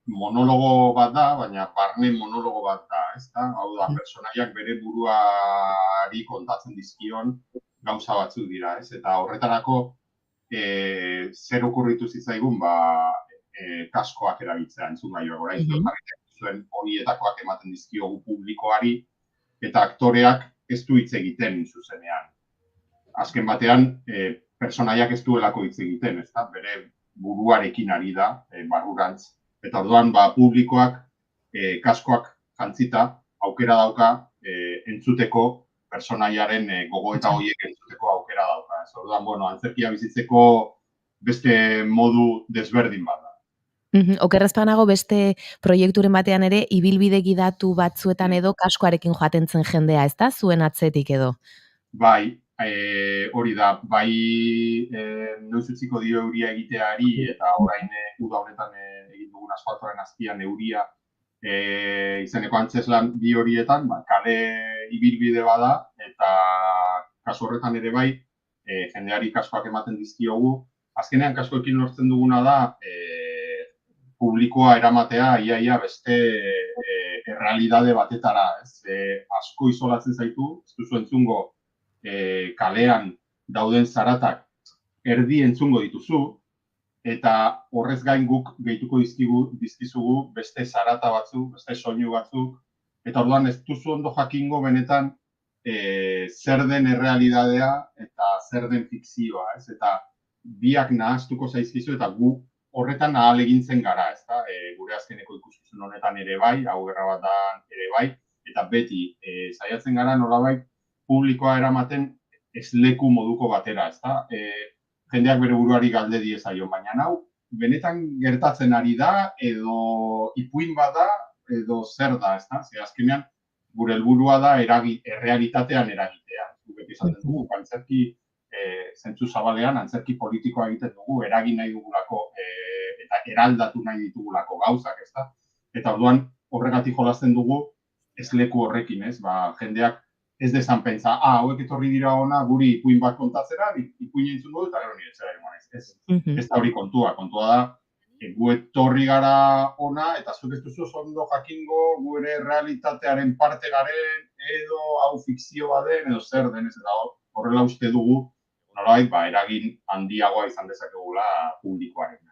Speaker 17: monologo bat da, baina barne monologo bat da, ez da? Hau da, personaiak bere buruari kontatzen dizkion gauza batzuk dira, ez? Eta horretarako zer okurritu zitzaigun, kaskoak erabiltzea entzungailuak, orain zuen horietakoak ematen dizkiogu publikoari, eta aktoreak ez du hitz egiten zuzenean. Azken batean, personaiak ez duelako hitz egiten, ezta? Bere buruarekin ari da, barrurantz. Eta orduan, publikoak kaskoak jantzita, aukera dauka entzuteko personaiaren gogoeta horiek entzuteko aukera dauka. Orduan, antzerkia bizitzeko beste modu desberdin bat da.
Speaker 3: Okerrezpanago beste proiekturen batean ere, ibilbide gidatu batzuetan edo kaskoarekin joaten zen jendea, ez da? Zuen atzetik edo?
Speaker 17: Bai, hori da, bai noiz utziko dio euria egiteari, eta orain uda honetan egin dugun asfaltoaren azpian euria izeneko antzeslan bi horietan, kale ibilbide bada, eta kasu horretan ere bai, jendeari kaskoak ematen dizkiogu. Azkenean kaskoekin lortzen duguna da, publikoa eramatea iaia beste errealidade batetara, ez? Asko isolatzen zaitu, ez duzu entzungo kalean dauden zaratak erdi entzungo dituzu, eta horrez gain guk gehituko dizkizugu beste zarata batzuk, beste soinu batzuk, eta orduan ez duzu ondo jakingo benetan zer den errealidadea eta zer den fikzioa, ez? Eta biak nahaztuko zaizkizu eta gu horretan ahalegintzen gara, ezta? Gure azkeneko ikuskizun honetan ere bai, hau Gerrabatan ere bai, eta beti saiatzen gara nolabait publikoa eramaten esleku moduko batera, ezta? Jendeak bere buruari galde diezaion, baina hau benetan gertatzen ari da, edo ipuin bada, edo zer da, ezta? Ze azkenean gure helburua da errealitatean eragitea. Beti esaten dugu, antzerki zentzu zabalean, antzerki politikoa egiten dugu, eragin nahi dugulako eta eraldatu nahi ditugulako gauzak, ezta? Eta orduan horregatik jolasten dugu esleku horrekin, ez? Jendeak ez dezan pentsa, hauek etorri dira ona guri ipuin bat kontatzera, ipuin entzun dugu eta gero nire zera egon ez da hori kontua da, gu etorri gara ona eta zuk ez duzu ondo jakingo gure realitatearen parte garen edo hau fikzioa den edo zer den, ez da horrela uste dugu, nolabait, eragin handiagoa izan dezakegula publikoaren.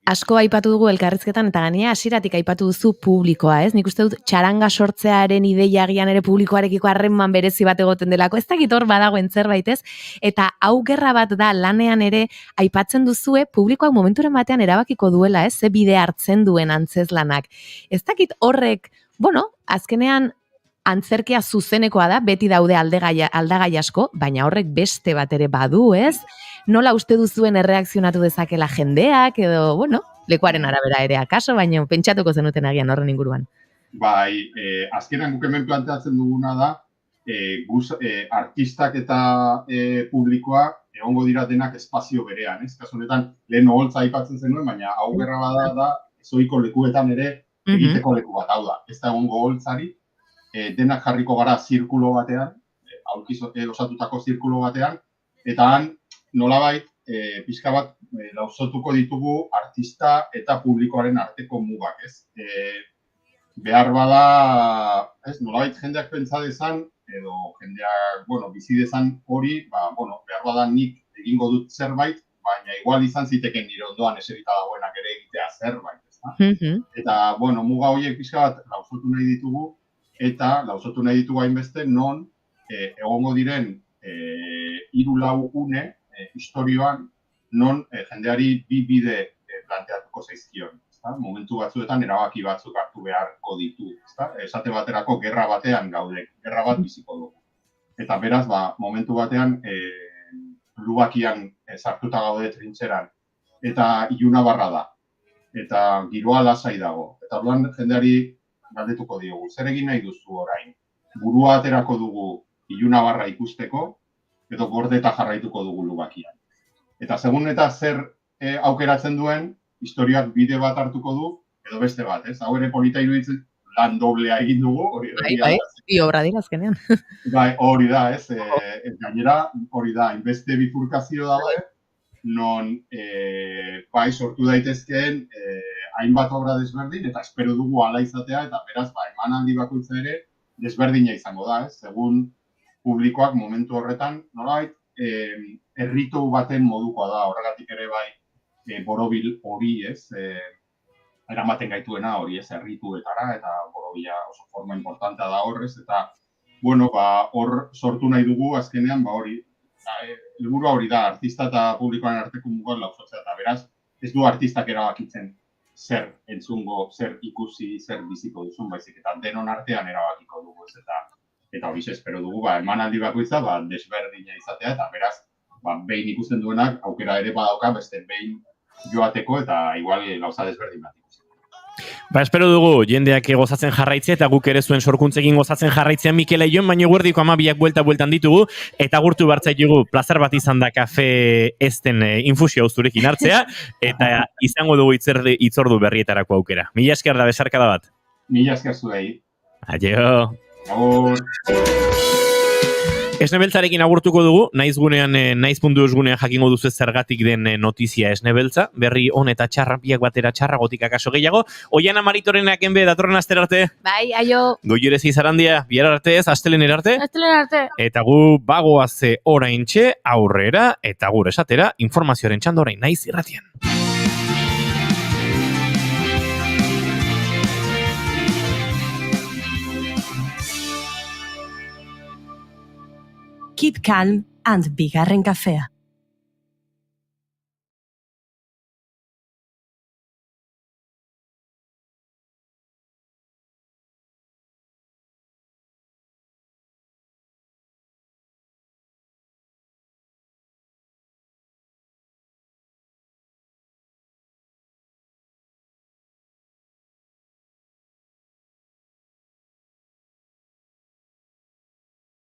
Speaker 3: Asko aipatu dugu elkarrizketan eta gainera hasieratik aipatu duzu publikoa, ez? Nik uste dut txaranga sortzearen ideia agian ere publikoarekiko harreman berezi bat egoten delako. Ez dakit hor badagoen zerbait, ez? Eta hau gerra bat da lanean ere aipatzen duzue publikoak momenturen batean erabakiko duela, ez? Ze bide hartzen duen antzeslanak. Ez dakit horrek, azkenean antzerkia zuzenekoa da, beti daude aldagai asko, baina horrek beste bat ere badu, ez? Nola uste duzuen erreakzionatu dezakela jendeak, edo, lekuaren arabera ere akaso, baina pentsatuko zenuten agian horren inguruan.
Speaker 17: Bai, azkenean guk hemen planteatzen duguna da, artistak eta publikoa egongo dira denak espazio berean, ez? Kasu honetan, lehen oholtza aipatzen zenuen, baina hau Gerrabada da, ezohiko lekuetan ere egiteko leku bat, hau da. Ez da egongo oholtzari, denak jarriko gara zirkulo batean, osatutako zirkulo batean, eta han, nolabait, pixka bat lausotuko ditugu artista eta publikoaren arteko mugak, ez? Behar bada, ez, nolabait jendeak pentsa dezan, edo jendeak, bizi dezan hori, behar bada nik egingo dut zerbait, baina igual izan ziteken nire ondoan eserita dagoenak ere egitea zerbait, ez? Eta, muga horiek pixka bat lausotu nahi ditugu, eta lausotu nahi ditugu hainbeste non egongo diren 3-4 une historioan non jendeari bi bide planteatuko zaizkion. Momentu batzuetan erabaki batzuk hartu beharko ditu. Esate baterako gerra batean gaude, gerra bat biziko dugu. Eta beraz, momentu batean lubakian sartuta gaude trintxeran. Eta iluna barra da. Eta giroa lasai dago. Eta orduan jendeari galdetuko diogu. Zer egin nahi duzu orain? Burua aterako dugu iluna barra ikusteko, edo gordeta jarraituko dugu lubakian. Eta segun eta zer aukeratzen duen, historiak bide bat hartuko du, edo beste bat, ez? Hau ere polita iruditzen lan doblea egin dugu, hori da.
Speaker 3: Bi obra dira azkenean.
Speaker 17: Bai, hori da, ez? Gainera, hori da, inbeste bifurkazio dago, non sortu daitezkeen hainbat obra desberdin, eta espero dugu hala izatea, eta beraz, emanaldi bakoitza ere desberdina izango da, ez? Segun publikoak momentu horretan, nolabait, erritu baten modukoa da, horregatik ere bai borobil hori, ez? Eramaten gaituena hori, ez? Errituetara, eta borobila oso forma importantea da horrez, eta, hor sortu nahi dugu azkenean, hori, helburua hori da, artista eta publikoaren arteko mugan lausotzea, eta beraz, ez du artistak erabakitzen zer entzungo, zer ikusi, zer biziko duzun, baizik eta denon artean erabakiko dugu, ez eta hori espero dugu, emanaldi bakoitza, desberdina izatea, eta beraz, behin ikusten duenak, aukera ere badauka, beste behin joateko, eta igual gauza desberdin bat.
Speaker 1: Espero dugu, jendeak gozatzen jarraitzea eta guk ere zuen sorkuntzekin gozatzen jarraitzea Mikel Aion, baina guerdiko 12ak bueltan ditugu, eta gurtu bartzailugu plazar bat izan da kafe ezten infusio zurekin hartzea, eta izango dugu itzordu berrietarako aukera. Mila esker da, besarkada bat.
Speaker 17: Mila esker zuei.
Speaker 1: Aio.
Speaker 17: Agur.
Speaker 1: Esne beltzarekin agurtuko dugu, naiz.eus gunean jakingo duzu zergatik den notizia esne beltza, berri on eta txarra, biak batera txarra, gotik akaso gehiago. Oiana Maritorenak enbe, datorren astera arte.
Speaker 15: Bai, aio.
Speaker 1: Goierezi Zarandia, bihar arte ez, astelener arte.
Speaker 2: Astelener arte.
Speaker 1: Eta gu bagoaze oraintxe, aurrera, eta gure esatera, informazioaren txando orain naiz irratian.
Speaker 9: Keep calm and bigarren kafea.